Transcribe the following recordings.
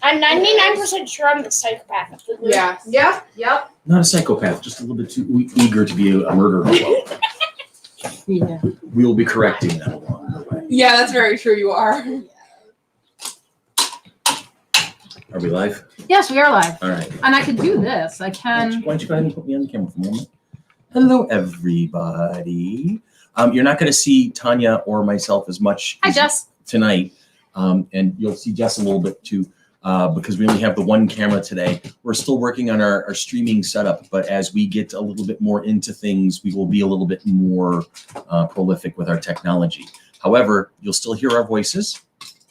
I'm 99% sure I'm the psychopath of the group. Yeah. Yep. Not a psychopath, just a little bit too eager to be a murderer. Yeah. We will be correcting that along the way. Yeah, that's very true. You are. Are we live? Yes, we are live. All right. And I could do this. I can. Why don't you go ahead and put me on the camera for a moment? Hello, everybody. You're not going to see Tanya or myself as much Hi, Jess. tonight, and you'll see Jess a little bit too, because we only have the one camera today. We're still working on our streaming setup, but as we get a little bit more into things, we will be a little bit more prolific with our technology. However, you'll still hear our voices.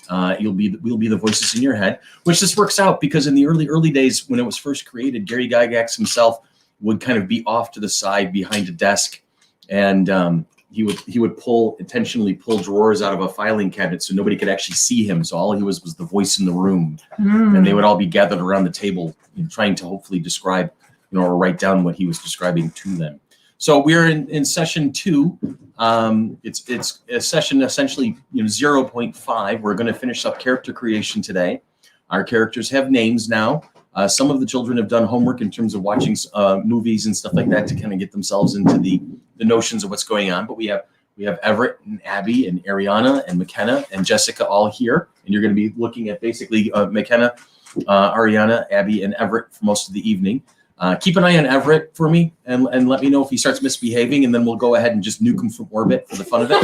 We'll be the voices in your head, which this works out because in the early days when it was first created, Gary Gygax himself would kind of be off to the side behind a desk, and he would intentionally pull drawers out of a filing cabinet so nobody could actually see him. So all he was the voice in the room, and they would all be gathered around the table, trying to hopefully describe, or write down what he was describing to them. So we're in session 2. It's a session essentially 0.5. We're going to finish up character creation today. Our characters have names now. Some of the children have done homework in terms of watching movies and stuff like that to kind of get themselves into the notions of what's going on. But we have Everett and Abby and Ariana and McKenna and Jessica all here, and you're going to be looking at basically McKenna, Ariana, Abby, and Everett for most of the evening. Keep an eye on Everett for me and let me know if he starts misbehaving, and then we'll go ahead and just nuke him from orbit for the fun of it.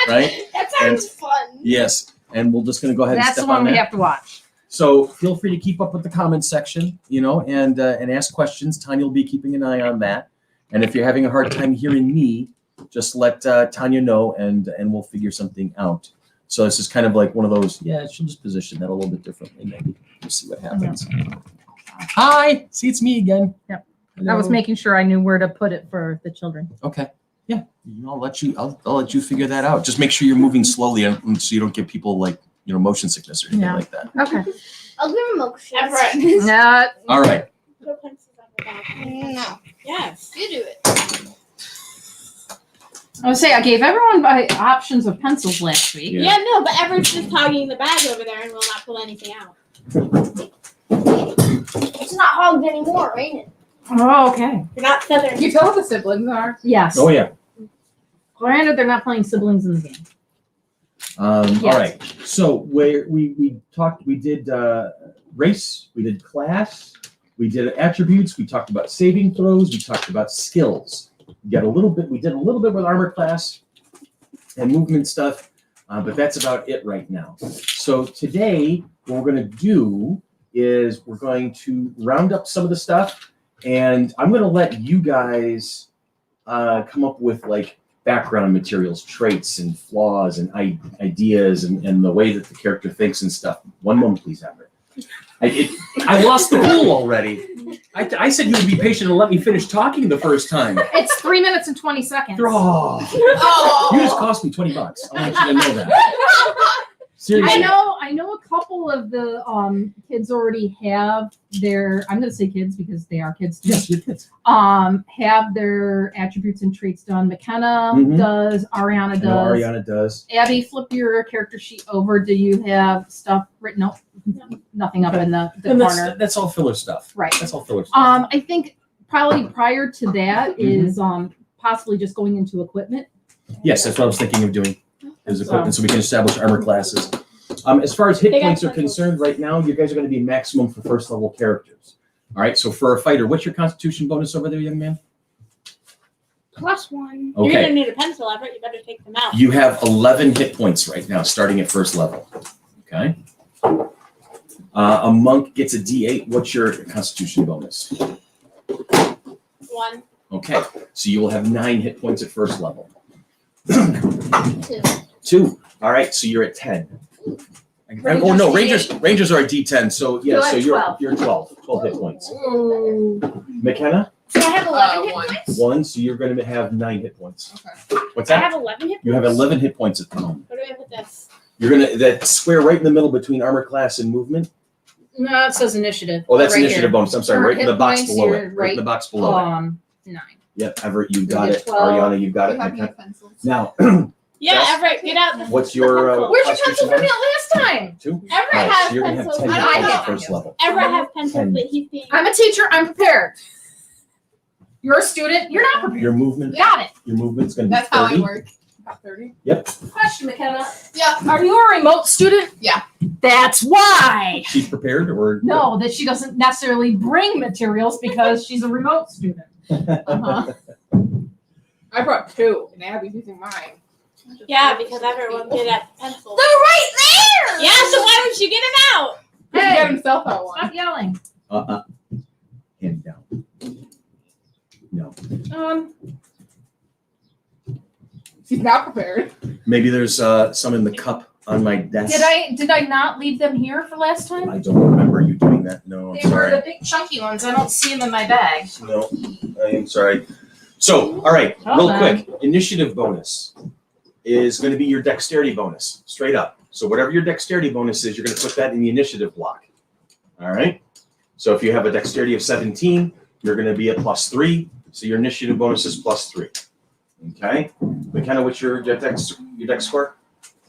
Right? That sounds fun. Yes, and we're just going to go ahead and That's step the one on we that. have to watch. So feel free to keep up with the comments section, and ask questions. Tanya will be keeping an eye on that. And if you're having a hard time hearing me, just let Tanya know, and we'll figure something out. So this is kind of like one of those, she'll just position that a little bit differently. Maybe we'll see what happens. Yeah. Hi, see, it's me again. Yep. Hello. I was making sure I knew where to put it for the children. Okay. Yeah, I'll let you figure that out. Just make sure you're moving slowly, so you don't give people like motion sickness or anything like that. Okay. I'll give him motion. No. All right. No. Yes. You do it. I would say I gave everyone options of pencils last week. Yeah, no, but Everett's just hogging the bag over there and will not pull anything out. It's not hogged anymore, ain't it? Oh, okay. You're not feathering. You tell what the siblings are. Yes. Oh yeah. Granted, they're not playing siblings in the game. All right. So we did race, we did class, we did attributes, we talked about saving throws, we talked about skills. We did a little bit with armor class and movement stuff, but that's about it right now. So today, what we're going to do is we're going to round up some of the stuff, and I'm going to let you guys come up with like background materials, traits and flaws and ideas and the way that the character thinks and stuff. One moment, please, Everett. I lost the pool already. I said you would be patient and let me finish talking the first time. It's 3 minutes and 20 seconds. Oh. You just cost me $20. I want you to know that. Seriously. I know a couple of the kids already have their, I'm going to say kids because they are kids too. Yes, you're kids. Have their attributes and traits done. McKenna does, Ariana does. Ariana does. Abby, flip your character sheet over. Do you have stuff written up? Nothing up in the corner. That's all filler stuff. Right. That's all filler stuff. I think probably prior to that is possibly just going into equipment. Yes, that's what I was thinking of doing. Is equipment, so we can establish armor classes. As far as hit points are concerned, right now you guys are going to be maximum for first level characters. All right. So for a fighter, what's your Constitution bonus over there, young man? +1. Okay. You're gonna need a pencil, Everett. You better take them out. You have 11 hit points right now, starting at first level. Okay. A monk gets a D8. What's your Constitution bonus? 1. Okay. So you will have 9 hit points at first level. 2. 2. All right. So you're at 10. Rangers are a D10. So yeah. So you're 12 hit points. McKenna? So I have 11 hit points? 1. So you're going to have 9 hit points. Okay. What's I that? have 11 hit points? You have 11 hit points at the moment. What do I have with this? You're gonna that square right in the middle between armor class and movement. No, it says initiative. Oh, that's right initiative here. bonus. I'm sorry, For right in the hit box points, below you're it. Right in the box below it. 9. Yep, Everett, you You got get it. 12. Ariana, you got We it. have McKenna. new pencils. Now, Yeah, Jess? Everett, get out the. What's your pencil. Where's your Constitution pencil from bonus? last time? 2? Everett Alright, has so you're gonna have pencils. 10 I hit points know. at first level. Everett has pencils, 10. but he's being. I'm a teacher. I'm prepared. You're a student. You're not prepared. Your movement, Got it. your movement's gonna be That's how 30. I work. About 30. Yep. Question, McKenna. Yeah. Are you a remote student? Yeah. That's why. She's prepared, or No, that she doesn't necessarily bring materials because she's a remote student. Uh-huh. I brought 2, and Abby's using mine. Yeah, because everyone did at pencils. They're right there. Yeah, so why don't you get him out? He can Hey, get himself out one. stop yelling. Hand down. No. She's not prepared. Maybe there's some in the cup on my desk. Did I not leave them here for last time? I don't remember you doing that. No, I'm They were sorry. the big chunky ones. I don't see them in my bag. No, I am sorry. So, all right, Hold real on. quick. Initiative bonus is going to be your dexterity bonus, straight up. So whatever your dexterity bonus is, you're going to put that in the initiative block. All right? So if you have a dexterity of 17, you're going to be at +3. So your initiative bonus is +3. Okay? McKenna, what's your dex score?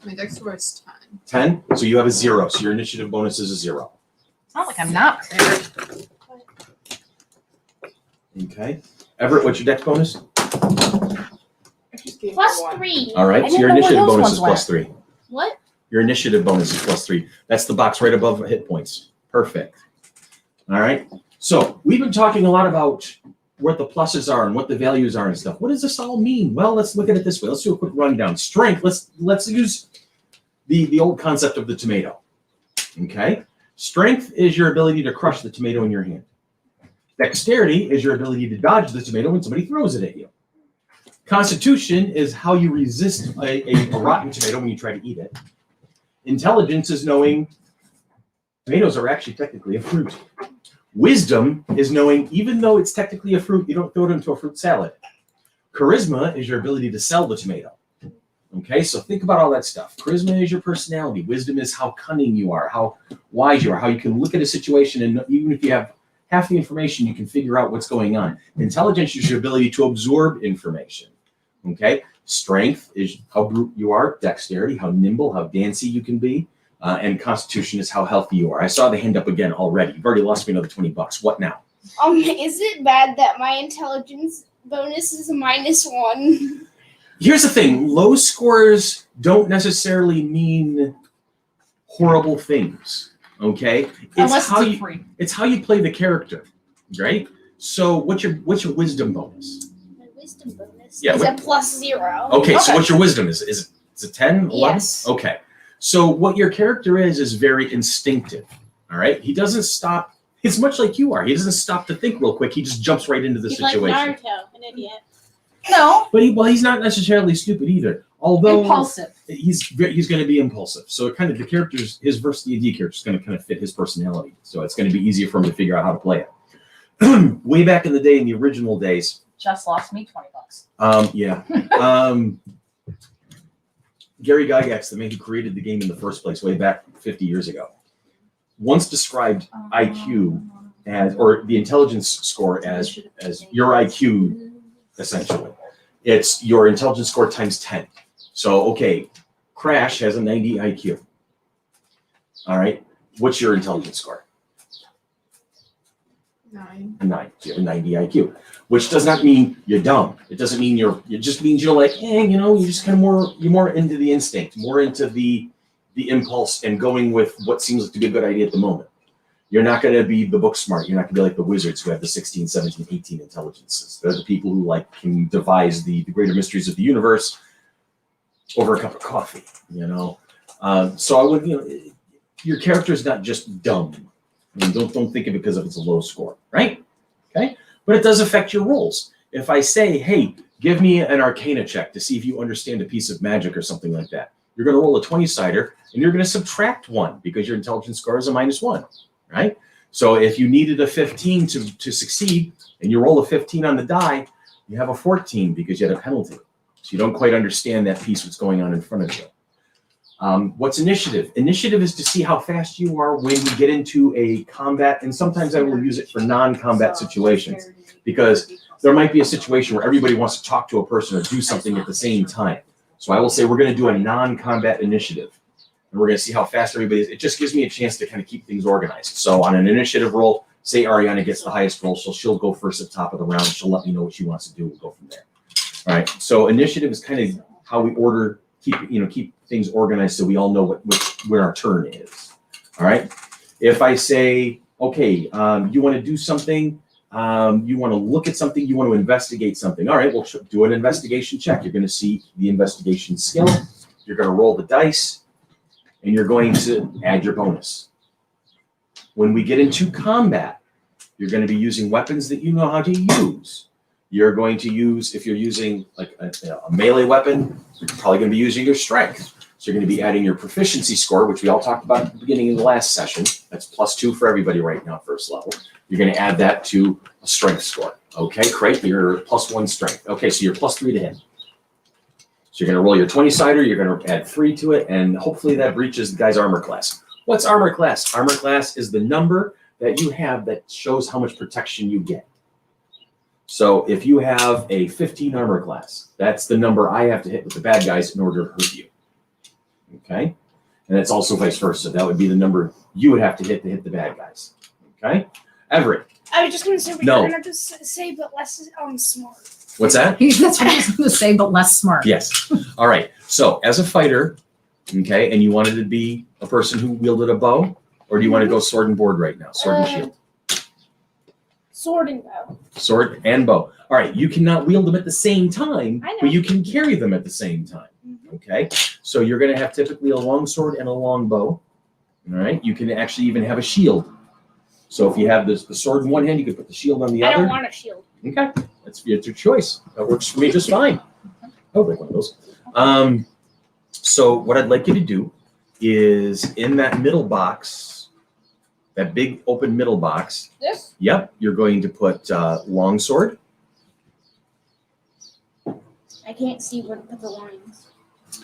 My dex score is 10. 10. So you have a 0. So your initiative bonus is a 0. It's not like I'm not prepared. Okay? Everett, what's your dex bonus? I just gave her Plus one. 3. All right, I so didn't your know where initiative those bonus ones is went. +3. What? Your initiative bonus is +3. That's the box right above hit points. Perfect. All right. So we've been talking a lot about what the pluses are and what the values are and stuff. What does this all mean? Well, let's look at it this way. Let's do a quick rundown. Strength. Let's use the old concept of the tomato. Okay. Strength is your ability to crush the tomato in your hand. Dexterity is your ability to dodge the tomato when somebody throws it at you. Constitution is how you resist a rotten tomato when you try to eat it. Intelligence is knowing tomatoes are actually technically a fruit. Wisdom is knowing even though it's technically a fruit, you don't throw it into a fruit salad. Charisma is your ability to sell the tomato. Okay, so think about all that stuff. Charisma is your personality. Wisdom is how cunning you are, how wise you are, how you can look at a situation and even if you have half the information, you can figure out what's going on. Intelligence is your ability to absorb information. Okay, strength is how brute you are. Dexterity, how nimble, how dancy you can be. And constitution is how healthy you are. I saw the hand up again already. You've already lost me another $20. What now? Is it bad that my intelligence bonus is a -1? Here's the thing. Low scores don't necessarily mean horrible things. Okay? Unless how it's you free. it's how you play the character. Right? So what's your wisdom bonus? My wisdom bonus Yeah, is what- a +0. Okay, so Okay. what's your wisdom? Is it 10, 11? Yes. Okay. So what your character is very instinctive. All right? He doesn't stop. It's much like you are. He doesn't stop to think real quick. He just jumps right into the He's like situation. Naruto, an idiot. No, But he's not necessarily stupid either. Although impulsive. he's going to be impulsive. So it kind of the character's his versus D&D character is going to kind of fit his personality. So it's going to be easier for him to figure out how to play it. Way back in the day, in the original days, Just lost me $20. yeah. Gary Gygax, the man who created the game in the first place, way back 50 years ago, once described IQ as, or the intelligence score as your IQ, essentially. It's your intelligence score times 10. So, okay, Crash has a 90 IQ. All right, what's your intelligence score? 9. A 9. So you have a 90 IQ, which does not mean you're dumb. It doesn't mean it just means you're like, you're just kind of you're more into the instinct, more into the impulse and going with what seems to be a good idea at the moment. You're not going to be the book smart. You're not going to be like the wizards who have the 16, 17, 18 intelligences. They're the people who can devise the greater mysteries of the universe over a cup of coffee, So I would, your character is not just dumb. I mean, don't think of it because it's a low score, right? Okay, but it does affect your rolls. If I say, hey, give me an Arcana check to see if you understand a piece of magic or something like that, you're going to roll a 20-sider and you're going to subtract 1 because your intelligence score is a -1, right? So if you needed a 15 to succeed and you roll a 15 on the die, you have a 14 because you had a penalty. So you don't quite understand that piece what's going on in front of you. What's initiative? Initiative is to see how fast you are when you get into a combat, and sometimes I will use it for non-combat situations because there might be a situation where everybody wants to talk to a person or do something at the same time. So I will say we're going to do a non-combat initiative. And we're going to see how fast everybody is. It just gives me a chance to kind of keep things organized. So on an initiative roll, say Ariana gets the highest roll, so she'll go first at the top of the round. She'll let me know what she wants to do. We'll go from there. All right. So initiative is kind of how we order, keep things organized so we all know where our turn is. All right. If I say, okay, you want to do something, you want to look at something, you want to investigate something. All right, we'll do an investigation check. You're going to see the investigation skill. You're going to roll the dice, and you're going to add your bonus. When we get into combat, you're going to be using weapons that you know how to use. You're going to use, if you're using like a melee weapon, you're probably going to be using your strength. So you're going to be adding your proficiency score, which we all talked about at the beginning of the last session. That's +2 for everybody right now, first level. You're going to add that to a strength score. Okay, great. You're +1 strength. Okay, so you're +3 to hit. So you're going to roll your 20-sider. You're going to add 3 to it, and hopefully that breaches the guy's armor class. What's armor class? Armor class is the number that you have that shows how much protection you get. So if you have a 15 armor class, that's the number I have to hit with the bad guys in order to hurt you. Okay, and it's also vice versa. That would be the number you would have to hit the bad guys. Okay, Everett. I was just going to say what No. you're going to say, but less smart. What's that? That's what I was going to say, but less smart. Yes. All right. So as a fighter, okay, and you wanted to be a person who wielded a bow, or do you want to go sword and board right now? Sword and shield. Sword and bow. Sword and bow. All right. You cannot wield them at the same time, I know. but you can carry them at the same time. Okay. So you're going to have typically a long sword and a long bow. All right. You can actually even have a shield. So if you have the sword in one hand, you can put the shield on the I other. don't want a shield. Okay. It's your choice. That works for me just fine. I would like one of those. So what I'd like you to do is in that middle box, that big open middle box. This? Yep. You're going to put long sword. I can't see where to put the lines.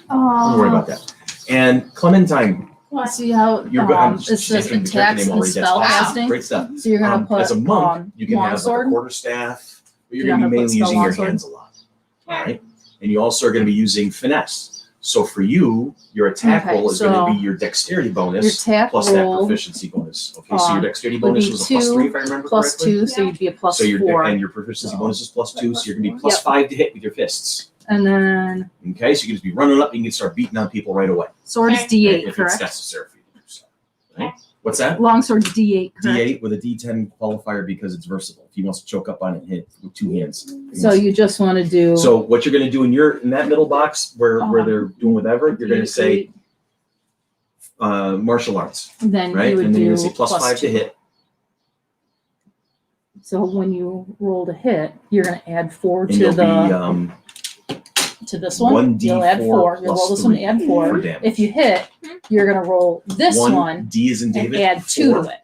Don't worry about that. And Clementine, See how you're good. it says attacks and spell casting? Great stuff. So you're gonna put as a monk, you can have like a longsword. quarterstaff, but you're You're going to be gonna mainly put using your longsword. hands a lot. All right. And you also are going to be using finesse. So for you, your attack Okay, roll is so going to be your dexterity Your bonus attack plus that roll proficiency bonus. Okay, so your dexterity would bonus be was a 2 +3 if I remember plus correctly. 2, so you'd be a plus So your 4. and your proficiency bonus is +2, so you're going to be +5 to hit with your fists. And then Okay, so you can just be running up and you can start beating on people right away. sword is Okay. D8, if it's correct? necessary for you to do so. Right? What's that? Longsword D8, correct? D8 with a D10 qualifier because it's versatile. If he wants to choke up on it and hit with 2 hands. So you just want to do So what you're going to do in that middle box where they're doing whatever, you're going to say martial arts, then right? you would And then do you're going to say +5 to 2. hit. So when you roll to hit, you're going to add 4 And to you'll the be to this one. 1d4 You'll add 4. You'll roll plus this one, 3 add for 4. damage. If you hit, you're going to roll this one D is in and David. add 2 4 to it.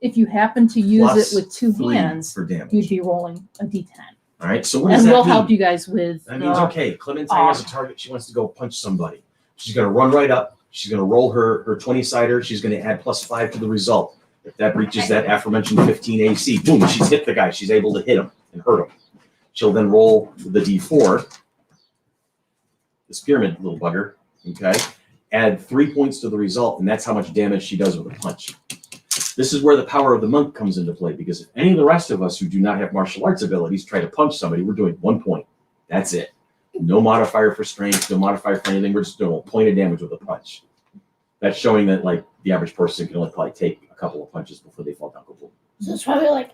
If you happen to use plus it with 2 3 hands, for damage. you'd be rolling a D10. All right. So what does And that we'll mean? help you guys with That means the- okay. Clementine has a target. She wants to go punch somebody. She's going to run right up. She's going to roll her 20-sider. She's going to add +5 to the result. If that breaches that aforementioned 15 AC, boom, she's hit the guy. She's able to hit him and hurt him. She'll then roll the D4, this pyramid little bugger, okay? Add 3 points to the result, and that's how much damage she does with a punch. This is where the power of the monk comes into play, because if any of the rest of us who do not have martial arts abilities try to punch somebody, we're doing 1 point. That's it. No modifier for strength, no modifier for anything. We're just doing a point of damage with a punch. That's showing that like the average person can only probably take a couple of punches before they fall down. So it's probably like,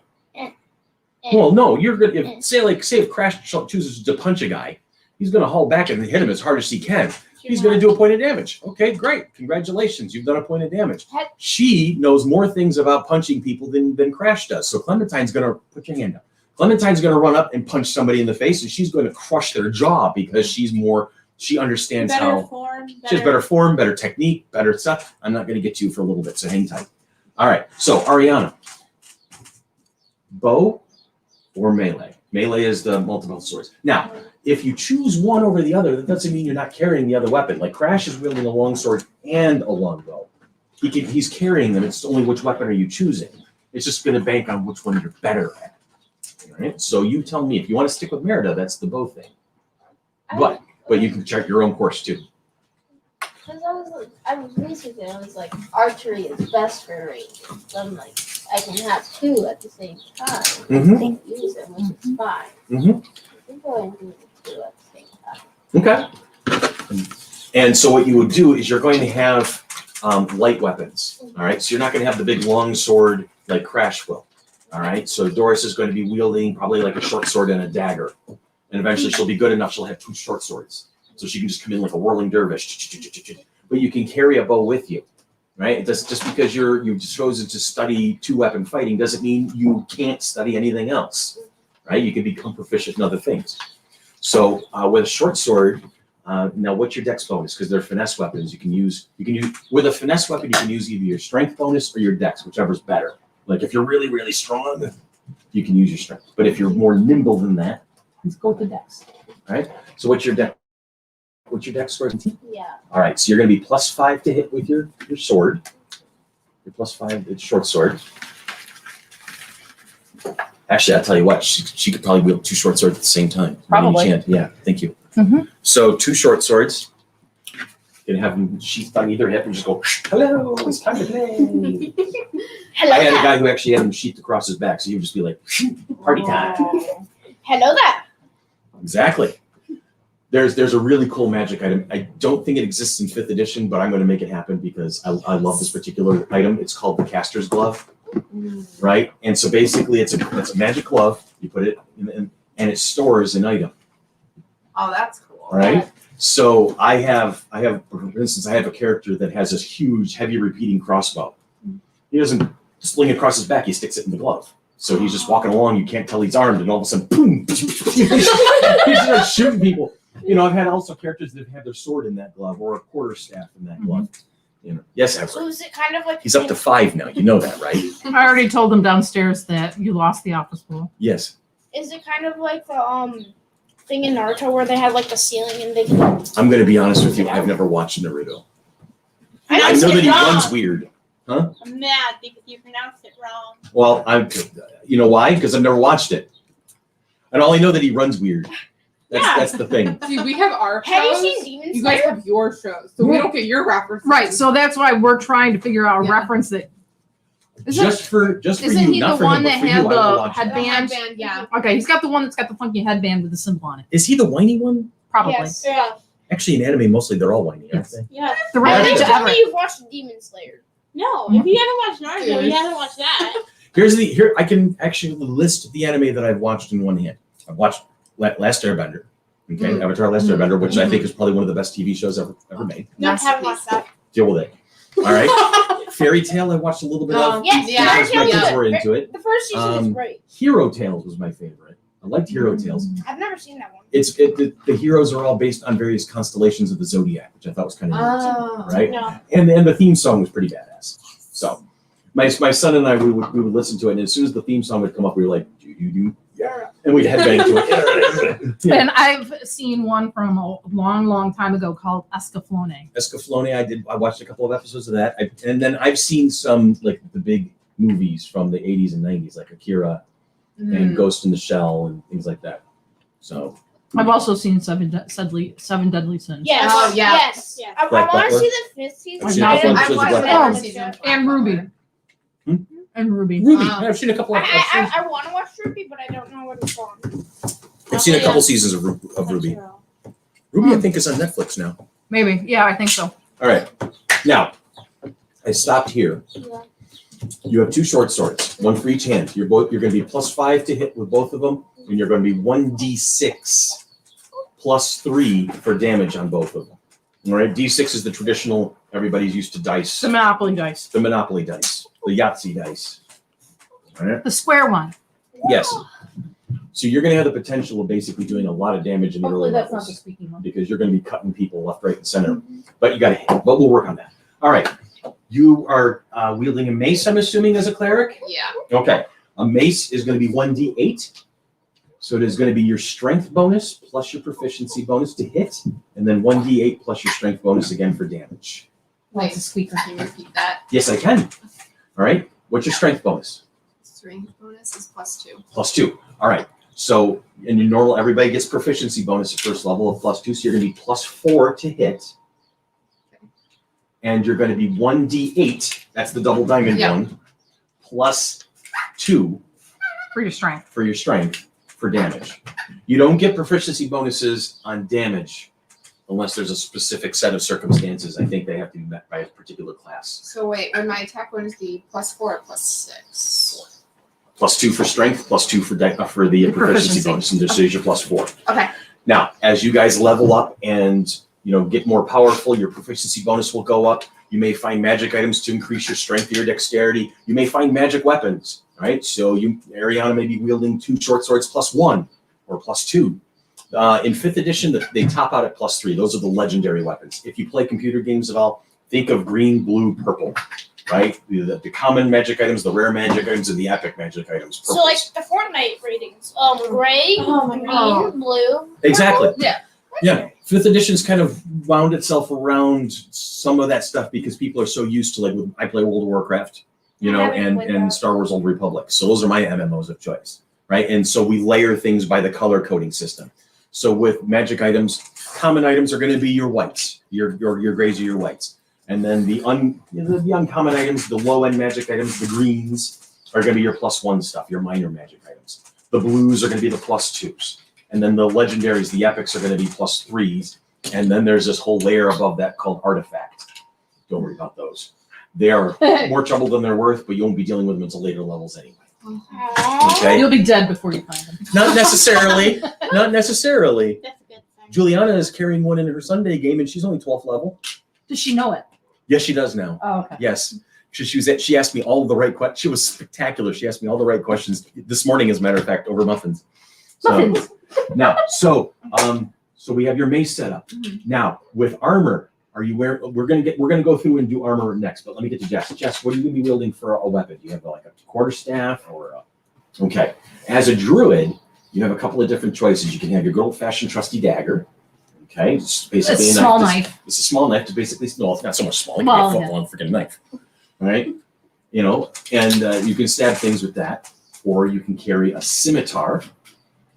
Well, no, you're good. If if Crash chooses to punch a guy, he's going to haul back and hit him as hard as he can. He's going to do a point of damage. Okay, great. Congratulations. You've done a point of damage. She knows more things about punching people than Crash does. So Clementine's going to put your hand up. Clementine's going to run up and punch somebody in the face, and she's going to crush their jaw because she understands Better how form. she has better form, better technique, better stuff. I'm not going to get to you for a little bit, so hang tight. All right. So Ariana, bow or melee? Melee is the multiple swords. Now, if you choose one over the other, that doesn't mean you're not carrying the other weapon. Like Crash is wielding a long sword and a long bow. He's carrying them. It's only which weapon are you choosing. It's just going to bank on which one you're better at. All right. So you tell me if you want to stick with Merida, that's the bow thing. But but you can chart your own course too. Because I was researching, I was like, archery is best for rangers. So I'm like, I can have two at the same time. Mhm. Use them, which is fine. Mhm. I can go ahead and do the two at the same time. Okay. And so what you would do is you're going to have light weapons. All right. So you're not going to have the big long sword like Crash will. All right. So Doris is going to be wielding probably like a short sword and a dagger. And eventually she'll be good enough. She'll have 2 short swords. So she can just come in like a whirling dervish. But you can carry a bow with you. Right? Just because you've chosen to study 2-weapon fighting doesn't mean you can't study anything else. Right? You can become proficient in other things. So with a short sword, now what's your dex bonus? Because they're finesse weapons. You can use with a finesse weapon, you can use either your strength bonus or your dex, whichever's better. Like if you're really, really strong, you can use your strength. But if you're more nimble than that, Let's go with the dex. right? So what's your dex? What's your dex score? Yeah. All right, so you're going to be +5 to hit with your sword. Your +5, it's short sword. Actually, I'll tell you what, she could probably wield 2 short swords at the same time. Probably. Yeah, thank you. Mhm. So 2 short swords. You're going to have them sheathed on either hip and just go, hello, it's time to play. Hello I had a there. guy who actually had them sheathed across his back, so he would just be like, party time. Hello there. Exactly. There's a really cool magic item. I don't think it exists in 5th edition, but I'm going to make it happen because I love this particular item. It's called the Caster's Glove, right? And so basically, it's a magic glove. You put it in, and it stores an item. Oh, that's cool. All right. So I have, for instance, I have a character that has this huge, heavy repeating crossbow. He doesn't sling it across his back. He sticks it in the glove. So he's just walking along. You can't tell he's armed, and all of a sudden, boom! He starts shooting people. You know, I've had also characters that have their sword in that glove or a quarterstaff in that glove. You know, yes, So Everett. is it kind of like He's up to 5 now. You know that, right? I already told them downstairs that you lost the office pool. Yes. Is it kind of like the thing in Naruto where they have like the ceiling and they can I'm going to be honest with you. I've never watched Naruto. I Pronounced know that it he wrong. runs weird. I'm mad because you pronounced it wrong. Well, you know why? Because I've never watched it. And all I know that he runs weird. That's the thing. See, we have our Have you shows. seen Demon You guys Slayer? have your shows, so we don't get your references. Right, so that's why we're trying to figure out a Yeah. reference that. Just for Isn't you, he not the for one him, but that for had you, I will the watch it. The headband? headband, yeah. Okay, he's got the one that's got the funky headband with the symbol on it. Is he the whiny one? Probably. Yes. Yeah. Actually, in anime, mostly they're all whiny, aren't Yes. they? Yeah. The I right think to tell me Everett. you've watched Demon Slayer. No, if you haven't watched Naruto, you Yes. haven't watched that. Here I can actually list the anime that I've watched in one hand. I've watched Last Airbender, okay, Avatar: Last Airbender, which I think is probably one of the best TV shows ever made. No, haven't watched that. Deal with it. All right. Fairy Tale, I watched a little bit of Yes, Yeah. because my Fairy kids Tail. were into it. The first season is Um, great. Hero Tales was my favorite. I liked Hero Tales. I've never seen that one. The heroes are all based on various constellations of the zodiac, which I thought was kind of neat, Oh. right? No. And the theme song was pretty badass. So my son and I we would listen to it, and as soon as the theme song would come up, we were like, do, yeah, and we'd headbang to it. Yeah. And I've seen one from a long time ago called Escaflowne. Escaflowne, I watched a couple of episodes of that, and then I've seen some like the big movies from the 80s and 90s, like Akira and Ghost in the Shell and things like that. So I've also seen Seven Deadly Sins. Yes. Oh, yeah. Yes. Yeah. I Black want to Butler? see the 5th season. I've seen a couple I've episodes of watched Black every Butler. season of And Black Ruby. Butler. And Ruby. Ruby, Oh. I've seen a couple of episodes. I want to watch Ruby, but I don't know what it's on. I've seen a couple seasons of Ruby. Ruby, I think, is on Netflix now. Maybe. Yeah, I think so. All right. Now, I stopped here. Yeah. You have 2 short swords, one for each hand. You're going to be +5 to hit with both of them, and you're going to be 1d6 +3 for damage on both of them. All right. D6 is the traditional. Everybody's used to dice. The Monopoly dice. The Monopoly dice, the Yahtzee dice. All right. The square one. Yes. So you're going to have the potential of basically doing a lot of damage in the Hopefully early that's not the levels speaking one. because you're going to be cutting people left, right, and center. But you got to hit. But we'll work on that. All right. You are wielding a mace, I'm assuming, as a cleric. Yeah. Okay. A mace is going to be 1d8. So it is going to be your strength bonus plus your proficiency bonus to hit, and then 1d8 plus your strength bonus again for damage. Wait, it's a squeaker. Can you repeat that? Yes, I can. All right. What's your strength bonus? Strength bonus is +2. +2. All right. So in your normal, everybody gets proficiency bonus at first level of +2, so you're going to be +4 to hit. And you're going to be 1d8, that's the double diamond one, +2 For your strength. for your strength for damage. You don't get proficiency bonuses on damage unless there's a specific set of circumstances. I think they have to be met by a particular class. So wait, would my attack bonus be +4 or +6? +2 for strength, +2 for the proficiency bonus, and this is your +4. Okay. Now, as you guys level up and get more powerful, your proficiency bonus will go up. You may find magic items to increase your strength or your dexterity. You may find magic weapons, right? So Ariana may be wielding 2 short swords +1 or +2. In 5th edition, they top out at +3. Those are the legendary weapons. If you play computer games at all, think of green, blue, purple, right? The common magic items, the rare magic items, and the epic magic items. So like the Fortnite ratings. Gray, Oh my god. green, blue. Exactly. Yeah. Yeah, 5th edition's kind of wound itself around some of that stuff because people are so used to I play World of Warcraft, and Star Wars Old Republic. So those are my MMOs of choice, right? And so we layer things by the color coding system. So with magic items, common items are going to be your whites, your grays or your whites, and then the uncommon items, the low end magic items, the greens are going to be your +1 stuff, your minor magic items. The blues are going to be the +2s. And then the legendaries, the epics, are going to be +3s. And then there's this whole layer above that called artifact. Don't worry about those. They are more trouble than they're worth, but you won't be dealing with them until later levels anyway. Okay? You'll be dead before you find them. Not necessarily. Not necessarily. That's a good thing. Juliana is carrying one in her Sunday game, and she's only 12th level. Does she know it? Yes, she does now. Oh, okay. Yes. She asked me all of the right questions. She was spectacular. She asked me all the right questions this morning, as a matter of fact, over muffins. Muffins. Now, so we have your mace set up. Now, with armor, are you wearing? We're gonna go through and do armor next, but let me get to Jess. Jess, what are you gonna be wielding for a weapon? Do you have like a quarterstaff or a? Okay. As a druid, you have a couple of different choices. You can have your good old-fashioned trusty dagger. Okay, it's basically It's a a small knife. It's a small knife to basically. No, it's not so much small. It Well, can be a full-on freaking knife. All right, and you can stab things with that, or you can carry a scimitar,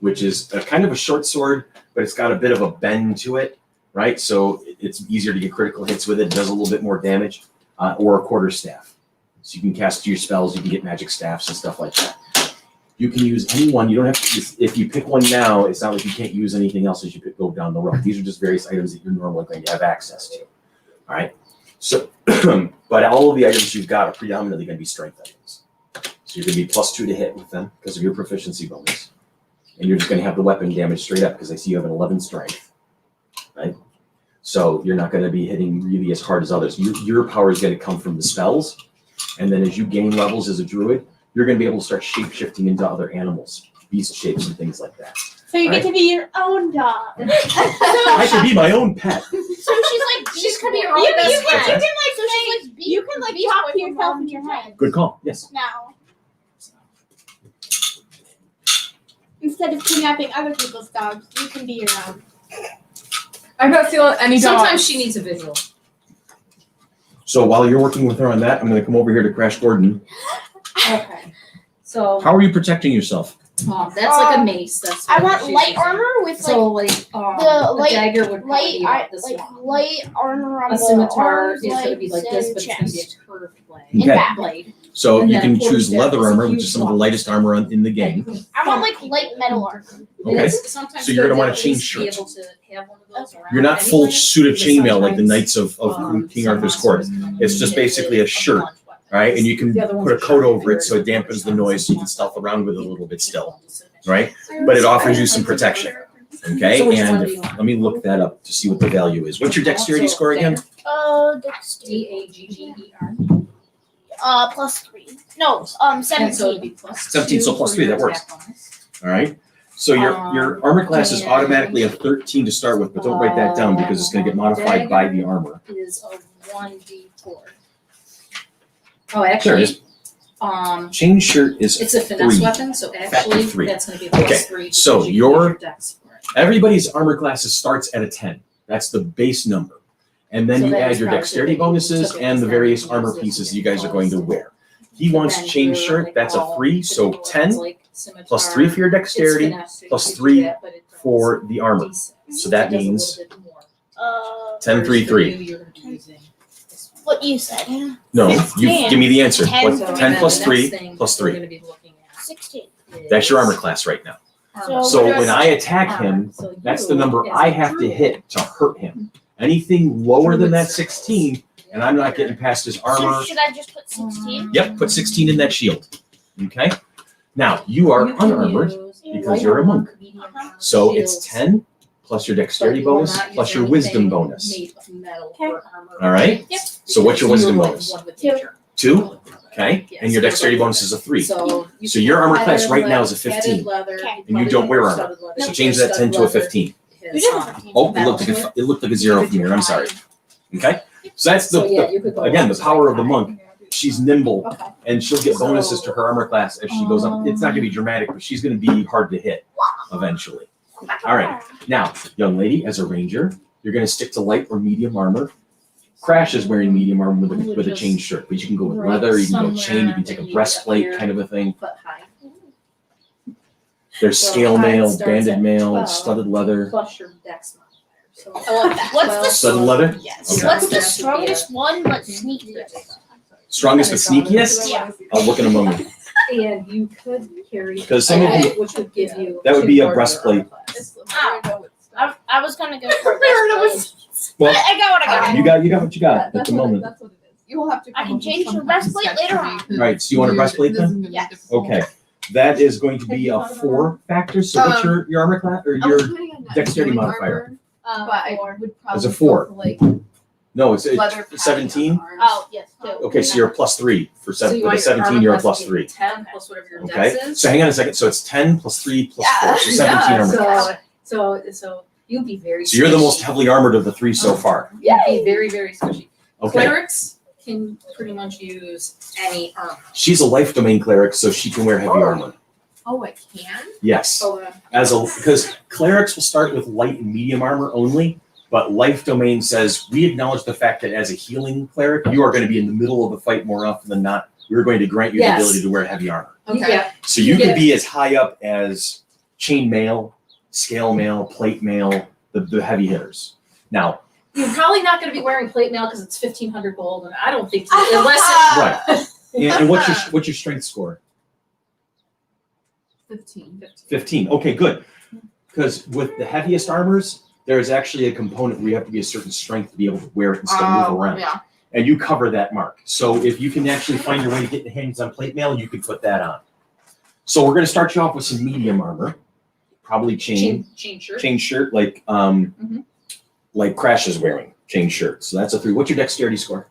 which is a kind of a short sword, but it's got a bit of a bend to it, right? So it's easier to get critical hits with it. It does a little bit more damage, or a quarterstaff. So you can cast your spells, you can get magic staffs and stuff like that. You can use any one. You don't have to. If you pick one now, it's not like you can't use anything else as you go down the road. These are just various items that you're normally going to have access to. All right. So, but all of the items you've got are predominantly going to be strength items. So you're going to be +2 to hit with them because of your proficiency bonus. And you're just going to have the weapon damage straight up because I see you have an 11 strength, right? So you're not going to be hitting really as hard as others. Your power is going to come from the spells. And then as you gain levels as a druid, you're going to be able to start shape-shifting into other animals, beast shapes and things like that. So you Right. get to be your own dog. I could be my own pet. So she's gonna be your You own best can friend. like So she's say, like you can like Beast talk Boy to from yourself Mom in your to head Good call. Yes. now. Instead of kidnapping other people's dogs, you can be your own. I'm not stealing any dogs. Sometimes she needs a visual. So while you're working with her on that, I'm going to come over here to Crash Gordon. Okay. So How are you protecting yourself? that's like a mace. That's I what want she's light using. armor with So like the light- dagger would probably light be about this long. light armor on A the scimitar arms, is going to be like legs, this, and but it's going to be chest. a curved blade. And Okay. back. blade. So And you then can a choose quarterstaff leather is a armor, which huge is some of the block. lightest armor in the game. I want like light metal armor. And Okay. it's sometimes So you're gonna good want a at chain least shirt. Be able to have one of those around You're not full anyway, suit of because chainmail like the sometimes, Knights of King some Arthur's court. monsters It's just hit basically with a shirt, blunt weapon. right? And you can The other ones put a are coat sharp, over it they're so it dampens the sharp. noise so you can stealth around with it a little bit still, right? But it offers you some protection, okay? So which one And do you want? let me look that up to see what the value is. What's your dexterity Also, score again? Dexterity. DAGGER. +3. No, And so it'd 17. be plus 17, so two plus for 3, your that works. attack bonus. All right. So your armor class is and- automatically a 13 to start with, but don't write that down because it's going to get modified by the armor. Is a 1d4. Oh, There it actually, is. Chain shirt is it's a finesse 3. weapon, so actually three. that's going to be a plus Okay, 3. so because you your- use dex for it. Everybody's armor classes starts at a 10. That's the base number. And then So you that add is your probably dexterity the big bonuses typical and the thing various you armor use this pieces to you get guys are going to bonus. wear. He wants Then chain your, shirt, like, that's a all 3, so typical 10. ones, like scimitar, plus 3 for your it's dexterity, finesse, so you plus could do 3 that, but it does for the armor. D6. So that It does a means little bit more. 10, 3, Whereas for 3. you, you're gonna be using this one. What you said. No, you 15. give me the answer. 10. What, So 10 then plus the 3 next thing plus we're 3. gonna be looking at 16. That's your armor is class right now. armor. So what when does I attack Armor. him, So that's you, the number as I a have to druid, hit to hurt him. Anything lower than that 16, and I'm not getting past his armor. So should I just put 16? Yep, put 16 in that shield. Okay? Now, you are You can unarmored use because light you're a armor, monk. medium armor, So it's shields, 10 plus your but dexterity you will bonus not plus use your wisdom anything bonus. made of metal Okay. for armor. All right? Yep. So what's your Because wisdom you are bonus? one with 2. nature. 2? Okay? Yes, And your you're dexterity right. bonus is a 3. So So your armor class right now is a padded 15. leather, Okay. And you don't wear armor. So change that 10 to a 15. You did a 15. Oh, it looked like a 0 from here. I'm sorry. Okay? So that's So yeah, the you could go again, up the to power like of the 5. monk. She's nimble Okay. and she'll get bonuses to her armor class as she goes up. It's not gonna be dramatic, but she's gonna be hard to hit eventually. All right. Now, young lady, as a ranger, you're gonna stick to light or medium armor. Crash is wearing medium armor with a chain shirt, but you can go with leather, you can go chain, you can take a breastplate kind of a thing. Foot high. There's So scale mine mail, starts banded at mail, 12. studded leather. Plus your dex modifier. So I want that. What's the Studded leather? Yes. Okay. What's the strongest one but sneakiest? Strongest but sneakiest? Yeah. I'll look in a moment. And you could carry. Because some of you, Which would give you. that would be a 2 more of your breastplate. armor class. I was gonna go for breastplate. Well, I got what I got. you got what you got at That's the what moment. that's what it is. You will have to. I can come up with change some the kind of breastplate sketch later for me, on. 'cause Right, so you want a dude, breastplate this then? is gonna be Yes. difficult. Okay, that is going to be a 4 factor. So what's your armor class or I your was planning on not dexterity doing modifier? armor, but I would probably It's a go 4. for, like No, it's leather padding 17. on the arms. Oh, yes, 2. Okay, so you're a plus 3 for So you with a want your 17. armor You're a class plus to be 3. 10 plus whatever your Okay, dex is. so hang on a second. So it's 10 plus 3 plus 4, so Yeah, 17 armor class. So you'd be very. So you're the most squishy. heavily armored of the 3 so far. You'd be very, very squishy. Okay, Clerics can pretty much use any armor. she's a life domain cleric, so she can wear heavy armor. Oh, I can. Yes, because clerics will start with light and medium armor only, but life domain says we acknowledge the fact that as a healing cleric, you are going to be in the middle of the fight more often than not. We're going to grant you the Yes. ability to wear heavy armor. Okay. Yeah. So you You can get- be as high up as chain mail, scale mail, plate mail, the heavy hitters. Now, You're probably not going to be wearing plate mail because it's 1,500 gold, and I don't think unless right. And what's your strength score? 15. 15. Okay, good. Because with the heaviest armors, there is actually a component where you have to be a certain strength to be able to wear it and still move around. Yeah. And you cover that mark. So if you can actually find your way to get your hands on plate mail, you can put that on. So we're going to start you off with some medium armor, probably chain shirt, like like Crash is wearing chain shirt. So that's a 3. What's your dexterity score?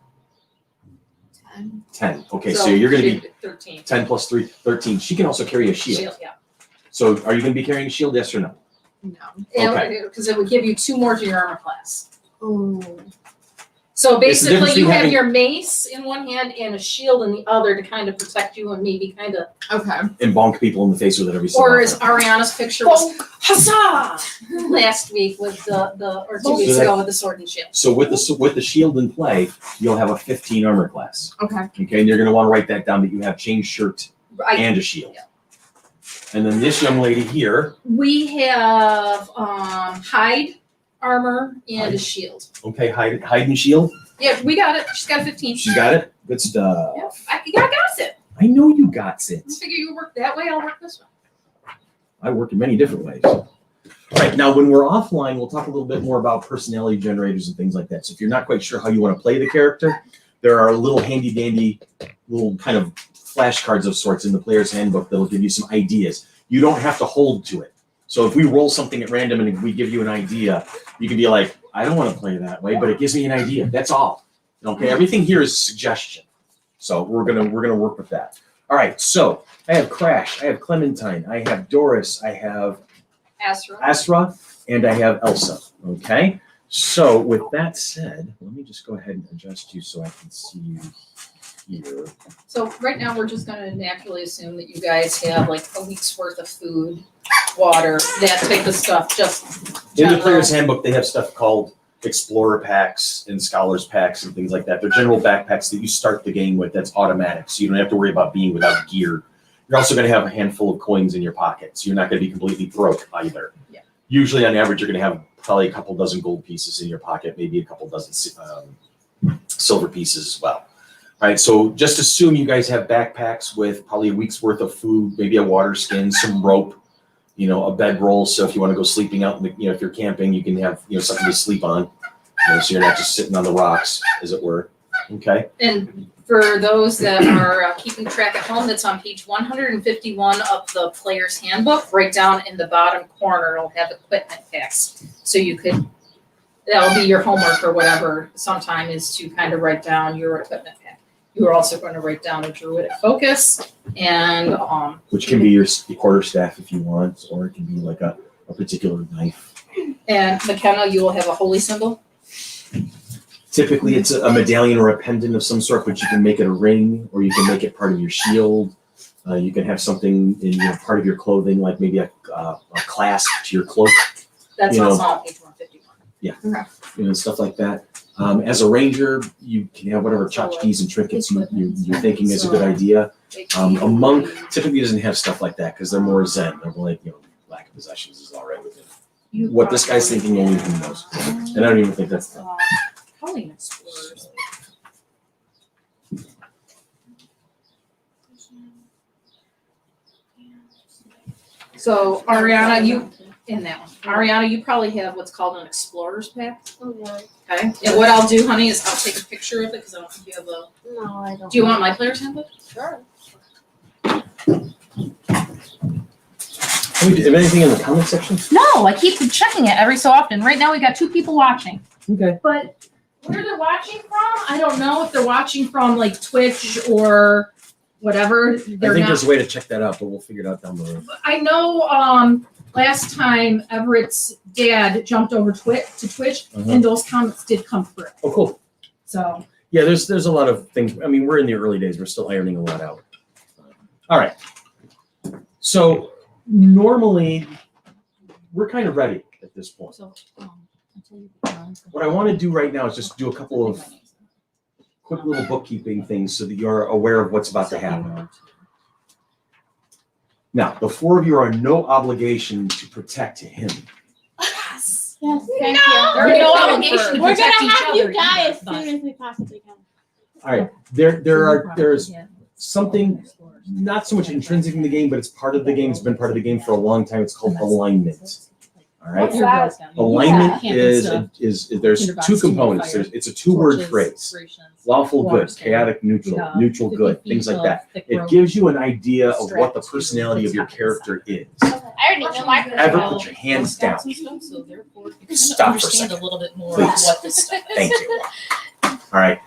10. Okay, so you're going to be 13. 10 plus 3, 13. She can also carry a shield. Yeah. So are you going to be carrying a shield? Yes or no? No. Okay. Because it would give you 2 more to your armor class. Oh. So It's the difference basically, you between have having- your mace in one hand and a shield in the other to kind of protect you and maybe kind of. Okay. And bonk people in the face with it every single Or as time. Ariana's picture was, huzzah! Last week with or 2 weeks So that- ago with the sword and shield. So with the shield in play, you'll have a 15 armor class. Okay. Okay, and you're going to want to write that down that you have chain shirt Right. and a shield. And then this young lady here, We have hide armor and a Hide. shield. okay, hide and shield. Yeah, we got it. She's got a 15. She's got it. Good stuff. Yeah, I got it. I know you got it. I figure you work that way, I'll work this way. I work in many different ways. All right, now when we're offline, we'll talk a little bit more about personality generators and things like that. So if you're not quite sure how you want to play the character, there are little handy dandy little kind of flashcards of sorts in the player's handbook that'll give you some ideas. You don't have to hold to it. So if we roll something at random and we give you an idea, you can be like, I don't want to play that way, but it gives me an idea. That's all. Okay, everything here is suggestion. So we're gonna work with that. All right, so I have Crash, I have Clementine, I have Doris, I have Asra, and I have Elsa. Okay, so with that said, let me just go ahead and adjust you so I can see you here. So right now, we're just gonna naturally assume that you guys have like a week's worth of food, water, that type of stuff, just In the general. player's handbook, they have stuff called Explorer packs and Scholars packs and things like that. They're general backpacks that you start the game with that's automatic, so you don't have to worry about being without gear. You're also going to have a handful of coins in your pocket, so you're not going to be completely broke either. Yeah. Usually, on average, you're going to have probably a couple dozen gold pieces in your pocket, maybe a couple dozen silver pieces as well. All right, so just assume you guys have backpacks with probably a week's worth of food, maybe a water skin, some rope, a bedroll. So if you want to go sleeping out, if you're camping, you can have, something to sleep on, so you're not just sitting on the rocks, as it were. Okay. And for those that are keeping track at home, that's on page 151 of the player's handbook. Right down in the bottom corner, it'll have equipment packs. So that'll be your homework or whatever sometime, is to kind of write down your equipment pack. You are also going to write down a druidic focus and which can be your quarterstaff if you want, or it can be like a particular knife. And McKenna, you will have a holy symbol. Typically, it's a medallion or a pendant of some sort, but you can make it a ring, or you can make it part of your shield. You can have something in part of your clothing, like maybe a clasp to your cloak. That's also on page 151. Yeah, Okay. Stuff like that. As a ranger, you can have whatever tchotchkes and trinkets you're thinking is a good idea. A monk typically doesn't have stuff like that because they're more zen. They're more like, lack of possessions is all right with it. What this guy's thinking, only he knows. And I don't even think that's Holy explorers. So Ariana, you probably have what's called an explorer's pack. Oh, yeah. Okay. And what I'll do, honey, is I'll take a picture of it because I don't think you have a. No, I don't. Do you want my player's handbook? Sure. Have anything in the comment section? No, I keep checking it every so often. Right now, we got 2 people watching. Okay. But where they're watching from, I don't know if they're watching from like Twitch or whatever. I think there's a way to check that out, but we'll figure it out down the road. I know last time Everett's dad jumped over to Twitch, and those comments did come through. Oh, cool. So yeah, there's a lot of things. I mean, we're in the early days. We're still ironing a lot out. All right. So normally we're kind of ready at this point. So, What I want to do right now is just do a couple of quick little bookkeeping things so that you're aware of what's about to happen. Now, the 4 of you are under no obligation to protect him. Yes, thank you. There's no obligation to We're protect gonna each have other. you die as but- soon as we possibly can. All right, there's something not so much intrinsic in the game, but it's part of the game. It's been part of the game for a long time. It's called alignment. All right. What's that? Alignment Yeah. is there's 2 components. It's a 2-word phrase. Lawful good, chaotic neutral, neutral good, things like that. It gives you an idea of what the personality of your character is. I already know my Ever personality. put your hands down. So therefore, you Stop can for a understand second. a little bit more Please. of what this stuff is. Thank you. All right.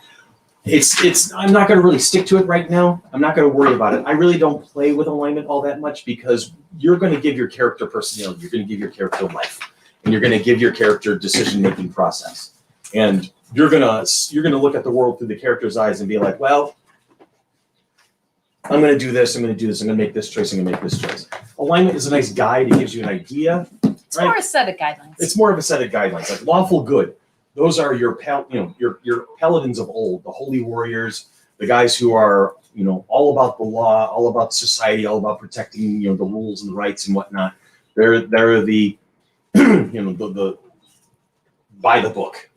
It's I'm not going to really stick to it right now. I'm not going to worry about it. I really don't play with alignment all that much because you're going to give your character personality. You're going to give your character life, and you're going to give your character decision-making process. And you're gonna look at the world through the character's eyes and be like, well, I'm going to do this. I'm going to do this. I'm going to make this choice. I'm going to make this choice. Alignment is a nice guide. It gives you an idea. it's more a set of guidelines. It's more of a set of guidelines, like lawful good. Those are your paladins of old, the holy warriors, the guys who are, all about the law, all about society, all about protecting, the rules and the rights and whatnot. They're the, the by the book.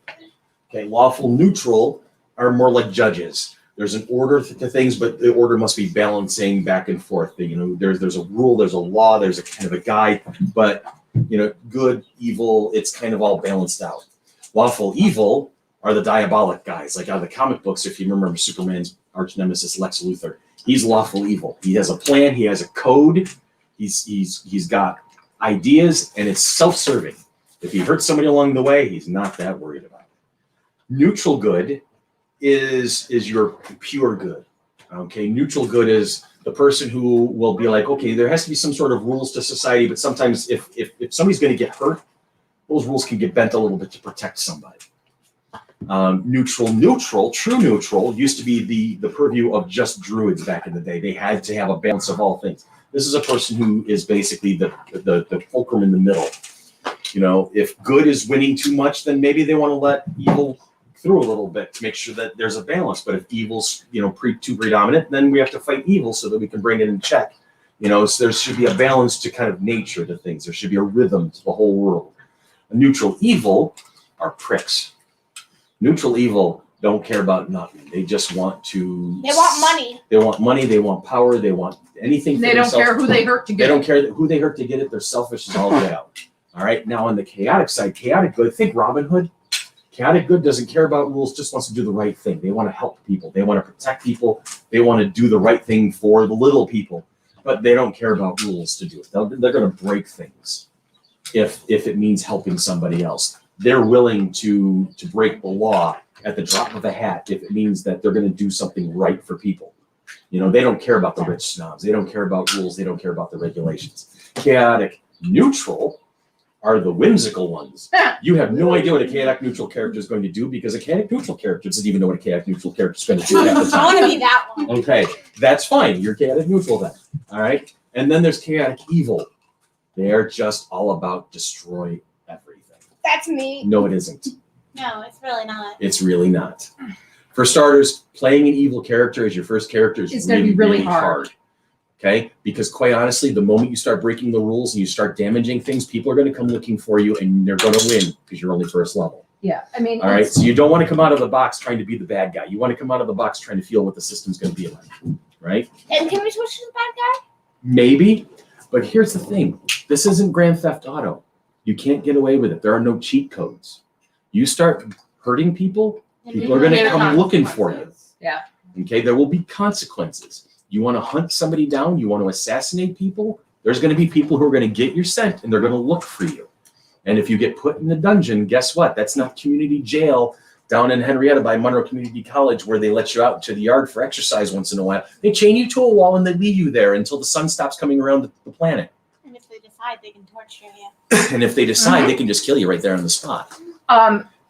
Okay, lawful neutral are more like judges. There's an order to things, but the order must be balancing back and forth. There's a rule, there's a law, there's a kind of a guide, but good, evil, it's kind of all balanced out. Lawful evil are the diabolic guys, like out of the comic books. If you remember Superman's arch nemesis Lex Luthor, he's lawful evil. He has a plan, he has a code, he's got ideas, and it's self-serving. If he hurts somebody along the way, he's not that worried about it. Neutral good is your pure good. Okay, neutral good is the person who will be like, okay, there has to be some sort of rules to society, but sometimes if somebody's going to get hurt, those rules can get bent a little bit to protect somebody. True neutral used to be the purview of just druids back in the day. They had to have a balance of all things. This is a person who is basically the fulcrum in the middle. If good is winning too much, then maybe they want to let evil through a little bit to make sure that there's a balance. But if evil's too predominant, then we have to fight evil so that we can bring it in check. You know, so there should be a balance to kind of nature to things. There should be a rhythm to the whole world. A neutral evil are pricks. Neutral evil don't care about nothing. They just want to. They want money. They want money. They want power. They want anything. They for don't themselves. care who they hurt to They get. don't care who they hurt to get it. They're selfish as all get out. All right. Now on the chaotic side, chaotic good. Think Robin Hood. Chaotic good doesn't care about rules. Just wants to do the right thing. They want to help people. They want to protect people. They want to do the right thing for the little people. But they don't care about rules to do it. They're going to break things if it means helping somebody else. They're willing to break the law at the drop of a hat if it means that they're going to do something right for people. You know, they don't care about the rich snobs. They don't care about rules. They don't care about the regulations. Chaotic neutral are the whimsical ones. You have no idea what a chaotic neutral character is going to do because a chaotic neutral character doesn't even know what a chaotic neutral character is going to do half the I time. want to be that one. Okay, that's fine. You're chaotic neutral then. All right. And then there's chaotic evil. They're just all about destroy everything. That's me. No, it isn't. No, it's really not. It's really not. For starters, playing an evil character as your first character is It's gonna be really hard. Okay? Because quite honestly, the moment you start breaking the rules and you start damaging things, people are going to come looking for you and they're going to win because you're only first level. Yeah, I mean, All right? So you don't want to come out of the box trying to be the bad guy. You want to come out of the box trying to feel what the system's going to be like. Right? And can we switch to the bad guy? Maybe. But here's the thing. This isn't Grand Theft Auto. You can't get away with it. There are no cheat codes. You start hurting people, people are going to come looking for you. Yeah. Okay? There will be consequences. You want to hunt somebody down, you want to assassinate people, there's going to be people who are going to get your scent and they're going to look for you. And if you get put in the dungeon, guess what? That's not community jail down in Henrietta by Monroe Community College where they let you out to the yard for exercise once in a while. They chain you to a wall and they leave you there until the sun stops coming around the planet. And if they decide, they can torture you. And if they decide, they can just kill you right there on the spot.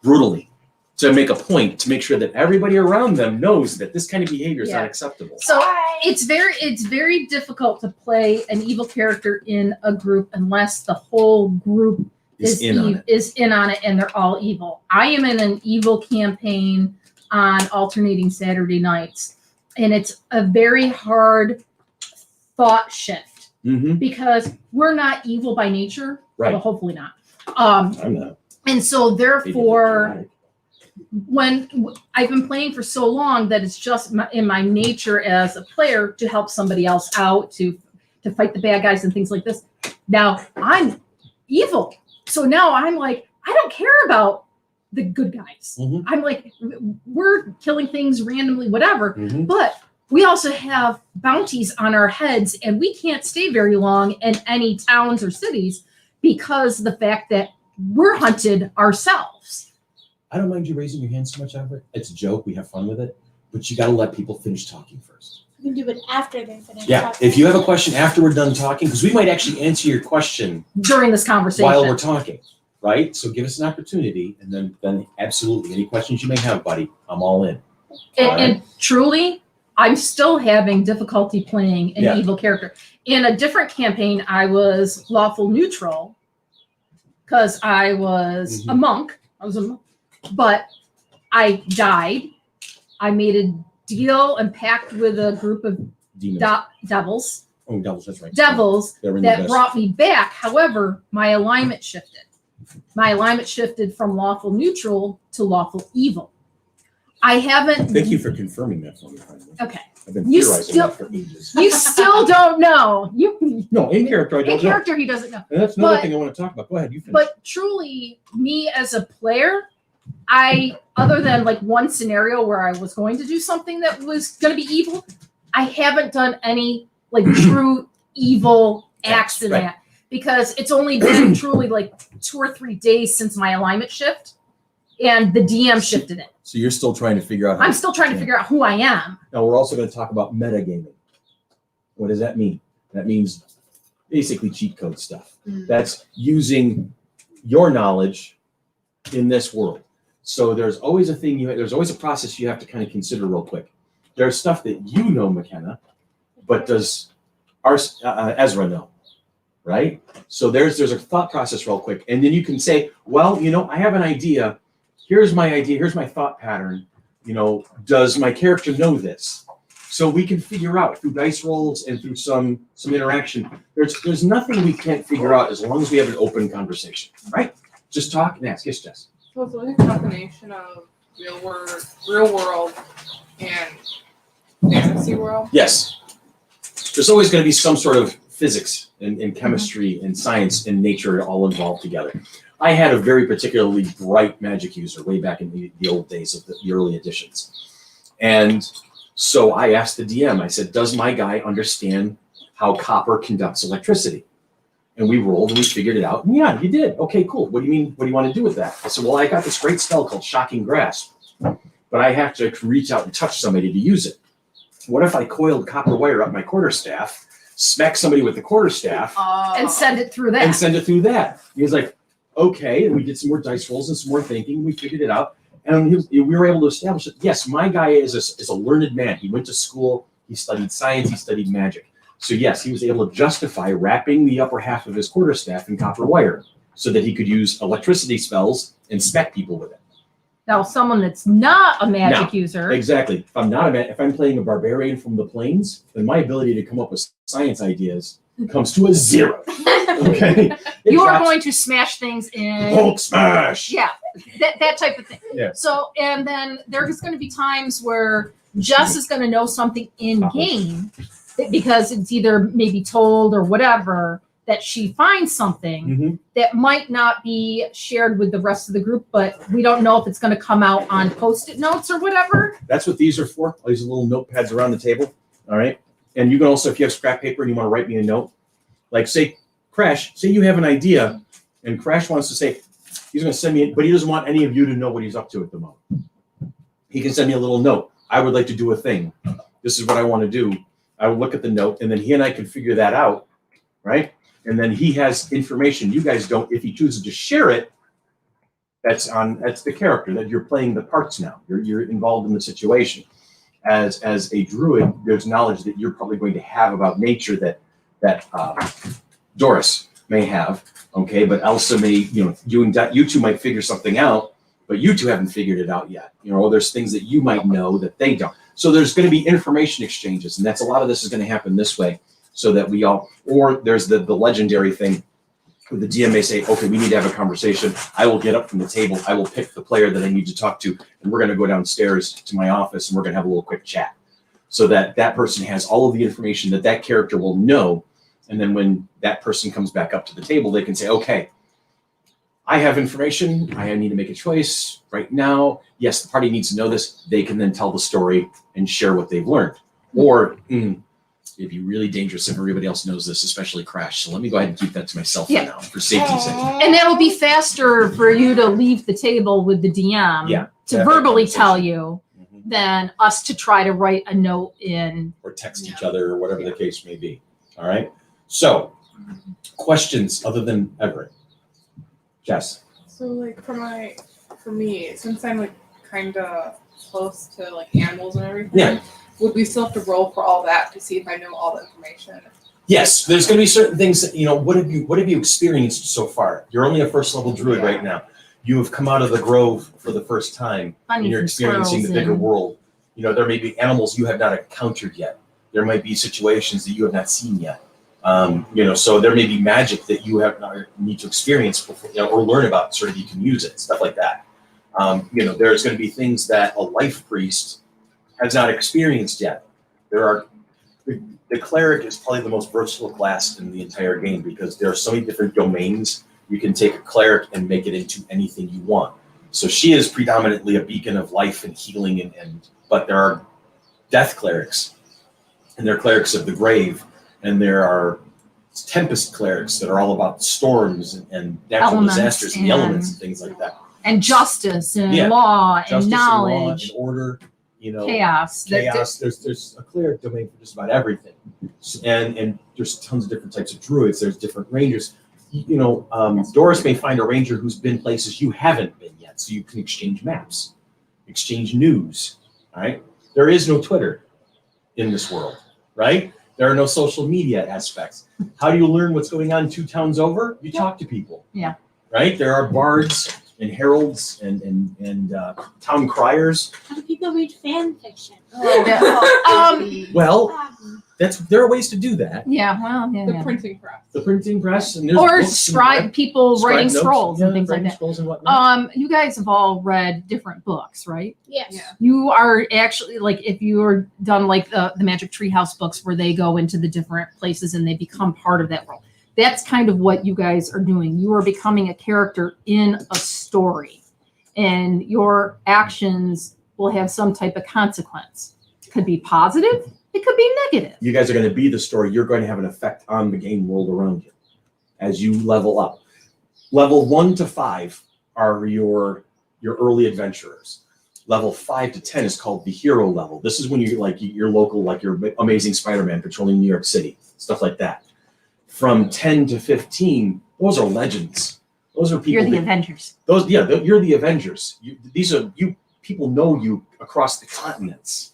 Brutally. To make a point, to make sure that everybody around them knows that this kind of behavior is Yeah. not acceptable. So it's very difficult to play an evil character in a group unless the whole group is in on it and they're all evil. I am in an evil campaign on alternating Saturday nights, and it's a very hard thought shift because we're not evil by nature. Right. Well, hopefully not. I'm not. And so therefore, when I've been playing for so long that it's just in my nature as a player to help somebody else out, to fight the bad guys and things like this. Now I'm evil. So now I'm like, I don't care about the good guys. I'm like, we're killing things randomly, whatever. But we also have bounties on our heads and we can't stay very long in any towns or cities because of the fact that we're hunted ourselves. I don't mind you raising your hand so much, Albert. It's a joke. We have fun with it. But you got to let people finish talking first. You can do it after they finish. Yeah. talking. If you have a question after we're done talking, because we might actually answer your question During this conversation. while we're talking, right? So give us an opportunity, and then absolutely any questions you may have, buddy, I'm all in. And truly, I'm still having difficulty playing an Yeah. evil character. In a different campaign, I was lawful neutral because I was a monk. But I died. I made a deal and pact with a group of Demons. devils Oh, devils, that's right. that in the best. brought me back. However, my alignment shifted. My alignment shifted from lawful neutral to lawful evil. I haven't. Thank you for confirming that for me, by the way. Okay. I've been You theorizing still- that for ages. You still don't know. No, in character, I don't In know. character, he doesn't know. And that's another but- thing I want to talk about. Go ahead, you finish. But truly, me as a player, other than like one scenario where I was going to do something that was going to be evil, I haven't done any like true evil acts in Right. that because it's only been truly like 2 or 3 days since my alignment shift and the DM shifted it. So you're still trying to figure out. I'm still trying to figure out who I am. Now we're also going to talk about metagaming. What does that mean? That means basically cheat code stuff. That's using your knowledge in this world. So there's always there's always a process you have to kind of consider real quick. There's stuff that you know, McKenna, but does Ezra know, right? So there's a thought process real quick. And then you can say, well, I have an idea. Here's my idea. Here's my thought pattern. Does my character know this? So we can figure out through dice rolls and through some interaction. There's nothing we can't figure out as long as we have an open conversation, right? Just talk and ask. Yes, Jess. So it's like a combination of real world, and fantasy world. Yes. There's always going to be some sort of physics and chemistry and science and nature all involved together. I had a very particularly bright magic user way back in the old days of the early editions. And so I asked the DM, I said, does my guy understand how copper conducts electricity? And we rolled and we figured it out. And yeah, he did. Okay, cool. What do you mean? What do you want to do with that? I said, well, I got this great spell called Shocking Grasp, but I have to reach out and touch somebody to use it. What if I coiled copper wire up my quarterstaff, smack somebody with the quarterstaff, And send it through that. and send it through that? He was like, okay. And we did some more dice rolls and some more thinking. We figured it out. And we were able to establish that, yes, my guy is a learned man. He went to school. He studied science. He studied magic. So yes, he was able to justify wrapping the upper half of his quarterstaff in copper wire so that he could use electricity spells and spec people with it. Now, someone that's not a magic user. Exactly. If I'm playing a barbarian from the plains, then my ability to come up with science ideas comes to a 0. Okay. It You are drops. going to smash things in. Hulk smash. Yeah, that type of thing. Yeah. So, and then there's going to be times where Jess is going to know something in game because it's either maybe told or whatever that she finds something Mhm. that might not be shared with the rest of the group, but we don't know if it's going to come out on Post-it notes or whatever. That's what these are for. All these little notepads around the table. All right. And you can also, if you have scrap paper and you want to write me a note, like say, Crash, say you have an idea and Crash wants to say, he's going to send me it, but he doesn't want any of you to know what he's up to at the moment. He can send me a little note. I would like to do a thing. This is what I want to do. I will look at the note and then he and I can figure that out. Right. And then he has information you guys don't. If he chooses to share it, that's the character that you're playing the parts now. You're involved in the situation. As a druid, there's knowledge that you're probably going to have about nature that Doris may have. Okay, but Elsa may, you two might figure something out, but you two haven't figured it out yet. There's things that you might know that they don't. So there's going to be information exchanges, and that's a lot of this is going to happen this way. So that we all, or there's the legendary thing where the DM may say, okay, we need to have a conversation. I will get up from the table. I will pick the player that I need to talk to, and we're going to go downstairs to my office, and we're going to have a little quick chat. So that person has all of the information that character will know. And then when that person comes back up to the table, they can say, okay, I have information. I need to make a choice right now. Yes, the party needs to know this. They can then tell the story and share what they've learned. Or, it'd be really dangerous if everybody else knows this, especially Crash. So let me go ahead and keep that to myself for now, for safety's sake. And that'll be faster for you to leave the table with the DM to have that verbally tell conversation. you than us to try to write a note in. Or text each other or whatever the case may be. All right. So, questions other than Everett? Jess. So like for me, since I'm like kind of close to like animals and everything, Yeah. would we still have to roll for all that to see if I know all the information? Yes, there's going to be certain things that, what have you experienced so far? You're only a first level druid right now. You have come out of the grove for the first time and you're experiencing the bigger world. There may be animals you have not encountered yet. There might be situations that you have not seen yet. So there may be magic that you have not need to experience before, or learn about so that you can use it, stuff like that. There's going to be things that a life priest has not experienced yet. The cleric is probably the most versatile class in the entire game because there are so many different domains. You can take a cleric and make it into anything you want. So she is predominantly a beacon of life and healing, but there are death clerics, and they're clerics of the grave, and there are tempest clerics that are all about storms and natural Elements disasters and the elements and things like that. And justice and Yeah. law Justice and law knowledge, and order, chaos. chaos. There's a cleric domain for just about everything, and there's tons of different types of druids. There's different rangers. Doris may find a ranger who's been places you haven't been yet, so you can exchange maps, exchange news. All right, there is no Twitter in this world, right? There are no social media aspects. How do you learn what's going on 2 towns over? You talk to people. Yeah. Right? There are bards and heralds and town criers. How do people read fan fiction? Well, there are ways to do that. Yeah, well, The yeah. printing press. The printing press and there's Or books and scribe people scribe writing notes, scrolls and yeah, things like writing that. scrolls and whatnot. You guys have all read different books, right? Yes. Yeah. You are actually like, if you are done like the Magic Treehouse books where they go into the different places and they become part of that world. That's kind of what you guys are doing. You are becoming a character in a story, and your actions will have some type of consequence. It could be positive. It could be negative. You guys are going to be the story. You're going to have an effect on the game world around you as you level up. Level 1 to 5 are your early adventurers. Level 5 to 10 is called the hero level. This is when you're like your local, like your Amazing Spider-Man patrolling New York City, stuff like that. From 10 to 15, those are legends. Those are people. You're the that- Avengers. You're the Avengers. People know you across the continents.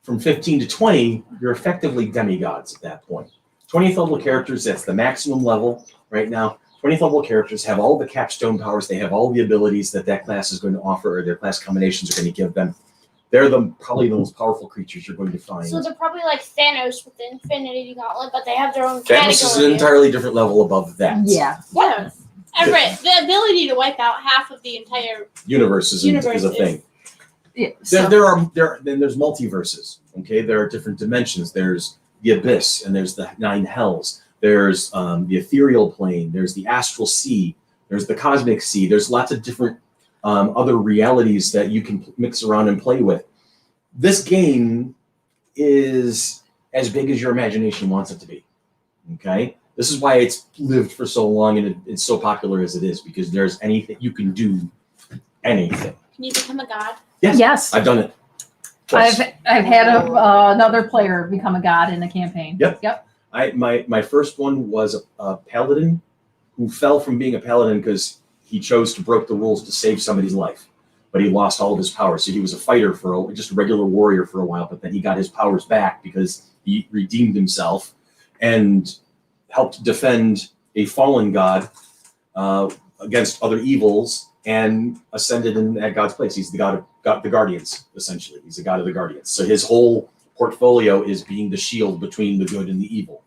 From 15 to 20, you're effectively demigods at that point. 20th level characters, that's the maximum level right now. 20th level characters have all the capstone powers. They have all the abilities that class is going to offer, or their class combinations are going to give them. They're probably the most powerful creatures you're going to find. So they're probably like Thanos with the Infinity Gauntlet, but they have their own Thanos is an category. entirely different level above that. Yeah. Yes. Everett, the ability to wipe out half of the entire Universe is a Universe thing. Yeah. Then there's multiverses. Okay, there are different dimensions. There's the abyss, and there's the 9 hells. There's the ethereal plane. There's the astral sea. There's the cosmic sea. There's lots of different other realities that you can mix around and play with. This game is as big as your imagination wants it to be. Okay, this is why it's lived for so long and it's so popular as it is, because there's anything you can do. Anything. Can you become a god? Yes. I've done it. Twice. I've had another player become a god in a campaign. Yep. My first one was a paladin who fell from being a paladin because he chose to break the rules to save somebody's life, but he lost all of his powers. So he was a fighter just a regular warrior for a while, but then he got his powers back because he redeemed himself and helped defend a fallen god against other evils and ascended at God's place. He's the god of the Guardians, essentially. He's the god of the Guardians. So his whole portfolio is being the shield between the good and the evil.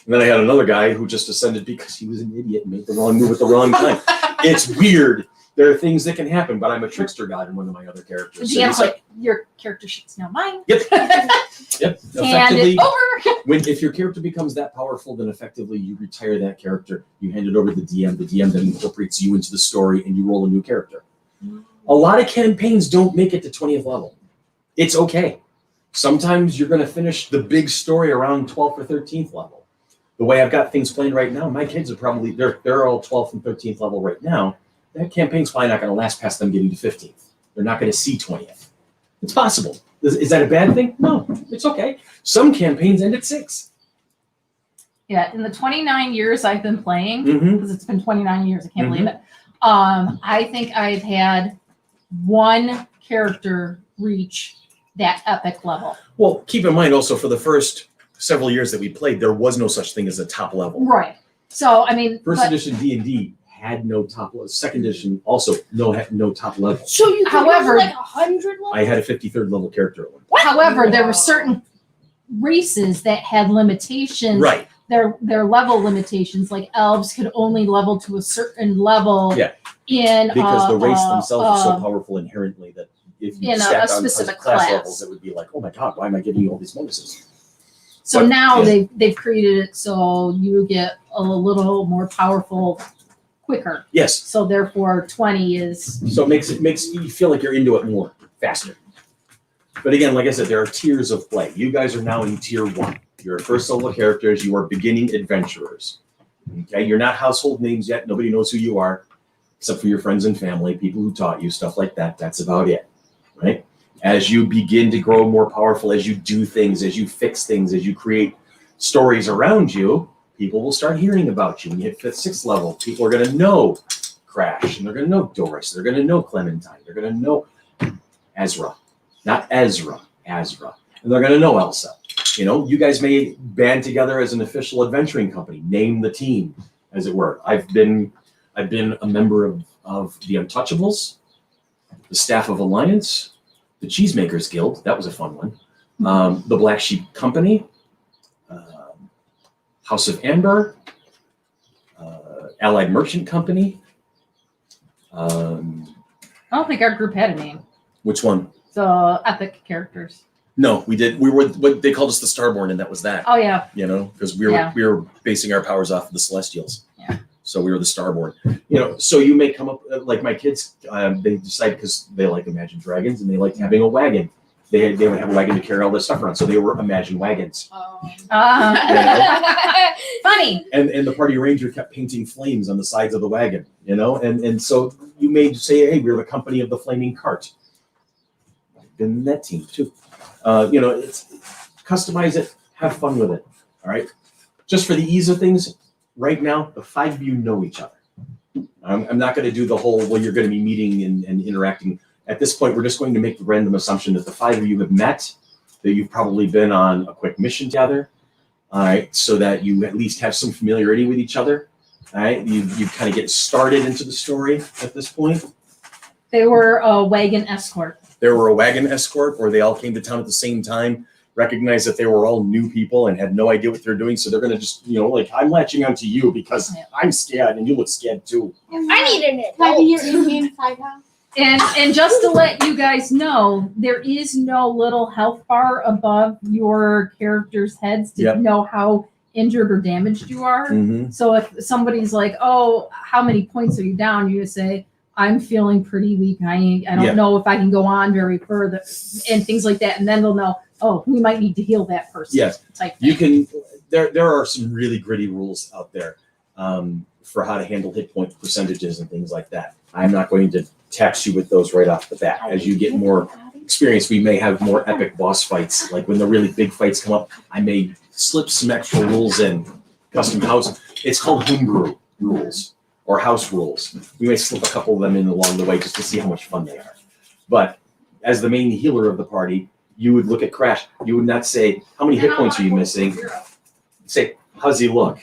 And then I had another guy who just ascended because he was an idiot and made the wrong move at the wrong time. It's weird. There are things that can happen, but I'm a trickster god in one of my other characters. The So GM's he's like, your character sheet's now mine. Yep. Hand Effectively, it over. if your character becomes that powerful, then effectively you retire that character. You hand it over to the DM. The DM then incorporates you into the story, and you roll a new character. A lot of campaigns don't make it to 20th level. It's okay. Sometimes you're going to finish the big story around 12th or 13th level. The way I've got things playing right now, my kids are probably, they're all 12th and 13th level right now. That campaign's probably not going to last past them getting to 15th. They're not going to see 20th. It's possible. Is that a bad thing? No, it's okay. Some campaigns end at 6. Yeah, in the 29 years I've been playing, Mm-hmm. because it's been 29 years, I can't believe it. I think I've had one character reach that epic level. Well, keep in mind also for the first several years that we played, there was no such thing as a top level. Right. So, I mean, First but- edition D&D had no top level. Second edition also had no top level. So you could However- have like 100 levels? I had a 53rd level character at one point. however, there Wow. were certain races that had limitations. Right. Their level limitations, like elves could only level to a certain level. Yeah. In Because the race uh, themselves are so powerful inherently that if you in a stacked on specific class class. levels, it would be like, oh my god, why am I giving you all these bonuses? So But- now yeah. they've created it so you get a little more powerful quicker. Yes. So therefore 20 is So it makes you feel like you're into it more faster. But again, like I said, there are tiers of play. You guys are now in tier 1. You're first level characters. You are beginning adventurers. Okay, you're not household names yet. Nobody knows who you are, except for your friends and family, people who taught you, stuff like that. That's about it, right? As you begin to grow more powerful, as you do things, as you fix things, as you create stories around you, people will start hearing about you. When you hit 5th, 6th level, people are going to know Crash, and they're going to know Doris, they're going to know Clementine, they're going to know Ezra, not Ezra, Azra, and they're going to know Elsa. You know, you guys may band together as an official adventuring company, name the team, as it were. I've been a member of of the Untouchables, the Staff of Alliance, the Cheesemakers Guild. That was a fun one. The Black Sheep Company, House of Amber, Allied Merchant Company. I don't think our group had a name. Which one? The epic characters. No, we did. We were what they called us the Starborn, and that was that. Oh yeah. You know, because we were basing our powers off of the Celestials. Yeah. So we were the Starborn. You know, so you may come up like my kids. They decide because they like Imagine Dragons and they like having a wagon. They would have a wagon to carry all this stuff around. So they were Imagine Wagons. Funny. And the party ranger kept painting flames on the sides of the wagon. You know, and so you may say, hey, we're the company of the flaming cart. I've been in that team too. You know, it's customize it, have fun with it. All right. Just for the ease of things, right now, the 5 of you know each other. I'm not going to do the whole, well, you're going to be meeting and interacting. At this point, we're just going to make the random assumption that the 5 of you have met, that you've probably been on a quick mission together. All right. So that you at least have some familiarity with each other. All right. You kind of get started into the story at this point. They were a wagon escort. They were a wagon escort, or they all came to town at the same time, recognized that they were all new people and had no idea what they're doing. So they're going to just, you know, like, I'm latching onto you because I'm scared and you look scared too. I need an Can I be your adult. Indian side house? And just to let you guys know, there is no little health bar above your characters' heads to Yep. know how injured or damaged you are. Mm-hmm. So if somebody's like, "Oh, how many points are you down?" You just say, "I'm feeling pretty weak. I don't Yeah. know if I can go on very further," and things like that. And then they'll know, "Oh, we might need to heal that person." Yes. Type You thing. can, there are some really gritty rules out there for how to handle hit point percentages and things like that. I'm not going to tax you with those right off the bat. As you get more experience, we may have more epic boss fights. Like when the really big fights come up, I may slip some extra rules in, custom house. It's called homebrew rules or house rules. We may slip a couple of them in along the way just to see how much fun they are. But as the main healer of the party, you would look at Crash. You would not say, how many hit points are you missing? Say, how's he look?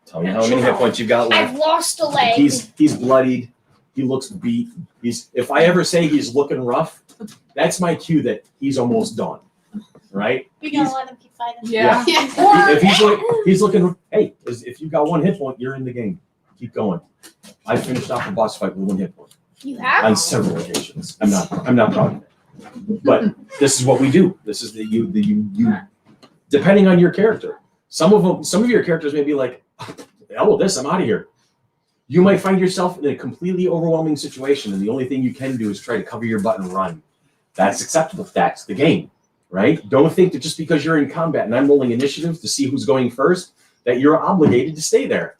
Tell me how many hit points you got left. I've lost a leg. He's bloodied. He looks beat. If I ever say he's looking rough, that's my cue that he's almost done. Right? We gotta let him keep fighting. Yeah. If he's looking, hey, if you got 1 hit point, you're in the game. Keep going. I finished off a boss fight with 1 hit point You have? on several occasions. I'm not proud of it. But this is what we do. This is you depending on your character. Some of your characters may be like, hell with this, I'm out of here. You might find yourself in a completely overwhelming situation, and the only thing you can do is try to cover your butt and run. That's acceptable. That's the game, right? Don't think that just because you're in combat and I'm rolling initiative to see who's going first, that you're obligated to stay there.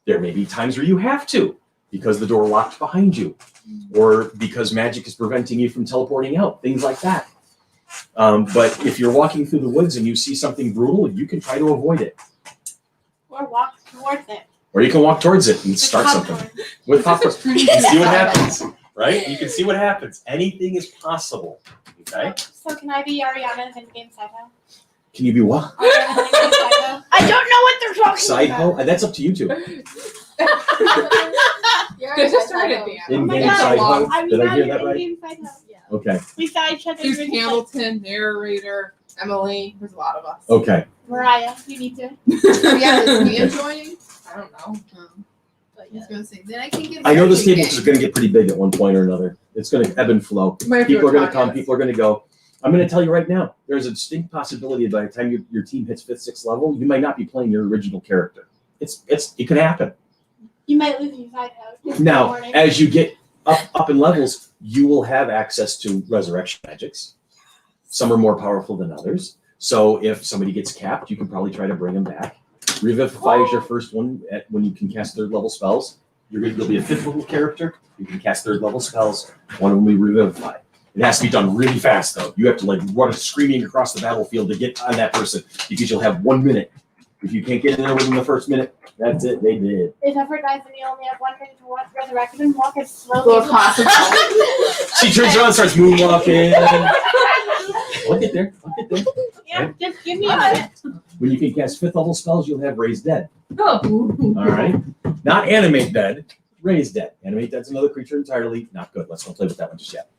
There may be times where you have to, because the door locked behind you, or because magic is preventing you from teleporting out, things like that. But if you're walking through the woods and you see something brutal, you can try to avoid it. Or walk towards it. Or you can walk towards it and start something Popcorn. with popcorn. You can see what happens, right? You can see what happens. Anything is possible, okay? So can I be Ariana's in-game side house? Can you be what? Ariana's in-game side house? I don't know what they're talking Side about. hoe? That's up to you two. Just write it down. In-game God. side hoe? I'm Did I not hear your that right? in-game side house. Okay, We saw each other. There's during Hamilton, narrator, Emily. There's a lot of us. okay. Mariah, you need to. Yeah, is Mia joining? I don't know. But I was gonna say, then I can get. I know this Mary table is going to get pretty big at one point or another. It's going to ebb and flow. Might have to People are going to talk come, people are going to go. I'm going to tell you right now, there's a distinct possibility that by the time your team hits 5th, 6th level, you might not be playing your original character. It could happen. You might lose your side house. Now, as you get up in levels, you will have access to resurrection magics. Some are more powerful than others. So if somebody gets capped, you can probably try to bring them back. Revivify is your first one when you can cast 3rd level spells. You'll be a 5th level character. You can cast 3rd level spells. One will be Revivify. It has to be done really fast, though. You have to run screaming across the battlefield to get on that person because you'll have 1 minute. If you can't get in there within the first minute, that's it. They did. If ever dies and you only have 1 minute to watch resurrection and walk as slowly Well, as possible. She turns around and starts moonwalking. I'll get there. Yeah, just give me a minute. When you can cast 5th level spells, you'll have Raise Dead. Oh. All right. Not animate dead. Raise dead. Animate dead's another creature entirely. Not good. Let's not play with that one just yet.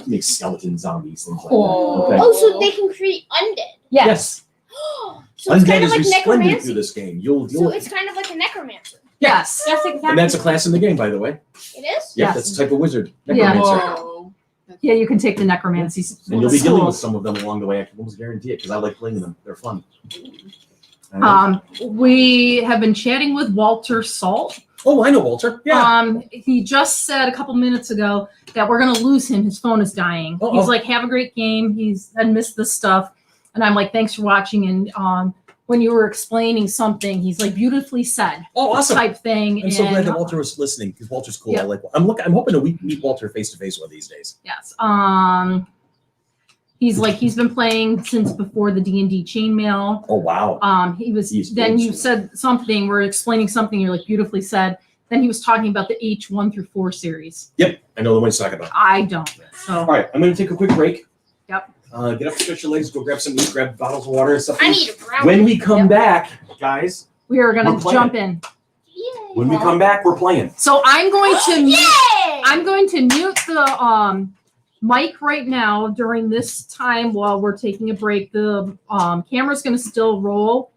Make skeleton zombies, things like that. Okay. Oh, so they can create undead. Yes. So it's Undead kind of is like resplendent through necromancy. this game. You'll deal So with it's kind of like a necromancer. Yes. That's exactly. and that's a class in the game, by the way. It is? Yeah, Yes. that's the type of wizard. Yeah. Necromancer. Whoa. Yeah, you can take the necromancy. And you'll be dealing with schools. some of them along the way. I can almost guarantee it because I like playing them. They're fun. All right. We have been chatting with Walter Salt. Oh, I know Walter. Yeah. He just said a couple minutes ago that we're gonna lose him. His phone is dying. Uh-oh. He's like, "Have a great game." I missed this stuff, and I'm like, "Thanks for watching." And when you were explaining something, he's like, "Beautifully said." Oh, awesome. Type thing. I'm so glad and, that Walter was listening because Walter's cool. Yeah. I like. I'm hoping to meet Walter face to face one of these days. Yes. He's been playing since before the D&D chainmail. Oh wow. Then old you school. said something, we're explaining something, you're like, beautifully said. Then he was talking about the H1 through 4 series. Yep, I know the one he's talking about. I don't. So All right, I'm going to take a quick break. Yep. Get up, stretch your legs, go grab some meat, grab bottles of water and stuff. I need a brown. When we come Yep. back, guys, we are We're gonna playing. jump in. when we come back, we're playing. So I'm going to mute, Yay! I'm going to mute the mic right now during this time while we're taking a break. The camera's gonna still roll,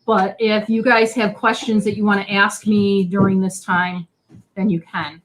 but if you guys have questions that you want to ask me during this time, then you can.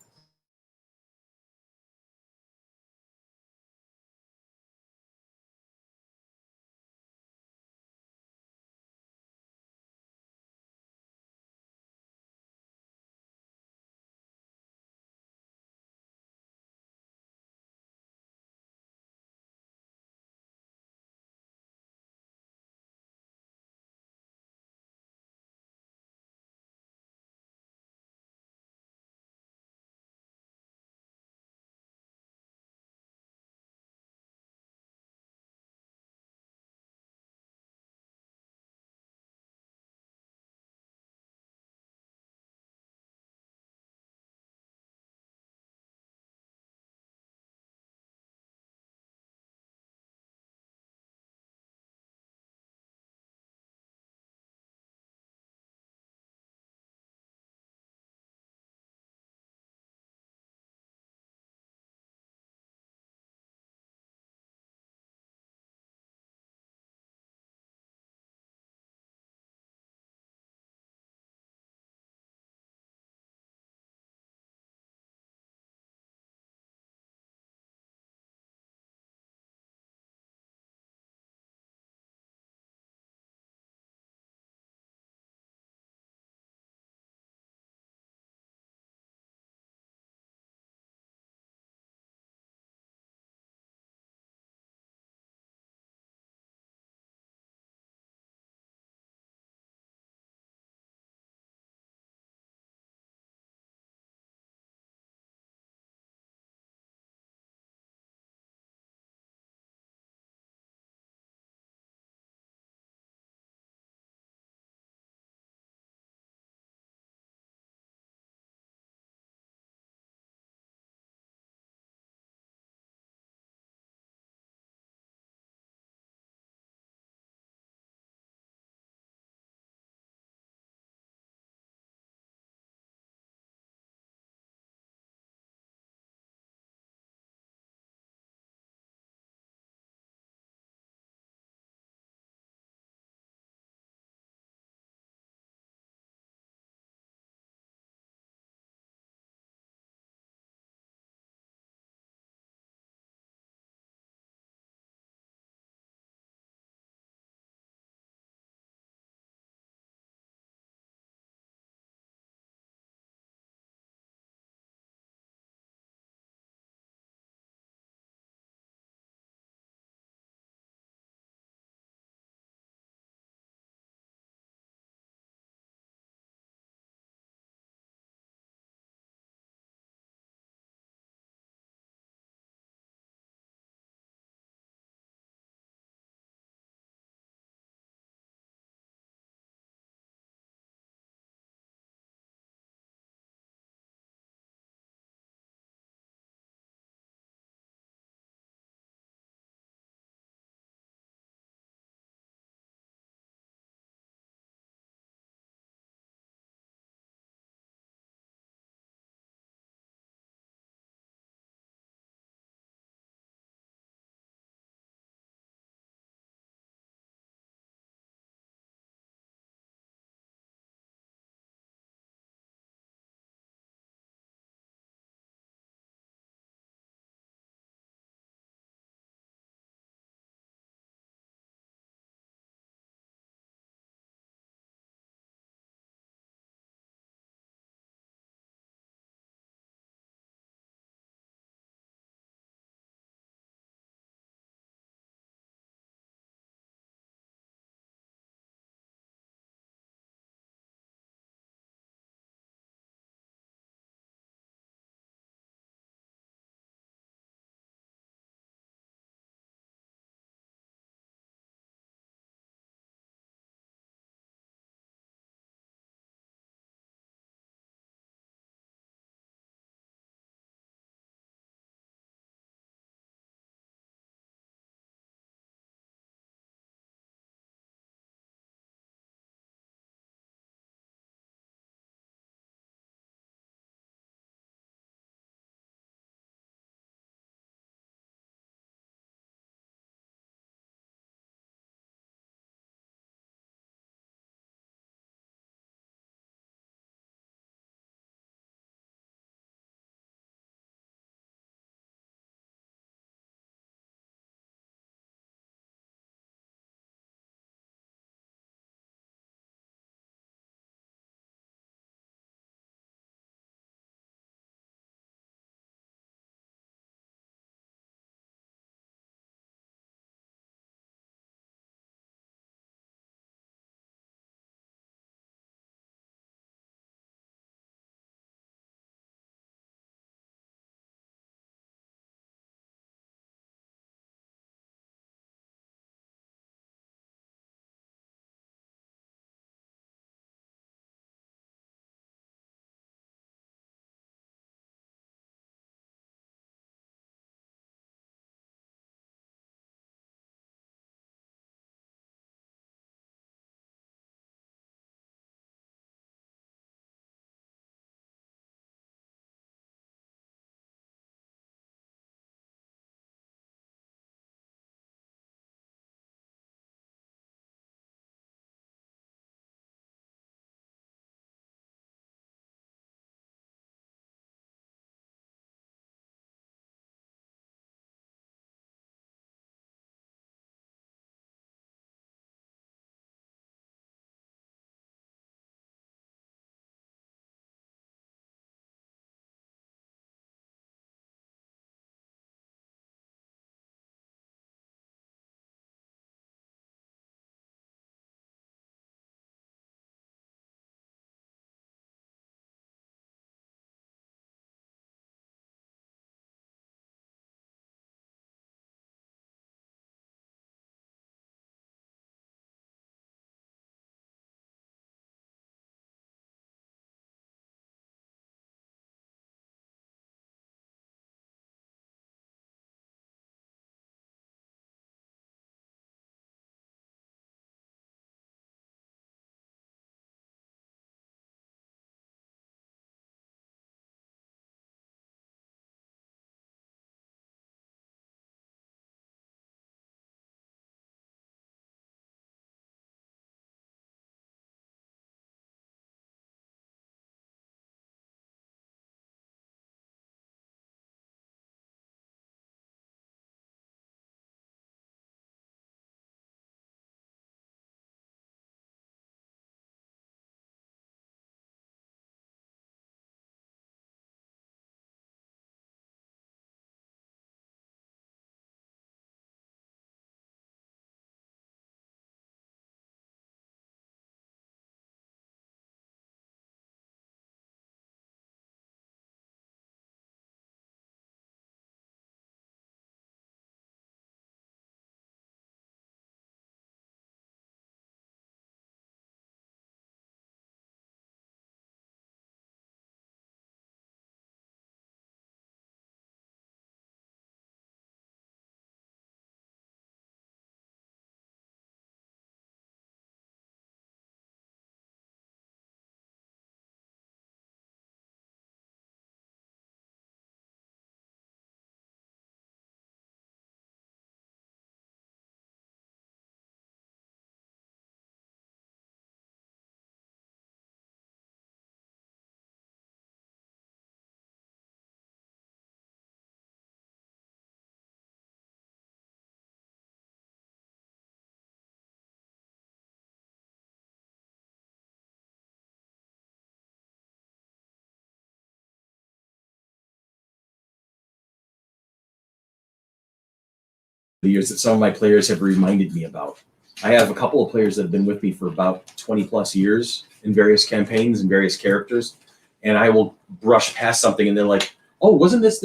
the years that some of my players have reminded me about. I have a couple of players that have been with me for about 20 plus years in various campaigns and various characters, and I will brush past something and they're like, oh, wasn't this?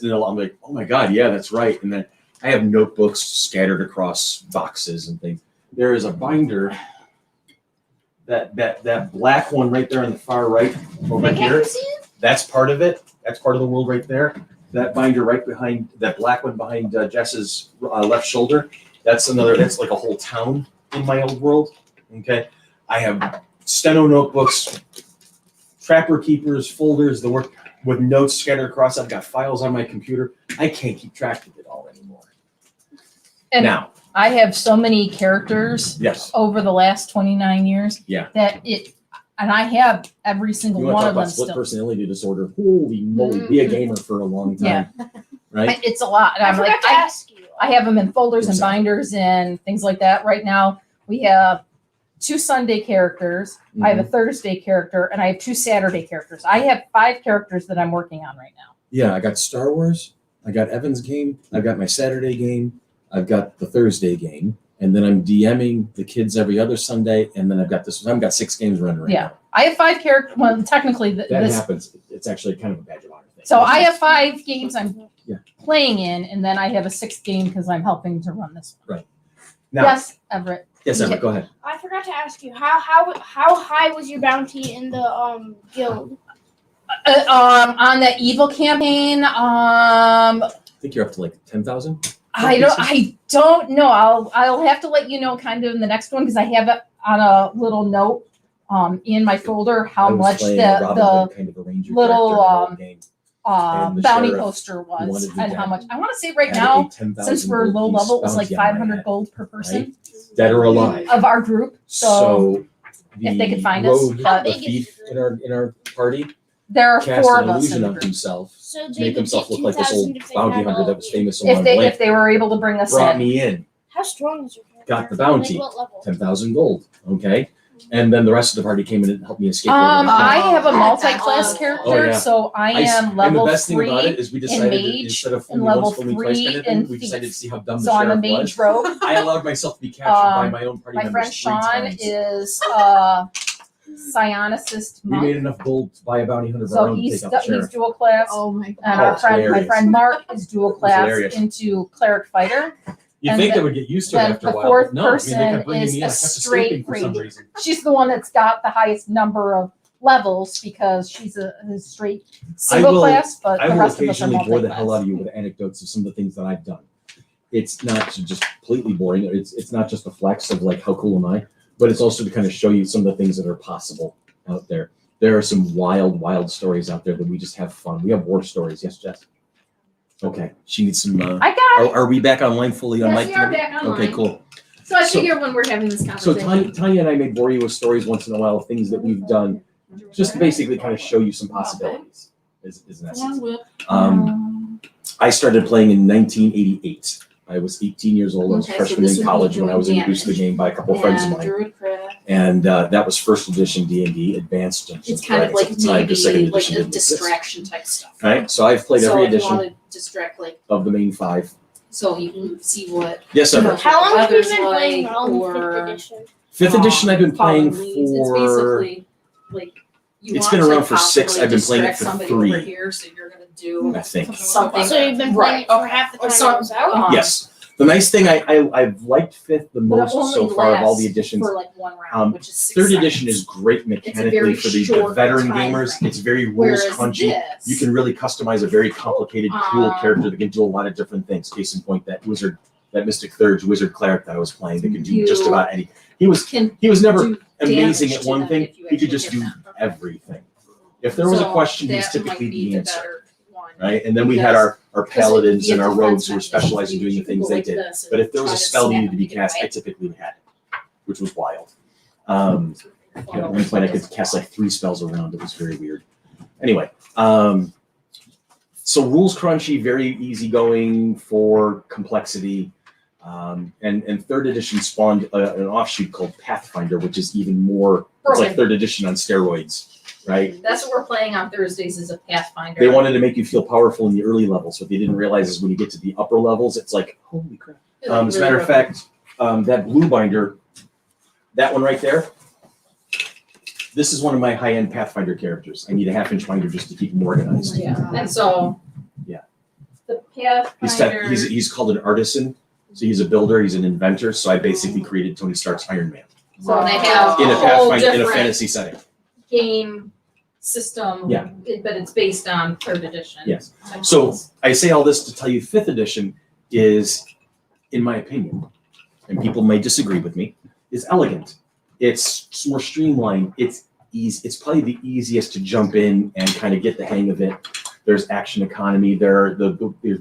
And I'm like, oh my God, yeah, that's right. And then I have notebooks scattered across boxes and things. There is a binder, that black one right there on the far right over here. That's part of it. That's part of the world right there. That binder right behind, that black one behind Jess's left shoulder. That's like a whole town in my old world. Okay. I have steno notebooks, trapper keepers, folders, the work with notes scattered across. I've got files on my computer. I can't keep track of it all anymore. And Now, I have so many characters yes. over the last 29 years. Yeah. And I have every single You want one to talk of them about split still. personality disorder? Holy moly, be a gamer for a long time. Yeah. Right? It's a lot. And I I'm forgot like, to ask you. I have them in folders and Exactly. binders and things like that. Right now, we have 2 Sunday characters. I have a Thursday character, and I have 2 Saturday characters. I have 5 characters that I'm working on right now. Yeah, I got Star Wars. I got Evan's game. I've got my Saturday game. I've got the Thursday game. And then I'm DMing the kids every other Sunday. And then I've got 6 games running right Yeah. now. I have 5 characters. Well, technically, That this. happens. It's actually kind of a badge of honor thing. So I have 5 games I'm Yeah. playing in, and then I have a 6th game because I'm helping to run this one. Now, Yes, Everett. yes, Everett, go ahead. I forgot to ask you how high was your bounty in the guild? On the evil campaign, I think you're up to like 10,000. I don't know. I'll have to let you know kind of in the next one because I have it on a little note in my folder how I was much playing the Robin Hood, kind of a ranger little, character in the old game. And the bounty sheriff poster wanted was to and get- how much. I want to say right Had now, a 10,000 since we're gold low piece level, it's like bounty on my 500 head, gold per person right? Dead or alive. of our group. So if they could find us, rogue, but- the thief in our party, there are cast 4 an of us in illusion the on group. himself So to they make would himself get look like this 2,000 old if they bounty had hunter all that was of you. famous on If Long they Lake. were able to bring us Brought in. me in, How strong is your character? got the bounty, Like what level? 10,000 gold. Okay, and then the rest of the party came in and helped me escape. over the I top. have a Oh, multi-class oh, character, oh, yeah. so I am and level the best thing about 3. it is we decided that mage instead of and fooling level once, fooling twice 3 kind of thing, in we decided to thief. see how dumb the So I'm a sheriff mage was. rogue. I allowed myself to be captured by my own party My members friend 3 Sean times. is psionicist We made monk, enough gold to buy a bounty hunter of our so own to he's take out the he's sheriff. dual class. Oh my And god. Oh, our it's friend, my hilarious. friend Mark is dual class hilarious. into cleric fighter. You and think the- they would get used to it then after a the while? fourth but no, I mean, they person kept bringing is me in. a I kept straight escaping for some ranger. reason. She's the one that's got the highest number of levels because she's a straight I single will- class, but I the will rest of us are occasionally bore the hell multi-class. out of you with anecdotes of some of the things that I've done. It's not to just completely boring. It's not just a flex of like how cool am I, but it's also to kind of show you some of the things that are possible out there. There are some wild stories out there that we just have fun. We have war stories. Yes, Jess. Okay, she needs some. I got it. Are we back online fully on Yes, mic? we are back online. Okay, cool. So I So- figure when we're having this So conversation. Tanya and I may bore you with stories once in a while of things that we've done, just to basically kind of show you some possibilities. Is in essence. I started playing in 1988. I was 18 years old. I was a Okay, so freshman this in would be college when I was doing introduced to the damage. game by a couple of friends of And mine. Druidcraft. And that was first edition D&D, Advanced Dungeons It's kind of and like Dragons at the time, because second D&D, like edition a didn't exist. distraction type stuff. Right, so I've played So every if you edition want to distract, like, of the main 5. so you can see what. Yes, you ever. know, How long have you others been playing like, on or 5th edition? 5th edition I've been playing following leads. It's for. basically like you It's want been to around for 6. possibly I've been playing it distract for somebody 3. over here, so you're gonna do I think. something. So you've been playing Right. it for half the time So- I was out? Yes. The nice thing I've liked 5th the But it most so only far of all the lasts editions. for like one round, which is 6 Third seconds. edition is great mechanically very for the short veteran time gamers. frame. It's very rules Whereas crunchy. this, You can really customize a very complicated, cool Um, character that can do a lot of different things. Case in point, that Mystic Thirds wizard cleric that I was playing that could do just You about any. He was can never do amazing damage at to one them thing. if you He could actually just hit do them. everything. If there was a So question, he was that typically might be the answer. better one. Right? And then we had Because- our paladins Because and our if you rogues who were defense mechanism, specialized in doing the you can things go they like did. this and But if there was a try to spell snap needed to be and get cast, I away. typically had it, which was wild. At one point, I could cast like 3 spells around. It was very weird. Anyway, so rules crunchy, very easygoing for complexity. And 3rd edition spawned an offshoot called Pathfinder, which is even more. It's like 3rd edition on steroids, right? That's what we're playing on Thursdays is a Pathfinder. They wanted to make you feel powerful in the early levels. What they didn't realize is when you get to the upper levels, it's like, holy crap. As a matter of fact, that blue binder, that one right there, this is one of my high-end Pathfinder characters. I need a half-inch binder just to keep them organized. Yeah, and so. Yeah. The Pathfinder. He's called an artisan. So he's a builder, he's an inventor. So I basically created Tony Stark's Iron Man So they have in a a whole Pathfinder, in a different fantasy setting. game system. Yeah. But it's based on 3rd edition. Yes. So I say all this to tell you 5th edition is, in my opinion, and people may disagree with me, is elegant. It's more streamlined. It's easy. It's probably the easiest to jump in and kind of get the hang of it. There's action economy. There's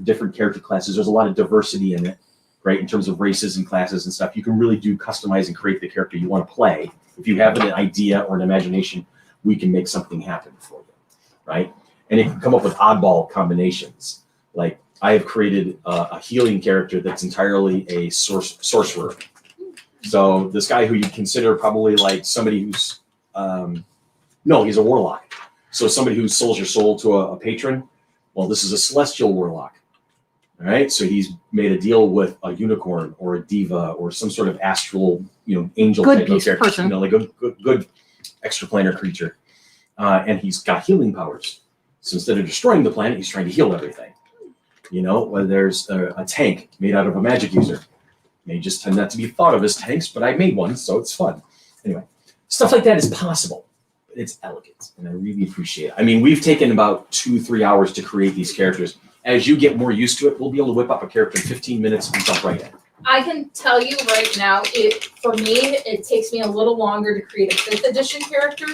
different character classes. There's a lot of diversity in it, right? In terms of races and classes and stuff. You can really customize and create the character you want to play. If you have an idea or an imagination, we can make something happen for you, right? And it can come up with oddball combinations. Like I have created a healing character that's entirely a sorcerer. So this guy who you'd consider probably like somebody who's, no, he's a warlock. So somebody who sells your soul to a patron, well, this is a celestial warlock. All right, so he's made a deal with a unicorn or a diva or some sort of astral, angel Good type of character, person. like a good extraplanar creature, and he's got healing powers. So instead of destroying the planet, he's trying to heal everything. Whether there's a tank made out of a magic user, may just tend not to be thought of as tanks, but I made one, so it's fun. Anyway, stuff like that is possible. It's elegant, and I really appreciate it. I mean, we've taken about 2-3 hours to create these characters. As you get more used to it, we'll be able to whip up a character in 15 minutes and jump right in. I can tell you right now, for me, it takes me a little longer to create a 5th edition character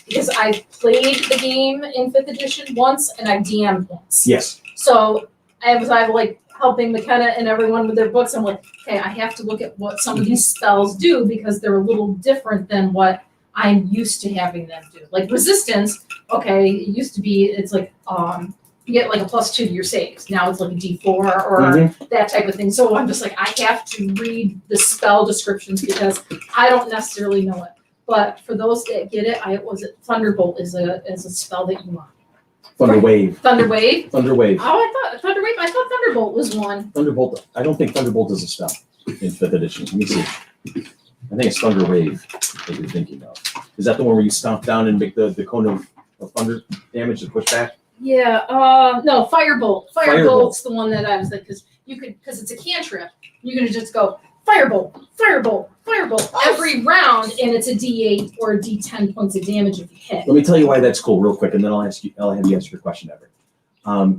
because I've played the game in 5th edition once and I DM'd once. Yes. So I'm like helping McKenna and everyone with their books. I'm like, okay, I have to look at what some of these spells do because they're a little different than what I'm used to having them do. Like resistance, okay, it used to be, it's like, you get like a +2 to your saves. Now it's like a D4 or that type of thing. So I'm just like, I have to read the spell descriptions because I don't necessarily know it. But for those that get it, Thunderbolt is a spell that you want. Thunderwave. Thunderwave? Thunderwave. Oh, I thought Thunderbolt was one. Thunderbolt. I don't think Thunderbolt is a spell in 5th edition. Let me see. I think it's Thunderwave that you're thinking of. Is that the one where you stomp down and make the cone of thunder damage to push back? Yeah, no, Firebolt. Firebolt's the one that I was like, because it's a cantrip. You can just go, Firebolt, Firebolt, Firebolt every round, and it's a D8 or a D10 points of damage if you hit. Let me tell you why that's cool real quick, and then I'll have you answer your question, Everett.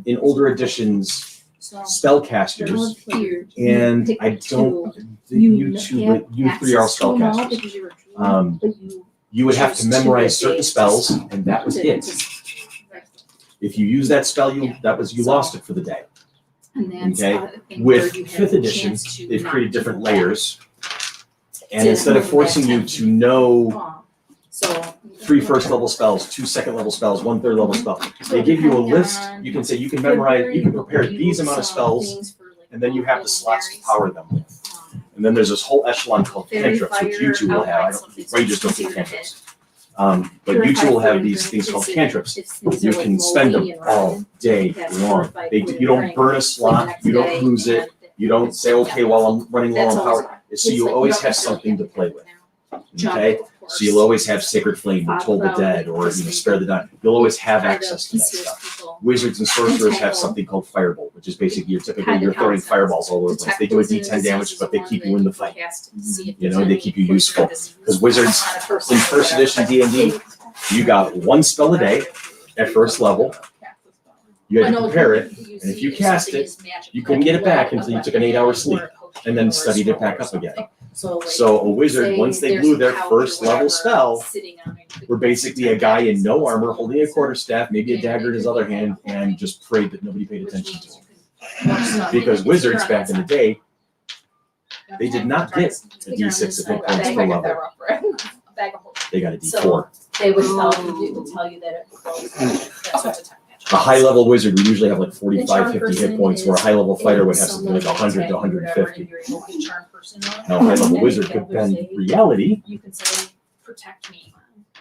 In older editions, spellcasters, and I don't think you three are spellcasters. You would have to memorize certain spells, and that was it. If you use that spell, you lost it for the day. Okay. With 5th edition, they've created different layers, and instead of forcing you to know 3 first-level spells, 2 second-level spells, 1 third-level spell, they give you a list. You can say you can memorize, you can prepare these amount of spells, and then you have the slots to power them with. And then there's this whole echelon called cantrips, which you two will have. Rangers don't do cantrips. But you two will have these things called cantrips. You can spend them all day long. You don't burn a slot, you don't lose it, you don't say, okay, well, I'm running low on power. So you always have something to play with. Okay? So you'll always have Sacred Flame, or Toll the Dead, or Spare the Dying. You'll always have access to that stuff. Wizards and sorcerers have something called Firebolt, which is basically you're throwing fireballs all over the place. They do a D10 damage, but they keep you in the fight. They keep you useful. Because wizards in 1st edition D&D, you got 1 spell a day at 1st level. You had to prepare it, and if you cast it, you couldn't get it back until you took an 8-hour sleep, and then studied it back up again. So a wizard, once they blew their 1st level spell, were basically a guy in no armor holding a quarterstaff, maybe a dagger in his other hand, and just prayed that nobody paid attention to him. Because wizards back in the day, they did not get a D6 of hit points per level. They got a D4. They would tell you that it was A high-level wizard would usually have like 45, 50 hit points, where a high-level fighter would have something like 100 to 150. Now, a high-level wizard could bend reality You can say, protect me.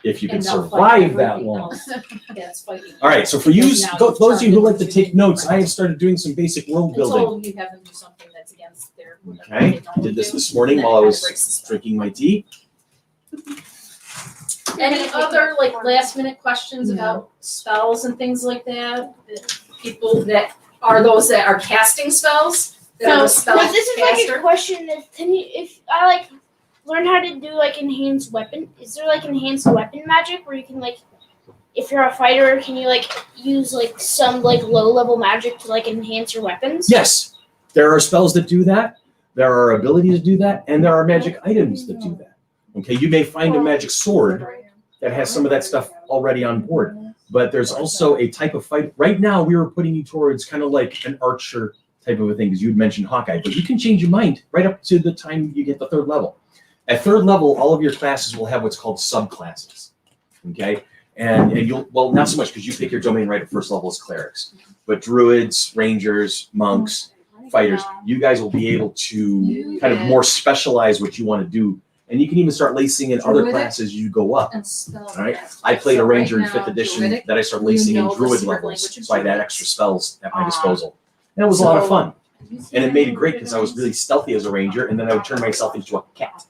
if you can And they'll fight survive that everything long. else that's fighting. All right, so for you, those of you who like to take notes, I have started doing some basic world building. Until you have them do something that's against their. Okay, I did this morning while I was drinking my tea. Any other like last minute questions about spells and things like that? That people that are those that are casting spells? That are the spell But this is like caster? a question that can you if I like learn how to do like enhanced weapon, is there like enhanced weapon magic where you can like if you're a fighter, can you like use like some like low level magic to like enhance your weapons? Yes, there are spells that do that. There are abilities to do that, and there are magic items that do that. Okay, you may find a magic sword that has some of that stuff already on board, but there's also a type of fight. Right now, we were putting you towards kind of like an archer type of a thing, because you had mentioned Hawkeye, but you can change your mind right up to the time you get the 3rd level. At 3rd level, all of your classes will have what's called subclasses. Okay, and you'll not so much because you pick your domain right at 1st level as clerics, but druids, rangers, monks, fighters, you guys will be able to kind of more specialize what you want to do, and you can even start lacing in other Druidic classes as you go up. And spell All right, cast. I played So a ranger right in 5th now, edition Druidic, that I started lacing in know the druid secret levels, language of so I had druids. extra spells at my disposal. And it was a lot of So- fun. And it made it great because I was really stealthy as a ranger, and then I would turn myself into a cat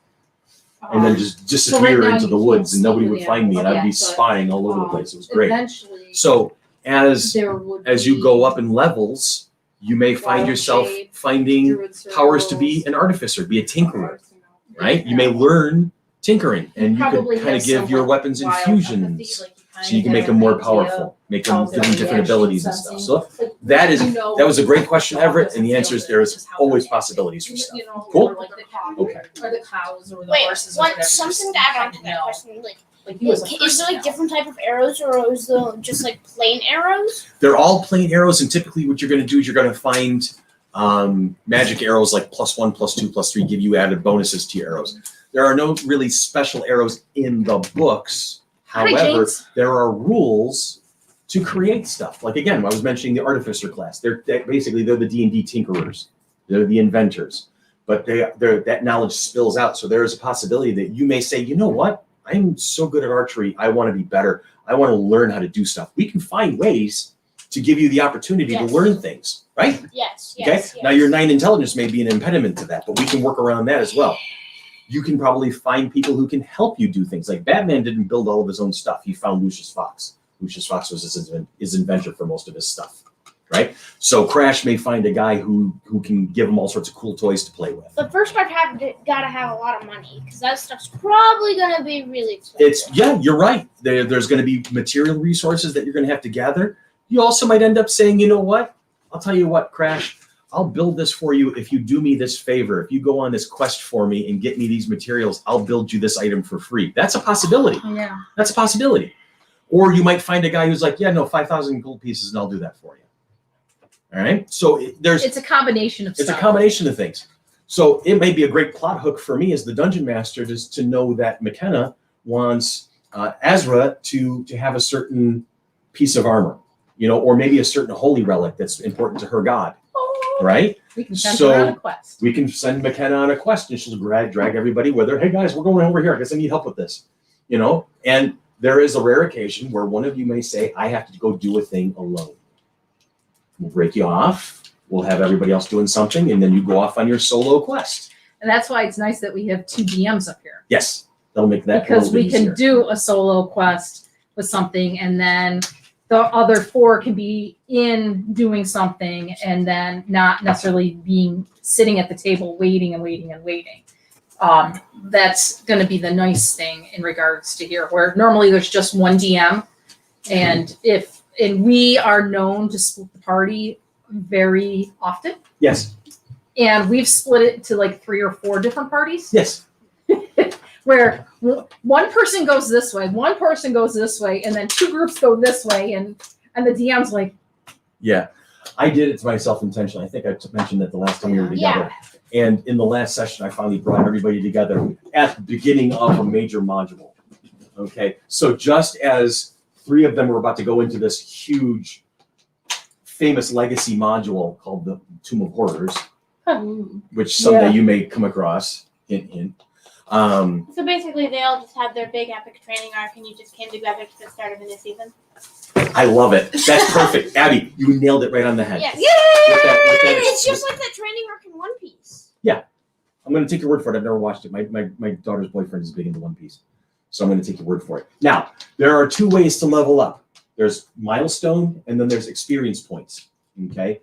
and then just disappear now into you the can't woods, and nobody see would the find me, and I'd be animals yet, but, spying all over the place. It was great. Eventually, So as there would you be go up in levels, you may find Wild yourself shape, finding druid powers to be circles, an artificer, be a tinkerer, right? You may learn tinkering, and you probably could kind of have give some, your like, weapons wild infusions, empathy, like, so you can kinda make them more have an idea powerful, make how them give them their different reaction abilities and stuff. sensing. So Like, that is you know, that was a great question, dog Everett, doesn't and the feel answer is good, there it's is just how always they're possibilities for acting. stuff. You know, Cool. or like the Okay. or the cows or the Wait, horses or one whatever. something just to add on kinda to that know. question, like Like you as a is there person like different type of arrows or is there just like plain arrows? They're all plain arrows, and typically what you're going to do is you're going to find magic arrows like +1, +2, +3 give you added bonuses to your arrows. There are no really special arrows in the books. Hi, However, James. there are rules to create stuff. Like again, I was mentioning the artificer class. They're basically the D&D tinkerers. They're the inventors, but that knowledge spills out. So there is a possibility that you may say, you know what? I'm so good at archery. I want to be better. I want to learn how to do stuff. We can find ways to give you the opportunity to Yes. learn things, right? Yes, Okay. yes. Now your 9 intelligence may be an impediment to that, but we can work around that as well. You can probably find people who can help you do things. Like Batman didn't build all of his own stuff. He found Lucius Fox. Lucius Fox was his inventor for most of his stuff, right? So Crash may find a guy who can give him all sorts of cool toys to play with. But first I've gotta have a lot of money because that stuff's probably gonna be really expensive. You're right. There's going to be material resources that you're going to have to gather. You also might end up saying, you know what? I'll tell you what, Crash. I'll build this for you if you do me this favor. If you go on this quest for me and get me these materials, I'll build you this item for free. That's a possibility. Yeah. That's a possibility. Or you might find a guy who's like, yeah, no, 5,000 gold pieces and I'll do that for you. All right. So It's a combination of it's a stuff. combination of things. So it may be a great plot hook for me as the dungeon master just to know that McKenna wants Ezra to have a certain piece of armor, or maybe a certain holy relic that's important to her god, right? We can send So- her on a quest. We can send McKenna on a quest and she'll drag everybody with her. Hey guys, we're going over here. I guess I need help with this, and there is a rare occasion where one of you may say, I have to go do a thing alone. We'll break you off. We'll have everybody else doing something, and then you go off on your solo quest. And that's why it's nice that we have 2 DMs up here. Yes, that'll make that a Because little bit we can easier. do a solo quest with something and then the other 4 can be in doing something and then not necessarily sitting at the table waiting and waiting and waiting. That's going to be the nice thing in regards to here, where normally there's just 1 DM, and we are known to split the party very often, Yes, and we've split it to like 3 or 4 different parties. yes. Where one person goes this way, one person goes this way, and then 2 groups go this way, and the DM's like, Yeah. I did it to myself intentionally. I think I mentioned that the last time we were together. And in the last session, I finally brought everybody together at the beginning of a major module. Okay. So just as 3 of them were about to go into this huge, famous legacy module called the Tomb of Horrors, which someday you may come across, hint, hint. So basically, they all just had their big epic training arc, and you just came together to the start of a new season. I love it. That's perfect. Abby, you nailed it right on the head. Yes. With that- It's just like that training arc in One Piece. I'm going to take your word for it. I've never watched it. My daughter's boyfriend is big into One Piece. So I'm going to take your word for it. Now, there are two ways to level up. There's milestone, and then there's experience points. Okay?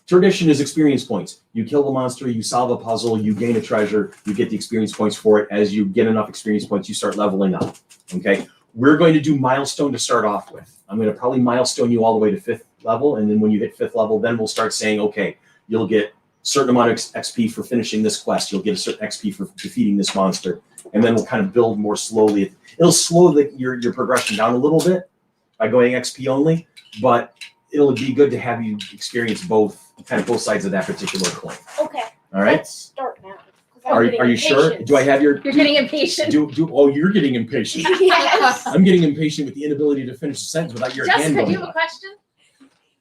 Tradition is experience points. You kill the monster, you solve a puzzle, you gain a treasure, you get the experience points for it. As you get enough experience points, you start leveling up. Okay? We're going to do milestone to start off with. I'm going to probably milestone you all the way to 5th level, and then when you hit 5th level, then we'll start saying, okay, you'll get certain amount of XP for finishing this quest. You'll get a certain XP for defeating this monster. And then we'll kind of build more slowly. It'll slow your progression down a little bit by going XP only, but it'll be good to have you experience both sides of that particular coin. Okay. All right? Let's start now. 'cause I'm Are getting you sure? impatient. Do I have your... You're getting impatient. Oh, you're getting impatient. Yes. I'm getting impatient with the inability to finish a sentence without your hand Jessica, going do you have a up. question?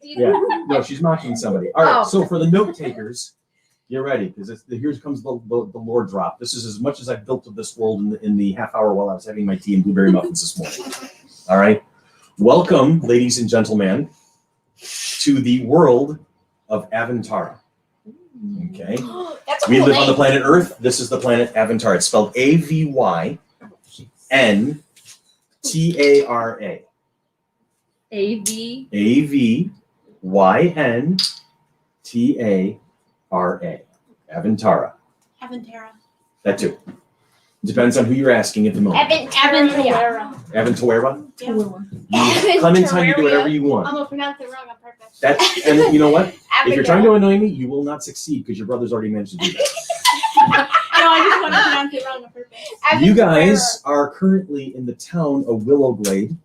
Yeah. No, she's mocking somebody. All right, Oh. so for the note takers, get ready, because here comes the lore drop. This is as much as I've built of this world in the half hour while I was having my tea and blueberry muffins this morning. All right. Welcome, ladies and gentlemen, to the world of Avantara. Okay. That's a We cool live on the name. planet Earth. This is the planet Avantara. It's spelled Avyntara. AV. Avyntara. Avantara. Avantara. That too. Depends on who you're asking at the moment. Avantara. Avantara. Yeah. Clementine, you do whatever you I'm want. gonna pronounce it wrong on purpose. And you know what? If you're trying Avantara. to annoy me, you will not succeed because your brother's already managed to do that. No, I just want to pronounce it wrong on purpose. You guys are currently in the town of Willowglade.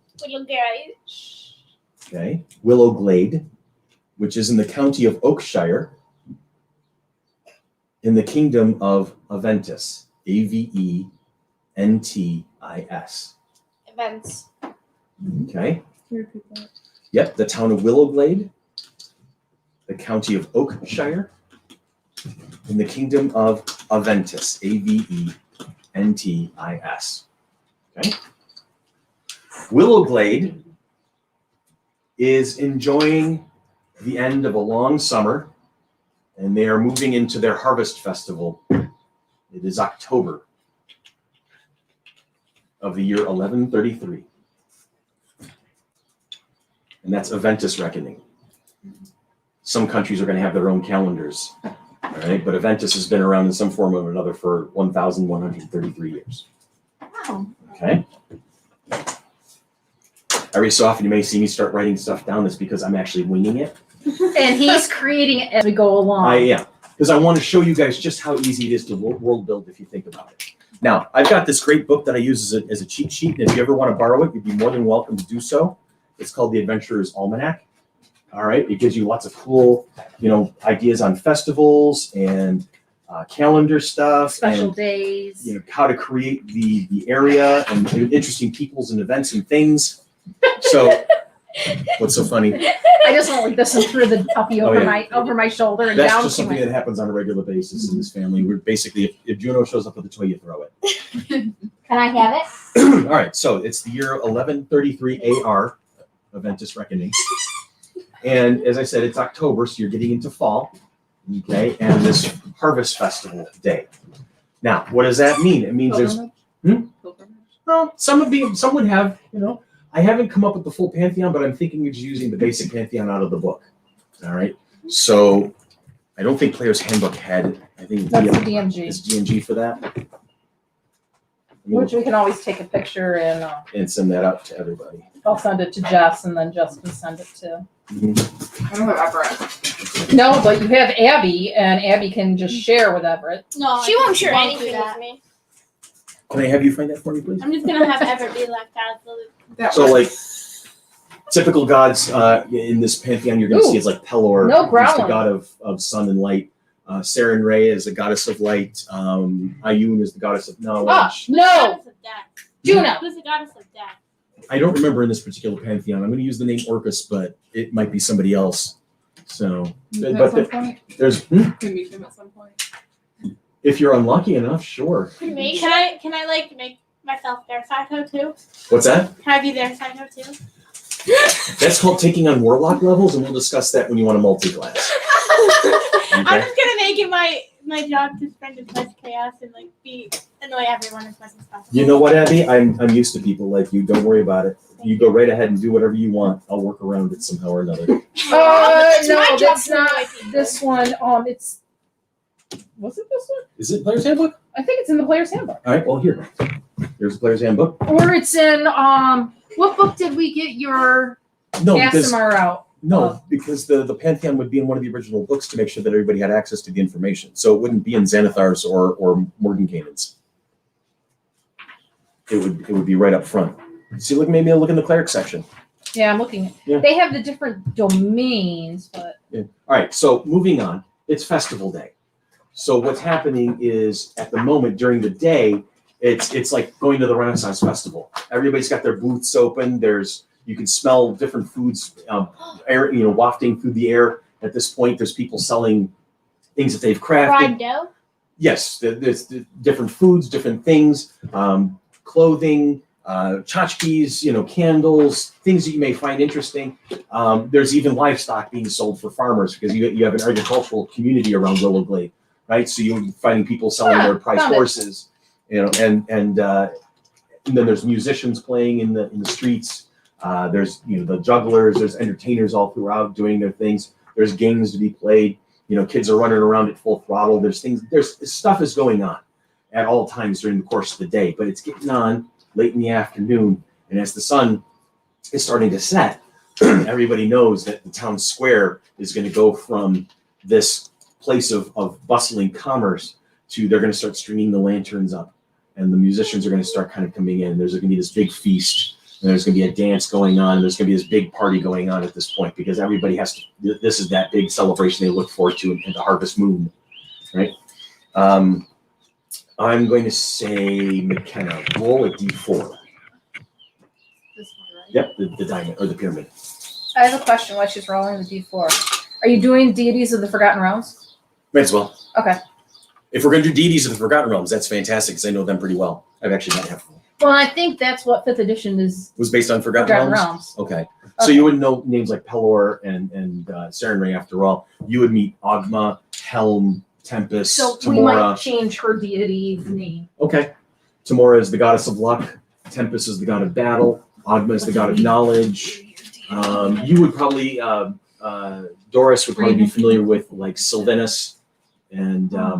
Okay, Willowglade, which is in the county of Oakshire, in the kingdom of Aventus. Aventis. Events. Okay. Yep, the town of Willowglade, the county of Oakshire, in the kingdom of Aventus. Aventis. Okay. Willowglade is enjoying the end of a long summer, and they are moving into their harvest festival. It is October of the year 1133. And that's Aventus reckoning. Some countries are going to have their own calendars, all right? But Aventus has been around in some form or another for 1,133 years. Wow. Okay? Every so often you may see me start writing stuff down. That's because I'm actually winging it. And he's creating it as we go along. I am, because I want to show you guys just how easy it is to world build if you think about it. Now, I've got this great book that I use as a cheat sheet, and if you ever want to borrow it, you'd be more than welcome to do so. It's called the Adventurer's Almanac. All right, it gives you lots of cool, ideas on festivals and calendar stuff, Special and days. how to create the area and interesting peoples and events and things. So, what's so funny? I just went like this and threw the puppy over yeah. over my shoulder and That's down just to something my. that happens on a regular basis in this family. We're basically, if Juno shows up with a toy, you throw it. Can I have it? All right, so it's the year 1133 AR, Aventus Reckoning. And as I said, it's October, so you're getting into fall, okay? And this Harvest Festival day. Now, what does that mean? It means there's, well, some would have, I haven't come up with the full pantheon, but I'm thinking of just using the basic pantheon out of the book. All right, so I don't think Player's Handbook had, I think That's the it's DMG, DMG for that. which we can always take a picture And send that out to everybody. I'll send it to Jess and then Jess can send it to. I don't have Everett. No, but you have Abby and Abby can just share with Everett. No, She won't share do anything that. with me. Can I have you find that for me, please? I'm just gonna have Everett be left out of the loop. That So, was- like, typical gods in this pantheon, you're going to see it's like Pelor, No who's the growling. god of sun and light. Saren Ray is the goddess of light. Ayun is the goddess of knowledge. No, Goddess of death. Juno. Who's the goddess of death? I don't remember in this particular pantheon. I'm going to use the name Orcus, but it might be somebody else. So, At but some point. there's Can meet him at some point. If you're unlucky enough, sure. Can I like make myself their psycho too? What's that? Can I be their psycho too? That's called taking on warlock levels, and we'll discuss that when you want to multi-class. I'm Okay? just gonna make it my job to spread as much chaos and like annoy everyone as much as possible. You know what, Abby? I'm used to people like you. Don't worry about it. You go right ahead and do whatever you want. I'll work around it somehow or another. No, my job that's to annoy not people. this one. Was it this one? Is it Player's Handbook? I think it's in the player's handbook. All right, well, here. Here's the Player's Handbook. Or it's in what book did we get your No, because ASMR out? because the Pantheon would be in one of the original books to make sure that everybody had access to the information. So it wouldn't be in Xanathar's or Mordenkainen's. It would be right up front. See, maybe look in the Cleric section. Yeah, I'm looking at. Yeah. They have the different domains, but Yeah. All right, so moving on. It's festival day. So what's happening is at the moment during the day, it's like going to the Renaissance Festival. Everybody's got their booths open. You can smell different foods, air, wafting through the air. At this point, there's people selling things that they've crafted. Fried dough. Yes, there's different foods, different things, clothing, tchotchkes, candles, things that you may find interesting. There's even livestock being sold for farmers because you have an agricultural community around Willow Glade, right? So you're finding people selling their prize found it. horses, and then there's musicians playing in the streets. There's the jugglers, there's entertainers all throughout doing their things. There's games to be played. Kids are running around at full throttle. There's stuff is going on at all times during the course of the day, but it's getting on late in the afternoon. And as the sun is starting to set, everybody knows that the town square is going to go from this place of bustling commerce to they're going to start stringing the lanterns up, and the musicians are going to start kind of coming in. There's going to be this big feast. And there's going to be a dance going on, and there's going to be this big party going on at this point because everybody this is that big celebration they look forward to in the harvest moon, right? I'm going to say McKenna, roll a d4. This one, right? Yep, the diamond, or the pyramid. I have a question while she's rolling the d4. Are you doing Deities of the Forgotten Realms? Might as well. Okay. If we're going to do Deities of the Forgotten Realms, that's fantastic because I know them pretty well. I've actually met half of them. Well, I think that's what 5th edition is. Was based on Forgotten Forgotten Realms? Realms. Okay. So you would know names like Pelor and Sarenrae after all. You would meet Ogma, Helm, Tempest, So we might Tamora. change her deity name. Okay. Tamora is the goddess of luck. Tempest is the god of battle. Ogma is the god of knowledge. You would probably, Doris would probably be familiar with like Sylvanus and I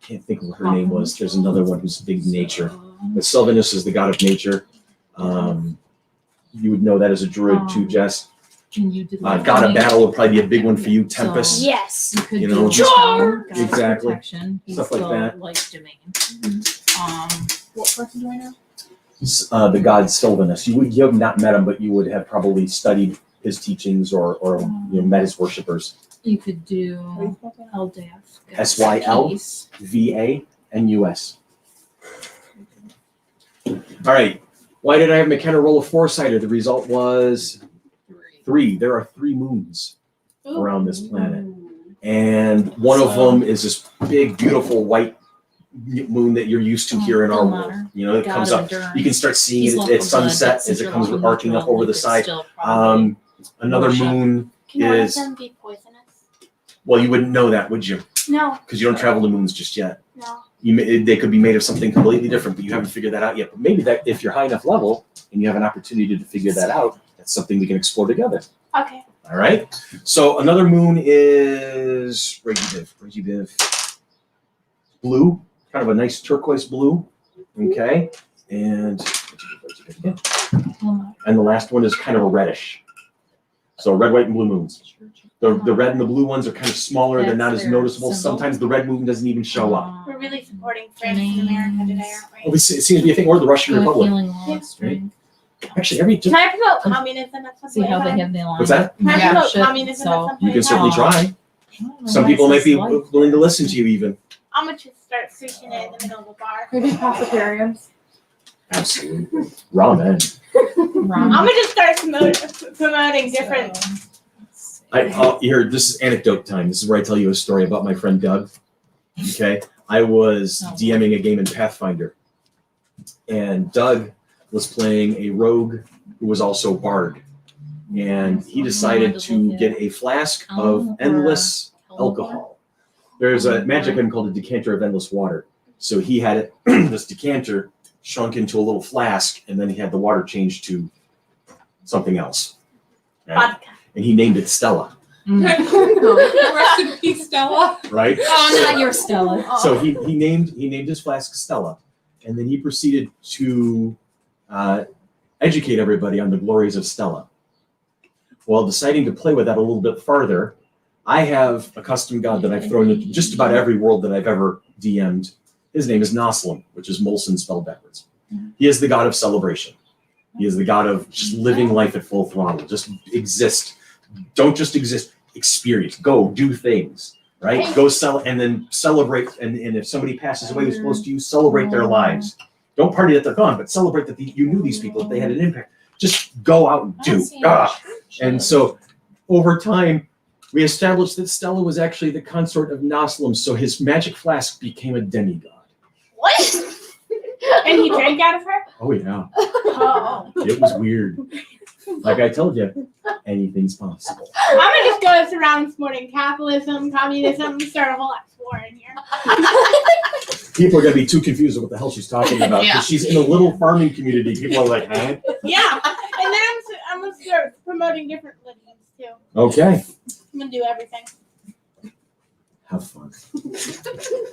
can't think of what her name was. There's another one who's big nature. But Sylvanus is the god of nature. You would know that as a druid too, Jess. God of battle would probably be a big one for you. Tempest. Yes. You could You know, do Charm! God Exactly. protection. He's Stuff like the that. life domain. What person do I know? The god Sylvanus. You have not met him, but you would have probably studied his teachings or met his worshippers. You could do Eldath. SYL? VANUS. All right. Why did I have McKenna roll a 4-sider? The result was 3. There are 3 moons around this planet. And one of them is this big, beautiful white moon that you're used to here in our world. It comes up. You can start seeing it at sunset as it comes arcing up over the side. Another moon Can one of is, them be poisonous? well, you wouldn't know that, would you? No, Because you don't travel to moons just yet. no. They could be made of something completely different, but you haven't figured that out yet. But maybe that if you're high enough level and you have an opportunity to figure that out, that's something we can explore together. Okay. All right. So another moon is Regibiv. Blue, kind of a nice turquoise blue. Okay. And the last one is kind of a reddish. So red, white, and blue moons. The red and the blue ones are kind of smaller. They're not That's as their noticeable. symbol. Sometimes the red moon doesn't even show up. We're really supporting France and America today, aren't Well, we? it seems to be a thing, or the Russian Good Republic. healing law, strength. Actually, every Can I promote communism at some See point? how in they time? have the line. What's that? Can I Yeah, promote shit, communism at so- some point? You can in certainly time? try. Some people might be willing to listen to you even. I'm gonna just start preaching it in the middle of a bar. Could be Presbyterians. Absolutely. Ramen. I'm gonna just start promoting different. Here, this is anecdote time. This is where I tell you a story about my friend Doug. Okay, I was DMing a game in Pathfinder, and Doug was playing a rogue who was also bard, and he decided to get a flask of endless alcohol. There's a magic item called a decanter of endless water. So he had it, this decanter shrunk into a little flask, and then he had the water changed to something else. Right? Vodka. And he named it Stella, Rest in peace, Stella. right? Oh, not your Stella. So he named his flask Stella, and then he proceeded to educate everybody on the glories of Stella. While deciding to play with that a little bit farther, I have a custom god that I've thrown into just about every world that I've ever DM'd. His name is Noslam, which is Molson spelled backwards. He is the god of celebration. He is the god of just living life at full throttle. Just exist. Don't just exist. Experience. Go do things. Right? Go and then celebrate. And if somebody passes away who's close to you, celebrate their lives. Don't party that they're gone, but celebrate that you knew these people, that they had an impact. Just go out and do. And so over time, we established that Stella was actually the consort of Noslam, so his magic flask became a demigod. What? And he drank out of her? Oh, yeah. Oh. It was weird. Like I told you, anything's possible. I'm gonna just go around supporting capitalism, communism, start a whole ass war in here. People are going to be too confused with what the hell she's talking about, because she's in a little farming community. People are like, huh? Yeah. And then I'm gonna start promoting different religions too. Okay. I'm gonna do everything. Have fun.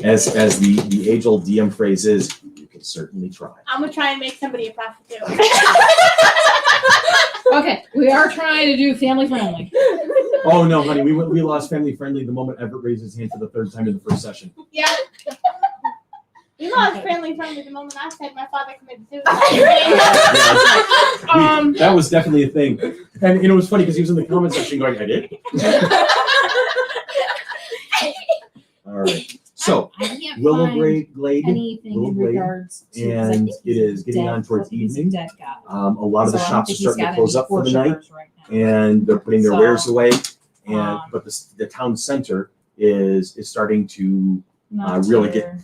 As the age-old DM phrase is, you can certainly try. I'm gonna try and make somebody a prostitute. Okay, we are trying to do family friendly. Oh, no, honey, we lost family friendly the moment Everett raised his hand for the third time in the first session. Yeah. You know, I was friendly from the moment I said my father committed suicide. That was definitely a thing. And it was funny because he was in the comment section going, I did? All right. So, I can't Willow find Glade, anything Little in Glade, regards to, 'cause I and think it he's is getting dead. on towards He's a evening. dead guy. A lot of the So I don't shops are think he's starting to got close any up for the night, worshipers right now. and they're putting their So, wares away. And um, but the town center is starting to Not really sure.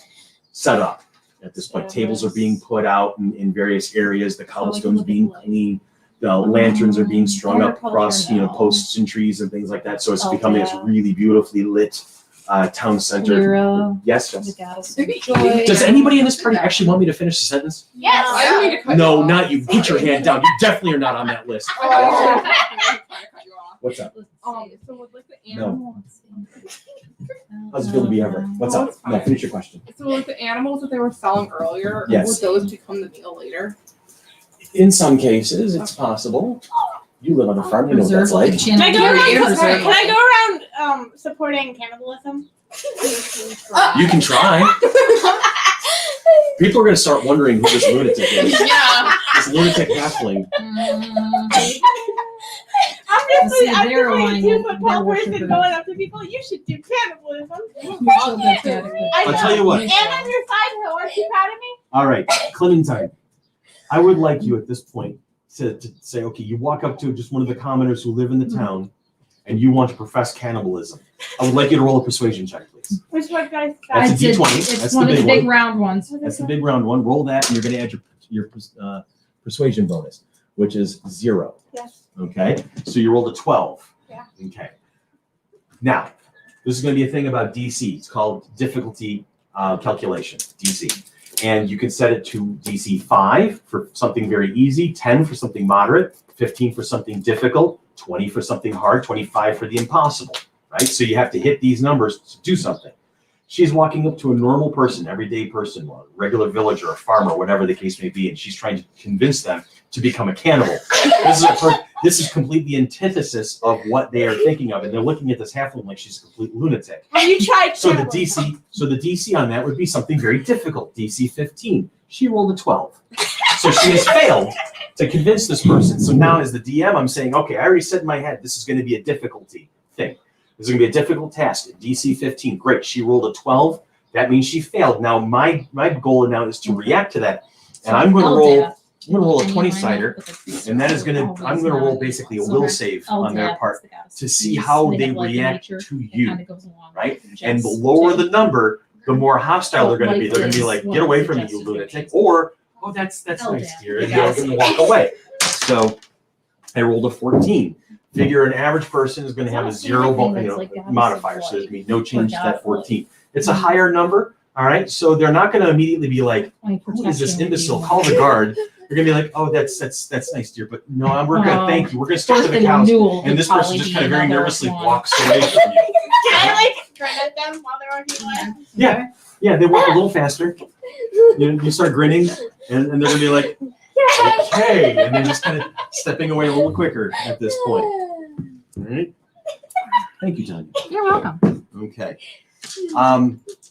set up at this point. Tables are being put out in various areas. The cobblestone's being cleaned. The lanterns are being strung up across, agriculture now. posts and trees and things like that. So it's Oh, becoming this yeah. really beautifully lit town center. Lyra, Yes. the Yes. goddess of joy. Does anybody in this party actually want me to finish the sentence? Yes. I don't need to cut No, you off. not you. Put your hand down. You definitely are not on that list. I thought you were trying to cut you off. What's up? So with like the No. animals, How's it feel to be Everett? What's Oh, up? it's No, fine. finish your question. so like the animals that they were selling earlier, Yes. would those become the meal later? In some cases, it's possible. You live on a farm, you know what that's like. Can I go Reserve. around supporting cannibalism? You can try. People are going to start wondering who this lunatic is. Yeah. This lunatic halfling. I'm See, just they're a lying. 2 foot tall They're person worshiping. going up to people. You should do cannibalism. I'll tell you what. And on your side, Hill, aren't you proud of me? All right, Clementine. I would like you at this point to say, okay, you walk up to just one of the commoners who live in the town, and you want to profess cannibalism. I would like you to roll a persuasion check, please. Which one, guys? That's a I did- D20. It's That's one the of the big big one. round ones. That's the big round one. Roll that, and you're going to add your persuasion bonus, which is 0. Yes. Okay, so you rolled a 12. Yeah. Okay. Now, this is going to be a thing about DC. It's called difficulty calculation, DC. And you can set it to DC 5 for something very easy, 10 for something moderate, 15 for something difficult, 20 for something hard, 25 for the impossible, right? So you have to hit these numbers to do something. She's walking up to a normal person, everyday person, a regular villager, a farmer, whatever the case may be, and she's trying to convince them to become a cannibal. This is completely antithesis of what they are thinking of, and they're looking at this halfling like she's a complete lunatic. Well, you tried So the cannibalism. DC on that would be something very difficult, DC 15. She rolled a 12. So she has failed to convince this person. So now as the DM, I'm saying, okay, I already said in my head, this is going to be a difficulty thing. This is going to be a difficult task. DC 15, great. She rolled a 12. That means she failed. Now my goal now is to react to that. And I'm going to roll a 20-sider, and that is I'm going to roll basically a will save on their part to see how they react to you, right? And the lower the number, the more hostile they're going to be. They're going to be like, Life get is away from me, you lunatic. Or, oh, that's nice, dear. And they're going to walk away. So I rolled a 14. Figure an average person is going to have a 0 modifier, so there's going to be no change to that 14. It's a higher number, all right? So they're not going to immediately be like, who is this imbecile? Call the guard. They're going to be like, oh, that's nice, dear, but no, we're going to thank you. We're going to stick to the cows. And this person just kind of very nervously walks away from you. Can I grin at them while they're walking away? Yeah, they walk a little faster. You start grinning, and they're going to be like, okay, and they're just kind of stepping away a little quicker at this point. All right. Thank you, Tanya. You're welcome. Okay.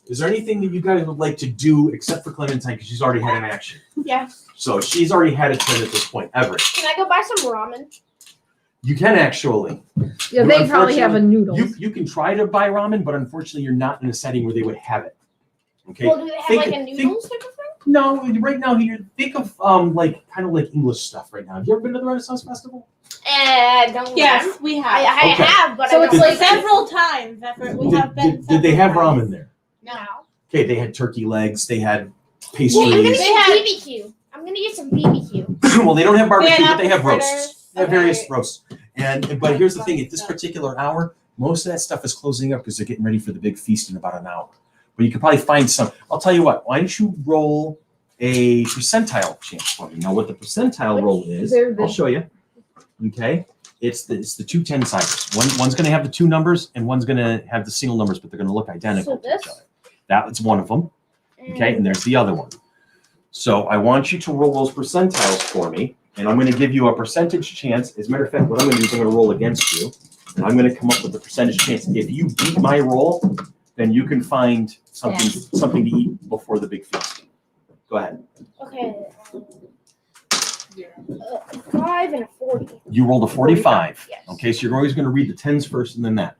Is there anything that you guys would like to do except for Clementine, because she's already had an action? Yeah. So she's already had a turn at this point. Everett, Can I go buy some ramen? you can actually. Yeah, they probably have a noodle. You can try to buy ramen, but unfortunately, you're not in a setting where they would have it. Okay. Well, do they have Think- like a noodles type of thing? No, right now here, think of kind of like English stuff right now. Have you ever been to the Renaissance Festival? Don't Yes, we have. I Okay. have, but So I it's don't like several times. We have been. Did they have several ramen times. there? No. Okay, they had turkey legs, they had Well, I'm gonna pastries. get BBQ. I'm gonna get some BBQ. Well, they don't have barbecue, We had but they have apple roasts. fritters. They have Okay. various roasts. But here's the thing: at this particular hour, most of that stuff is closing up because they're getting ready for the big feast in about an hour. But you could probably find some. I'll tell you what. Why don't you roll a percentile chance for me? Now, what the percentile roll is, I'll show you. Okay, it's the two 10-siders. One's going to have the two numbers, and one's going to have the single numbers, but they're going to look identical So to each this? other. That's one of them. Okay, and there's the other one. So I want you to roll those percentiles for me, and I'm going to give you a percentage chance. As a matter of fact, what I'm going to do is I'm going to roll against you, and I'm going to come up with the percentage chance. If you beat my roll, then you can find something to eat before the big feast. Go ahead. Okay. 5 and a 40. You rolled a 45. Yes. Okay, so you're always going to read the tens first and then that.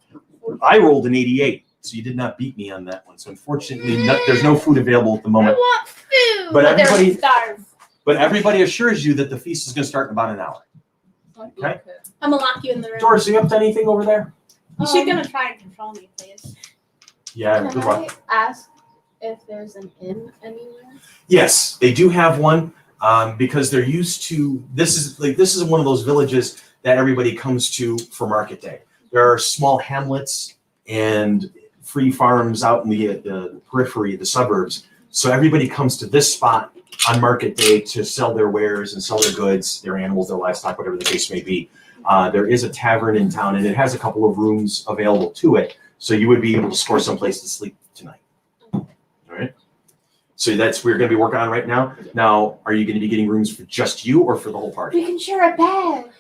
I rolled an 88, so you did not beat me on that one. So unfortunately, there's no food available at the I moment. want food. But everybody- they're starved. But everybody assures you that the feast is going to start in about an hour. Okay. I'm gonna lock you in the room. Doris, are you up to anything over there? She's gonna try and control me, please. Yeah, Can good luck. I ask if there's an inn anywhere? Yes, they do have one because they're used to. This is one of those villages that everybody comes to for market day. There are small hamlets and free farms out in the periphery, the suburbs. So everybody comes to this spot on market day to sell their wares and sell their goods, their animals, their livestock, whatever the case may be. There is a tavern in town, and it has a couple of rooms available to it, so you would be able to score someplace to sleep tonight. All right. So that's what we're going to be working on right now. Now, are you going to be getting rooms for just you or for the whole party? We can share a bed.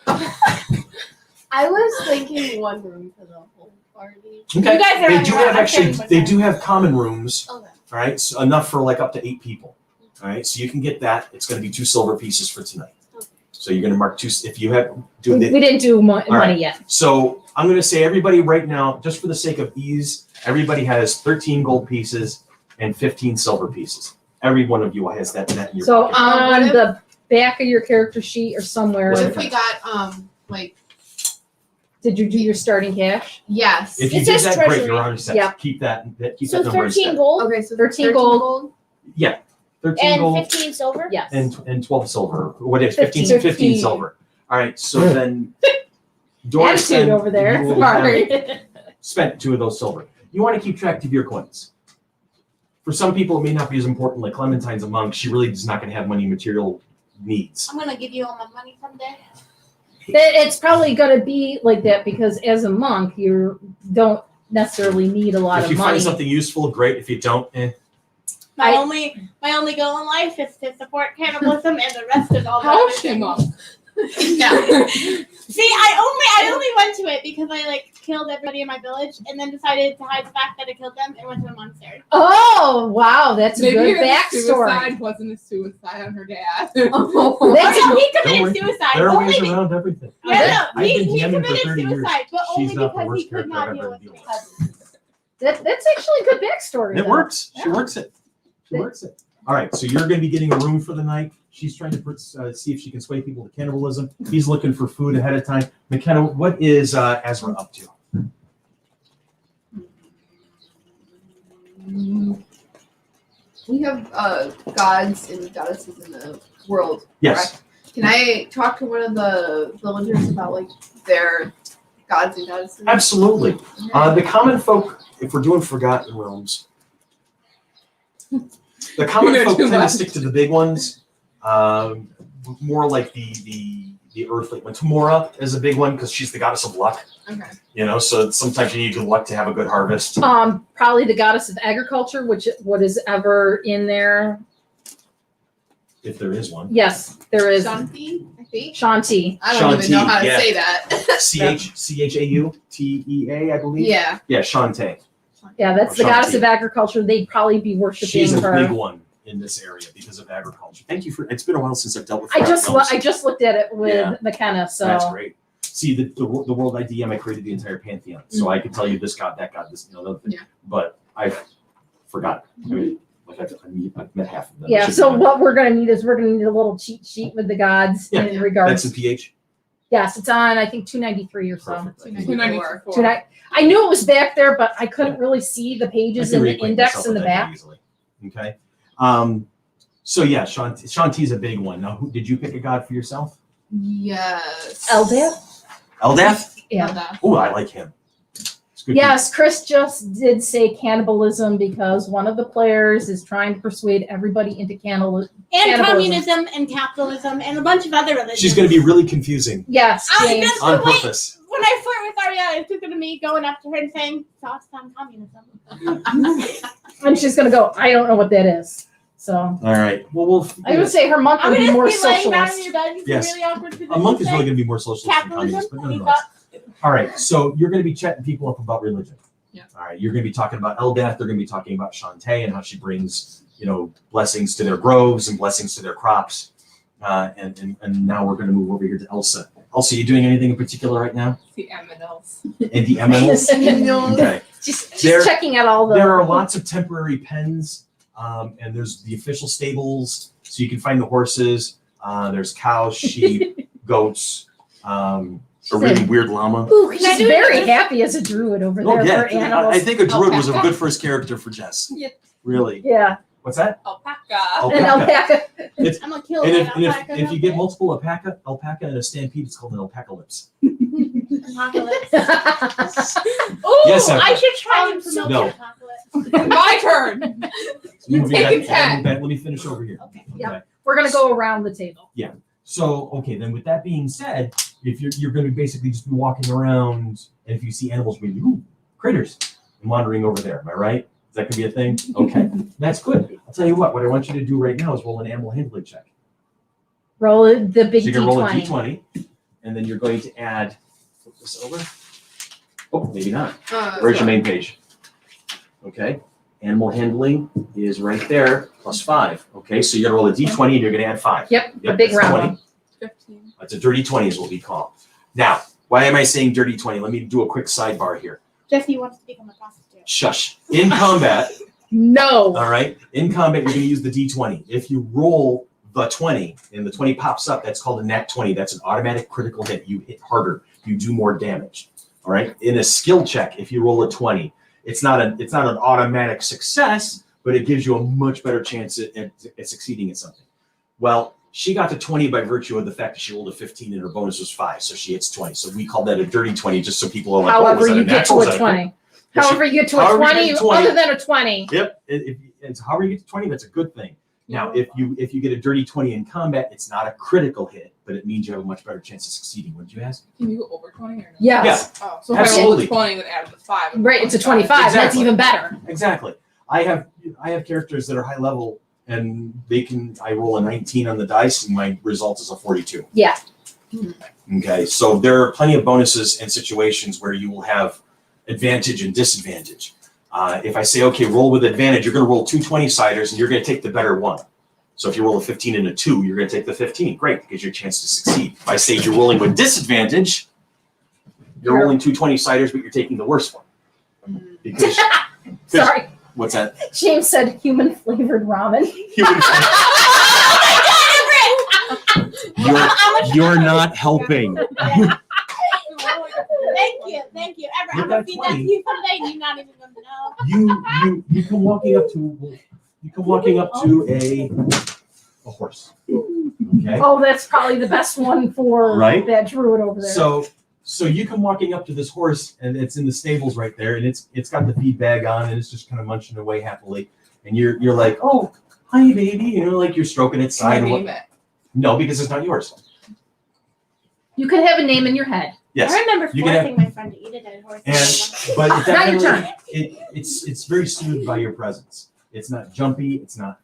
I was thinking one room for the whole party. Okay. You guys are They on do your own. have I'm actually. sharing with They her. do have common rooms. Okay. All right, so enough for like up to 8 people. All right, so you can get that. It's going to be 2 silver pieces for tonight. So you're going to mark 2 if you have. We didn't do money right. yet. So I'm going to say everybody right now, just for the sake of ease, everybody has 13 gold pieces and 15 silver pieces. Every one of you has that in your So pocket. on What if- the back of your character sheet or somewhere, What if we got like did you do your starting cash? yes? If you It did says that, great, treasury. you're already set. Yeah. Keep that So number 13 instead. gold Okay, so 13 gold. Yeah, 13 and gold 15 silver. Yes. and 12 silver. What is 15 15. silver. All right, so then Doris Attitude then over there. you will have Sorry. spent 2 of those silver. You want to keep track of your coins. For some people, it may not be as important. Like Clementine's a monk; she really is not going to have money material needs. I'm gonna give you all my money someday. It's probably going to be like that because as a monk, you don't necessarily need a lot If of you money. find something useful, great. If you don't, My I- only goal in life is to support cannibalism, and the rest is all. How that is she other monk? things. See, I only went to it because I killed everybody in my village, and then decided to hide the fact that I killed them and went to a monastery. Oh, wow. That's a Maybe good her backstory. suicide wasn't a suicide on her dad. Oh, That's how he Don't committed worry. suicide. there are Only ways be- around everything. no, no, I've he been DMing for committed 30 years. suicide, but She's only not the because he worst could character not I've deal ever with dealt me. with. that's actually a good backstory. It though. works. She Yeah. works it. She works it. All right, so you're going to be getting a room for the night. She's trying to see if she can sway people to cannibalism. He's looking for food ahead of time. McKenna, what is Ezra up to? We have gods and goddesses in the world. Yes. Correct? Can I talk to one of the villagers about like their gods and goddesses? Absolutely. The common folk, if we're doing Forgotten Realms, the common You're folk too tend to much. stick to the big ones. More like the earthly one. Tamora is a big one because she's the goddess of luck. Okay. You know, so sometimes you need good luck to have a good harvest. Probably the goddess of agriculture, which what is ever in there. If there is one. Yes, there is Shanti, I think. Shanti. I don't even know Shanti, how to yeah. say that. Chautea, I believe. Yeah. Yeah, Shantae. Yeah, that's the Shanti. goddess of agriculture. They'd probably be worshiping She's a her. big one in this area because of agriculture. Thank you for. It's been a while since I've dealt with. I just Forgotten I just looked at it with Yeah. McKenna, so That's great. See, the world IDM, I created the entire pantheon, so I can tell you this god, that god, this, another thing. Yeah. But I forgot. I mean, like I've met half of them. yeah. Should So be what we're gonna need is we're gonna need a little cheat sheet with the gods Yeah. in done. regards. That's the PH. Yes, it's on I think 293 or so. Perfect. 294. I knew it was back there, but I couldn't really see the pages in the index in the back. Easily. Okay. So yeah, Shanti's a big one. Now, did you pick a god for yourself? Yes. Eldath? Eldath? Yeah. Oh, I like him. It's good. Yes, Chris just did say cannibalism because one of the players is trying to persuade everybody into cannibalism. And communism and capitalism and a bunch of other religions. She's going to be really confusing Yes, James. That's on the way. purpose. When I flirt with Ariana, it's just gonna be going up to her and saying, "Thoughts on communism?" And she's gonna go, I don't know what that is. So All right. Well, I would say her monk I'm would gonna be more be laying down in socialist. your bed. It's Yes. a really awkward position. a monk is to really say. going to be more socialist than Capitalism. communist, but Any nonetheless. thoughts? All right, so you're going to be chatting people up about religion. Yeah. All right, you're going to be talking about Eldath. They're going to be talking about Shantae and how she brings, blessings to their groves and blessings to their crops. And now we're going to move over here to Elsa. Elsa, you doing anything in particular right now? The Aminals. In the MMOs? Okay. She's There- checking out all the. There are lots of temporary pens, and there's the official stables, so you can find the horses. There's cows, sheep, goats, a really weird llama. Ooh, Can I she's do very this? happy as a druid over Oh there yeah, for animals. I think a druid was a good first character for Jess. Yeah. Really. Yeah, What's that? Alpaca. an Alpaca. alpaca. I'm gonna kill And that if alpaca if you real get quick. multiple alpaca in a stampede, it's called an alpacalypse. Apocalypse. Ooh, Yes, Emma. I should try and promote No. the apocalypse. My turn. You take it back. Let me finish over here. Okay. Yep. We're gonna go around the table. So, okay, then with that being said, if you're going to basically just be walking around, and if you see animals, maybe, ooh, critters, and wandering over there, am I right? Is that going to be a thing? Okay, that's good. I'll tell you what I want you to do right now is roll an animal handling check. Roll it, the big So you're going to roll a D20. d20, and then you're going to add, flip this over. Oh, maybe not. Where's your main page? Okay, animal handling is right there, +5. Okay, so you're going to roll a d20, and you're going to add 5. Yep, a big that's round 20. one. 15. That's a dirty 20 is what we call. Now, why am I saying dirty 20? Let me do a quick sidebar here. Jesse wants to become a prostitute. Shush. In combat, No. all right, in combat, you're going to use the d20. If you roll the 20 and the 20 pops up, that's called a nat 20. That's an automatic critical hit. You hit harder. You do more damage. All right. In a skill check, if you roll a 20, it's not an automatic success, but it gives you a much better chance at succeeding at something. Well, she got to 20 by virtue of the fact that she rolled a 15 and her bonus was 5, so she hits 20. So we call that a dirty 20, just so people are like, However, was that you a get natural? to Was a that a 20. Well, However, you get to a however you 20, get to 20. other than a 20. Yep. It's however you get to 20, that's a good thing. Now, if you get a dirty 20 in combat, it's not a critical hit, but it means you have a much better chance of succeeding. What did you ask? Can you go over 20 or no? Yes. Oh, so if I roll Absolutely. the 20 then add the 5. Right, it's a 25. That's Exactly. even better. Exactly. I have characters that are high level, and I roll a 19 on the dice, and my result is a 42. Yeah. Okay, so there are plenty of bonuses and situations where you will have advantage and disadvantage. If I say, okay, roll with advantage, you're going to roll 2 20-siders, and you're going to take the better one. So if you roll a 15 and a 2, you're going to take the 15. Great, it gives you a chance to succeed. If I say you're rolling with disadvantage, you're rolling 2 20-siders, but you're taking the worst one. Because Sorry. what's that? James said human flavored ramen. You're not helping. Thank you. Ever, With I'm that gonna feed that to 20. you someday, and you're not even gonna know. You come walking up to you come walking up to a horse. Okay. Oh, that's probably the best one for Right? that druid over there. So you come walking up to this horse, and it's in the stables right there, and it's got the feed bag on, and it's just kind of munching away happily. And you're like, oh, hi, baby, like you're stroking its Can I side. name it? No, because it's not yours. You could have a name in your head. Yes. I remember You can have- forcing my friend to eat a dead horse. But it Now your definitely, it's very soothed by your presence. It's not jumpy. It's not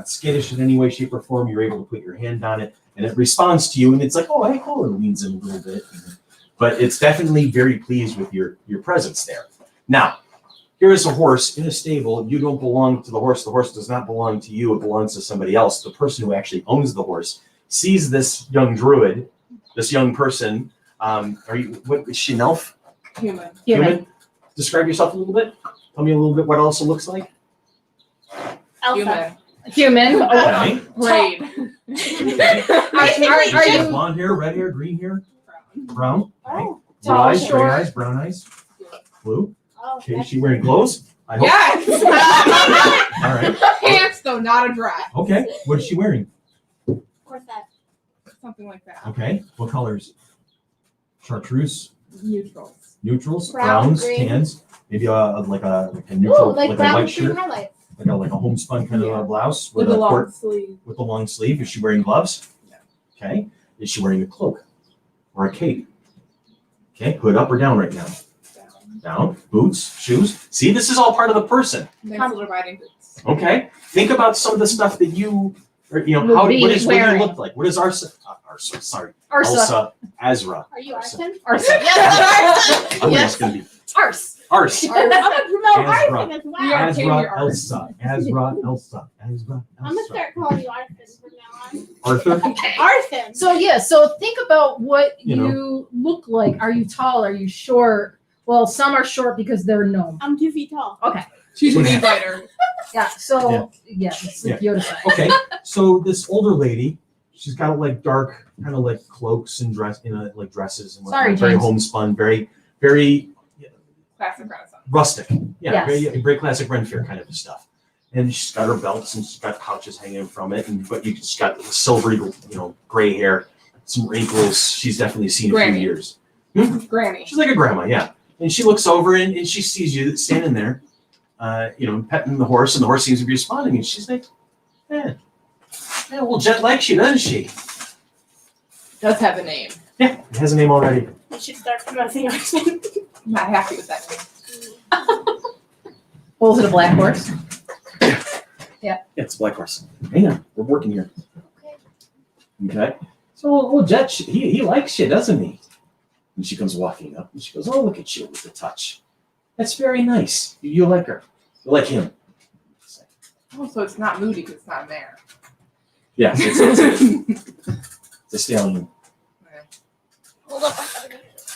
skittish in any way, shape, or form. You're able to put your hand on it, and it responds to you. And it's like, oh, hey, cool. It leans in a little bit, but it's definitely very pleased with your presence there. Now, here is a horse in a stable. You don't belong to the horse. The horse does not belong to you. It belongs to somebody else. The person who actually owns the horse sees this young druid, this young person. What is she, an elf? Human. Describe yourself a little bit. Tell me a little bit what Elsa looks like. Elsa. Human. Okay. Braid. Okay. Are She has you blonde hair, red hair, green hair, brown. Okay. Oh. Blue Tall, eyes, short. gray eyes, brown eyes, blue. Oh, Okay, is that's- she wearing clothes? I hope. Yes. All right. Pants though, not a dress. Okay. What is she wearing? corset. Something like that. Okay. What colors? Chartreuse, Neutrals. neutrals, Brown, browns, green. tans. Maybe like a Ooh, neutral, like like a brown white with green shirt, highlights. like a homespun kind of Yeah. a blouse With with a long court- sleeve. with a long sleeve. Is she wearing gloves? Yeah. Okay. Is she wearing a cloak or a cape? Okay. Hood up or down right now? Down. Boots, shoes. See, this is all part of the person. Nice little riding boots. Okay. Think about some of the stuff that you, or, Would what be do you wearing. look like? What is Arsa? Sorry, Arsa. Elsa, Azra. Are you Arsa. Arson? Arsa. I'm Yes. just gonna be Arse. Ars. I'm gonna promote Azra. Arson as You well. are- Azra, Elsa. Azra, Elsa. Azra, I'm gonna Elsa. start calling you Arson from now on. Arthur. Arson. So think about what You you, know. look like. Are you tall? Are you short? Well, some are short because they're gnome. I'm 2 feet tall. She's a meat fighter. Yeah. So it's like Yoda size. Okay, so this older lady, she's got like dark, kind of like cloaks and like dresses and whatnot. Sorry, Very James. homespun, very, very Classic Renaissance. rustic. Yeah, Yes. very classic Renfair kind of stuff. And she's got her belts and she's got pouches hanging from it, but she's got silvery, gray hair, some wrinkles. She's definitely seen a Granny. few years. Granny. She's like a grandma, yeah. And she looks over and she sees you standing there, petting the horse, and the horse seems to be responding. And she's like, yeah, well, Jet likes you, doesn't she? Does have a name. Yeah, it has a name already. You should start promoting Arson. I'm not happy with that name. Well, is it a black horse? Yeah, it's a black horse. Hang on, we're working here. Okay. So, Jet, he likes you, doesn't he? And she comes walking up and she goes, oh, look at you with the touch. That's very nice. You like her. You like him. Oh, so it's not Moody because it's not a mare. Yeah, it's a stallion. Hold up.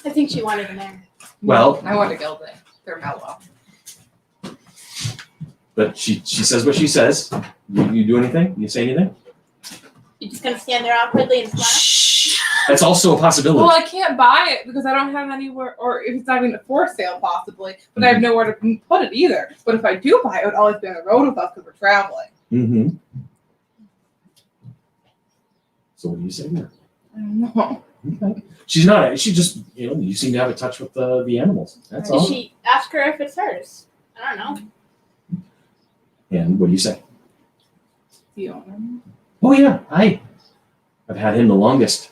I think she wanted a mare. Well, I want to gild it. They're mellow. but she says what she says. You do anything? You say anything? You're just gonna stand there awkwardly and smile. Shh. That's also a possibility. Well, I can't buy it because I don't have anywhere, or if it's not even for sale, possibly. But I have nowhere to put it either. But if I do buy it, it would always be on the road with us because we're traveling. Mm-hmm. So what do you say there? I don't know. Okay. She's not. She just, you seem to have a touch with the animals. That's Did all. she ask her if it's hers? I don't know. And what do you say? The owner. Oh yeah, I've had him the longest.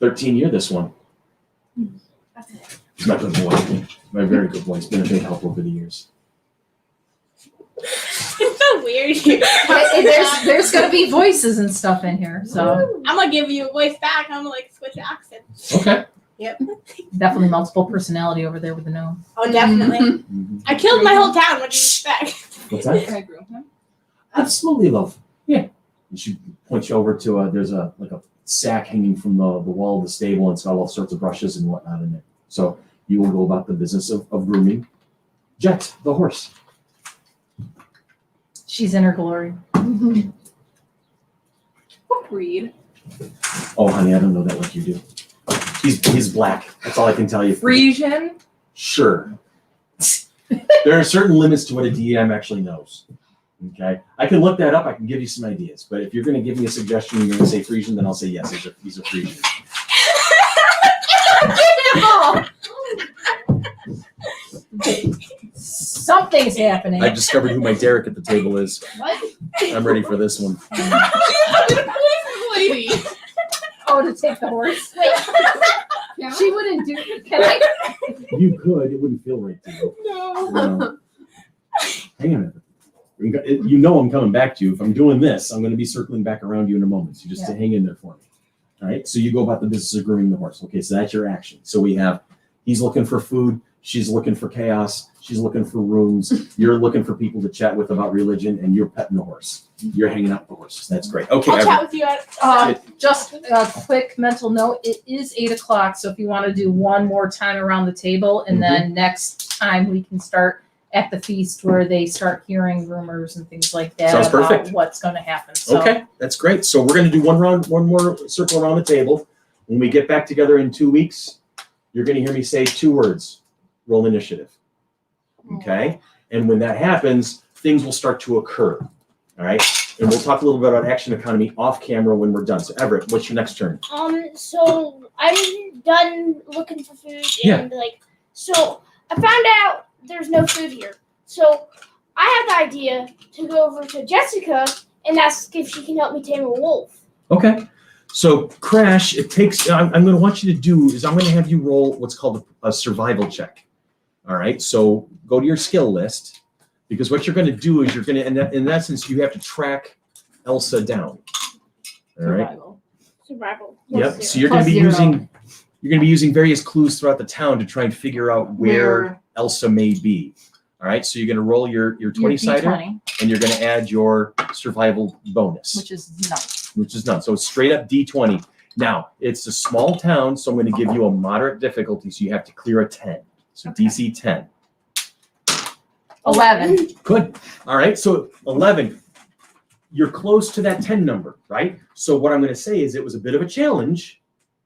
13 year this one. He's my good boy. My very good boy. He's been a big help over the years. It's so weird. There's gonna be voices and stuff in here, so I'm gonna give you a voice back. I'm gonna switch accents. Okay. definitely multiple personality over there with the gnome. Oh, definitely. Mhm. I killed my whole town. What do you expect? What's that? Can I groom him? Absolutely, love. Yeah. And she points you over to there's a sack hanging from the wall of the stable, and it's got all sorts of brushes and whatnot in it. So you will go about the business of grooming Jet, the horse. She's in her glory. What breed? Oh, honey, I don't know that like you do. He's black. That's all I can tell you. Frisian? Sure. There are certain limits to what a DM actually knows. Okay, I can look that up. I can give you some ideas. But if you're going to give me a suggestion, you're going to say Frisian, then I'll say yes. He's a Frisian. Something's happening. I've discovered who my Derek at the table is. What? I'm ready for this one. Lady. Oh, to take the horse. Yeah. She wouldn't do. Can I? You could. It wouldn't feel right to you. No. Hang on a minute. You know I'm coming back to you. If I'm doing this, I'm going to be circling back around you in a moment. So just to hang in there for me. All right. So you go about the business of grooming the horse. Okay. So that's your action. So we have, he's looking for food. She's looking for chaos. She's looking for rooms. You're looking for people to chat with about religion, and you're petting the horse. You're hanging out with the horses. That's great. Okay. I'll chat with you at Just a quick mental note. It is 8:00. So if you want to do one more time around the table, and then next time we can start at the feast where they start hearing rumors and things like that Sounds about perfect. what's going to happen. So, Okay, that's great. So we're going to do one more circle around the table. When we get back together in 2 weeks, you're going to hear me say 2 words. Roll initiative. Okay? And when that happens, things will start to occur. All right? And we'll talk a little bit about action economy off camera when we're done. So Everett, what's your next turn? So I'm done looking for food and so I found out there's no food here. So I have the idea to go over to Jessica and ask if she can help me tame a wolf. Okay. So Crash, it takes, I'm going to want you to do is I'm going to have you roll what's called a survival check. All right. So go to your skill list, because what you're going to do is you're going to, in essence, you have to track Elsa down. All right. Survival. Yep. So you're going to be using various clues throughout the town to try and figure out where Elsa may be. All right. So you're going to roll your 20-sider, and you're going to add your survival bonus, which is none. So it's straight up D20. Now it's a small town, so I'm going to give you a moderate difficulty. So you have to clear a 10. So DC 10. 11. Good. All right. So 11. You're close to that 10 number, right? So what I'm going to say is it was a bit of a challenge,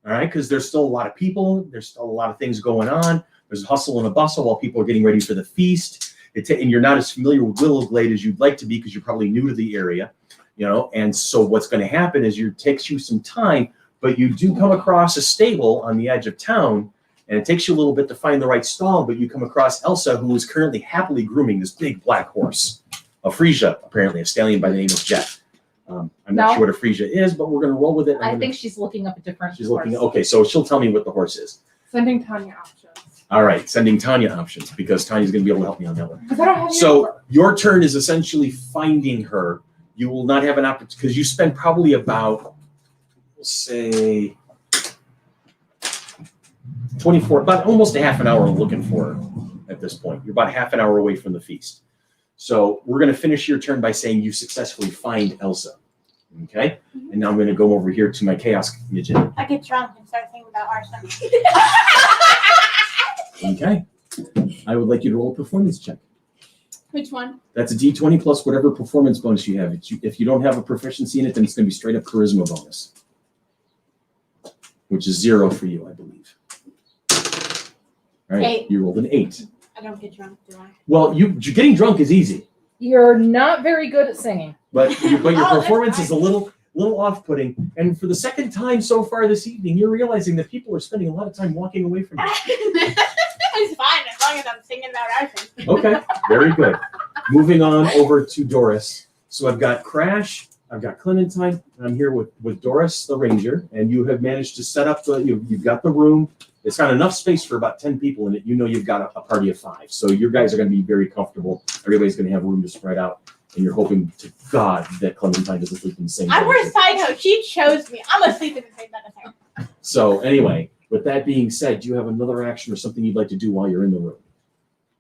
all right, because there's still a lot of people. There's still a lot of things going on. There's a hustle and a bustle while people are getting ready for the feast. And you're not as familiar with Willowglade as you'd like to be because you're probably new to the area, you know. And so what's going to happen is it takes you some time, but you do come across a stable on the edge of town, and it takes you a little bit to find the right stall, but you come across Elsa, who is currently happily grooming this big black horse, a Frisia, apparently, a stallion by the name of Jet. I'm not sure what a Frisia is, but we're going to roll with it. I think she's looking up a different She's horse. looking. Okay, so she'll tell me what the horse is. Sending Tanya options. All right, sending Tanya options, because Tanya's going to be able to help me on that one. Because I don't have So your turn is essentially finding her. You will not have an opportunity, because you spend probably about, we'll say, 24, about almost a half an hour looking for her at this point. You're about half an hour away from the feast. So we're going to finish your turn by saying you successfully find Elsa. Okay? And now I'm going to go over here to my Chaos Midget. I get drunk and start thinking about arson. Okay. I would like you to roll a performance check. Which one? That's a D20 plus whatever performance bonus you have. If you don't have a proficiency in it, then it's going to be straight up charisma bonus, which is 0 for you, I believe. All right, 8. You rolled an 8. I don't get drunk, do I? Well, getting drunk is easy, You're not very good at singing. but your Oh, performance that's is a little off-putting. And for the second time so far this evening, you're realizing that people are spending a lot of time walking away from you. It's fine as long as I'm singing about arson. Okay, very good. Moving on over to Doris. So I've got Crash, I've got Clementine, and I'm here with Doris the Ranger, and you have managed to set up you've got the room. It's got enough space for about 10 people in it. You know you've got a party of 5. So you guys are going to be very comfortable. Everybody's going to have room to spread out, and you're hoping to God that Clementine doesn't sleep in the same I'm bed. her side note. She chose me. I'm gonna sleep in the same bed as her. So anyway, with that being said, do you have another action or something you'd like to do while you're in the room?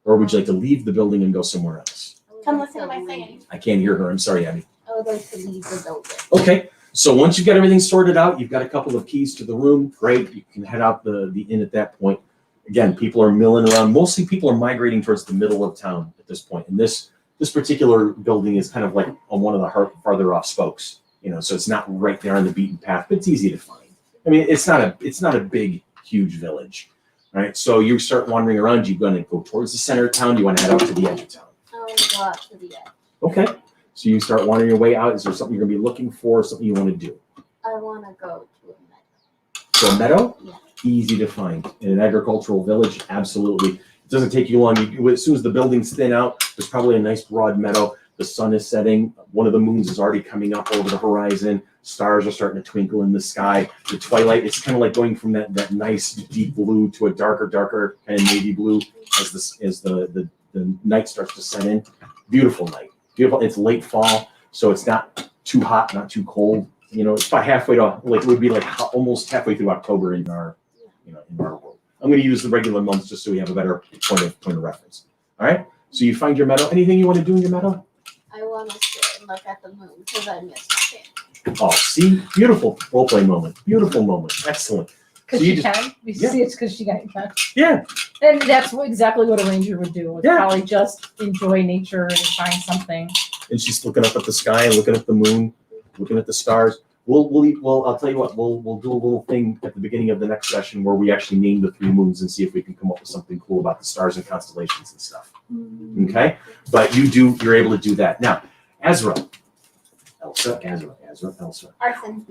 Or would you like to leave the building and go somewhere else? Come listen to my singing. I can't hear her. I'm sorry, Abby. I would like to leave the building. Okay, so once you've got everything sorted out, you've got a couple of keys to the room. Great, you can head out the inn at that point. Again, people are milling around. Mostly people are migrating towards the middle of town at this point. And this particular building is kind of like on one of the farther off spokes, so it's not right there on the beaten path, but it's easy to find. I mean, it's not a big, huge village. All right, so you start wandering around. You're going to go towards the center of town. You want to head out to the edge of town. I want to go out to the edge. Okay. So you start wandering your way out. Is there something you're gonna be looking for? Something you want to do? I want to go to a meadow. So a meadow, Yeah. easy to find. In an agricultural village, absolutely. It doesn't take you long. As soon as the buildings thin out, there's probably a nice broad meadow. The sun is setting. One of the moons is already coming up over the horizon. Stars are starting to twinkle in the sky. The twilight, it's kind of like going from that nice deep blue to a darker kind of navy blue as the night starts to set in. Beautiful night. Beautiful. It's late fall, so it's not too hot, not too cold. You know, it's about halfway to, like, it would be like almost halfway through October in our world. I'm going to use the regular months just so we have a better point of reference. All right. So you find your meadow. Anything you want to do in your meadow? I want to sit and look at the moon because I missed my family. Oh, see, beautiful role play moment. Beautiful moment. Excellent. Because So you she just- can. We yeah. see it's because she can. Yeah. And that's exactly what a ranger would do. Would Yeah. probably just enjoy nature and find something. And she's looking up at the sky, looking at the moon, looking at the stars. We'll I'll tell you what. We'll do a little thing at the beginning of the next session where we actually name the 3 moons and see if we can come up with something cool about the stars and constellations and stuff. Okay, but you're able to do that now. Ezra, Elsa. Arson.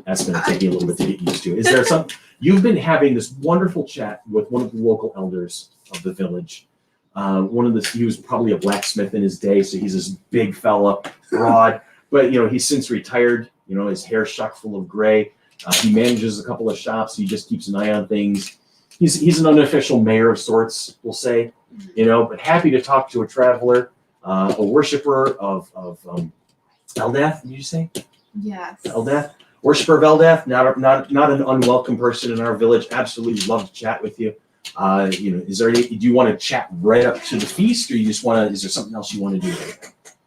That's going to take you a little bit to get used to. Is there some? You've been having this wonderful chat with one of the local elders of the village. He was probably a blacksmith in his day, so he's this big fella, broad, but he's since retired. His hair's shock full of gray. He manages a couple of shops. He just keeps an eye on things. He's an unofficial mayor of sorts, we'll say. But happy to talk to a traveler, a worshiper of Eldath. Did you say? Yes. Eldath, worshiper of Eldath, not an unwelcome person in our village. Absolutely love to chat with you. Is there do you want to chat right up to the feast, or you just want to? Is there something else you want to do?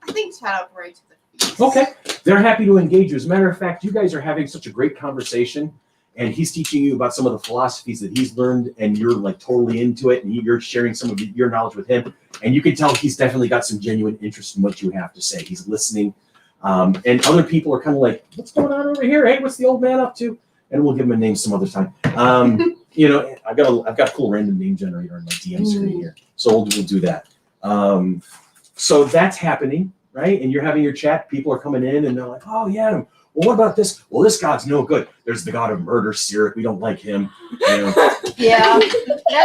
I think chat up right to the feast. Okay, they're happy to engage you. As a matter of fact, you guys are having such a great conversation, and he's teaching you about some of the philosophies that he's learned, and you're like totally into it, and you're sharing some of your knowledge with him, and you can tell he's definitely got some genuine interest in what you have to say. He's listening. And other people are kind of like, what's going on over here? Hey, what's the old man up to? And we'll give him a name some other time. I've got a cool random name generator on my DM screen here, so we'll do that. So that's happening, right? And you're having your chat. People are coming in, and they're like, oh yeah, well, what about this? Well, this god's no good. There's the god of murder, Cleric. We don't like him. Yeah,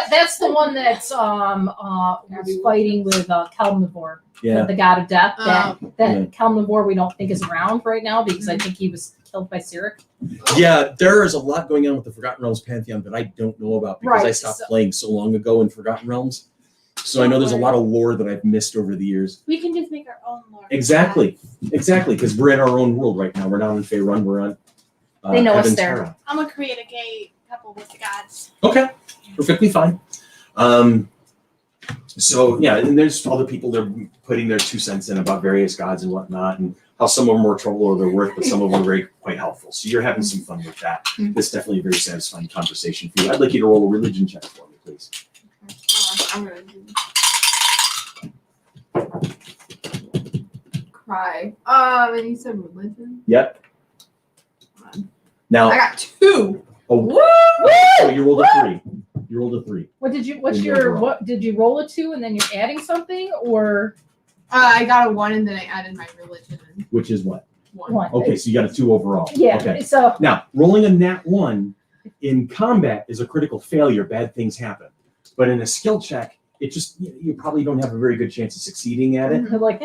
that's the one that's was fighting with Kelmnivore. Yeah. The god of death. That Yeah. Kelmnivore we don't think is around right now because I think he was killed by Cleric. Yeah, there is a lot going on with the Forgotten Realms Pantheon that I don't know about because I Right, stopped so- playing so long ago in Forgotten Realms. So I know there's a lot of lore that I've missed over the years. We can just make our own lore. Exactly, because we're in our own world right now. We're not in Faerun. We're on. They know us Heaven's there. Terra. I'm gonna create a gay couple with the gods. Okay, perfectly fine. So yeah, and there's other people that are putting their 2 cents in about various gods and whatnot, and how some of them are more trouble or they're worth, but some of them are quite helpful. So you're having some fun with that. It's definitely a very satisfying conversation for you. I'd like you to roll a religion check for me, please. I'm gonna do cry. And you said religion? Yep. I Now, got 2. so you rolled a 3. You rolled a 3. What did you? overall. What did you roll a 2 and then you're adding something or I got a 1 and then I added my religion and Which is what? 1. 1? Okay, so you got a 2 overall. Yeah. Okay. So Now, rolling a nat 1 in combat is a critical failure. Bad things happen. But in a skill check, it just, you probably don't have a very good chance of succeeding at it. they're like,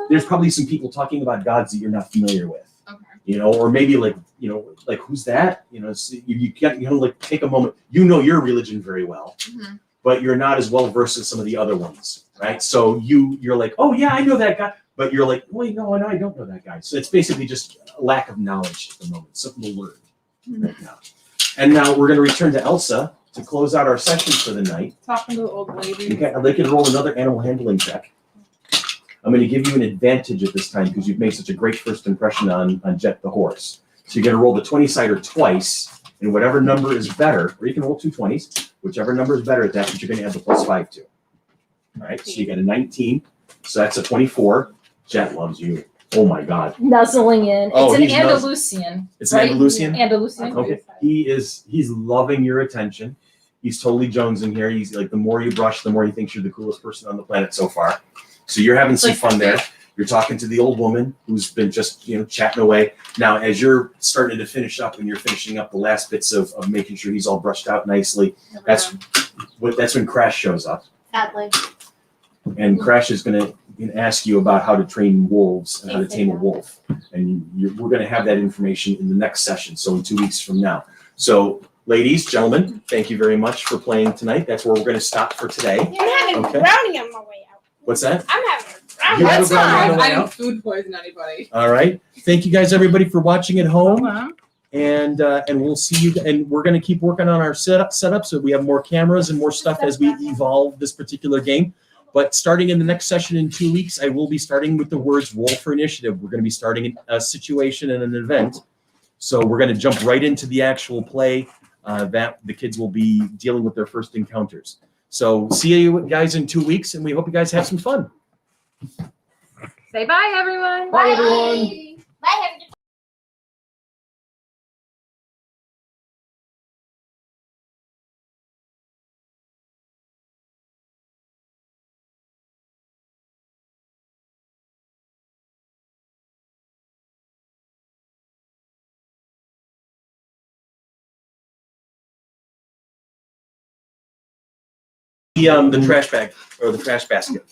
There's probably some people talking about gods that you're not familiar with. Okay. Or maybe like who's that? So you like take a moment. Your religion very well, but you're not as well versed as some of the other ones, right? So you're like, oh yeah, I know that guy, but you're like, wait, no, I don't know that guy. So it's basically just a lack of knowledge at the moment, something to learn right now. And now we're going to return to Elsa to close out our session for the night. Talking to the old lady. Okay, I'd like you to roll another animal handling check. I'm going to give you an advantage at this time because you've made such a great first impression on Jet the horse. So you're going to roll the 20-sider twice, and whatever number is better, or you can roll 2 20s, whichever number is better, that's what you're going to add the +5 to. All right, so you got a 19, so that's a 24. Jet loves you. Oh my God. nuzzling in. Oh, It's an he's Andalusian. It's an right? Andalusian? Andalusian. Okay, he's loving your attention. He's totally jonesing here. He's like, the more you brush, the more he thinks you're the coolest person on the planet so far. So you're having some fun there. You're talking to the old woman who's been just, chatting away. Now, as you're starting to finish up and you're finishing up the last bits of making sure he's all brushed out nicely, that's when Crash shows up. Sadly. And Crash is going to ask you about how to train wolves and how to tame a wolf. And we're going to have that information in the next session, so in 2 weeks from now. So, ladies, gentlemen, thank you very much for playing tonight. That's where we're going to stop for today. I'm having Okay. brownie on my way out. What's that? I'm having a You brownie. have a brownie on the way I didn't out? food poison anybody. All right. Thank you guys, everybody, for watching at home. Hello. And we'll see you. And we're going to keep working on our setup so we have more cameras and more stuff as we evolve this particular game. But starting in the next session in 2 weeks, I will be starting with the words roll for initiative. We're going to be starting a situation and an event. So we're going to jump right into the actual play that the kids will be dealing with their first encounters. So see you guys in 2 weeks, and we hope you guys have some fun. Say bye, everyone. Bye, everyone. Bye. Have a good The trash bag or the trash basket.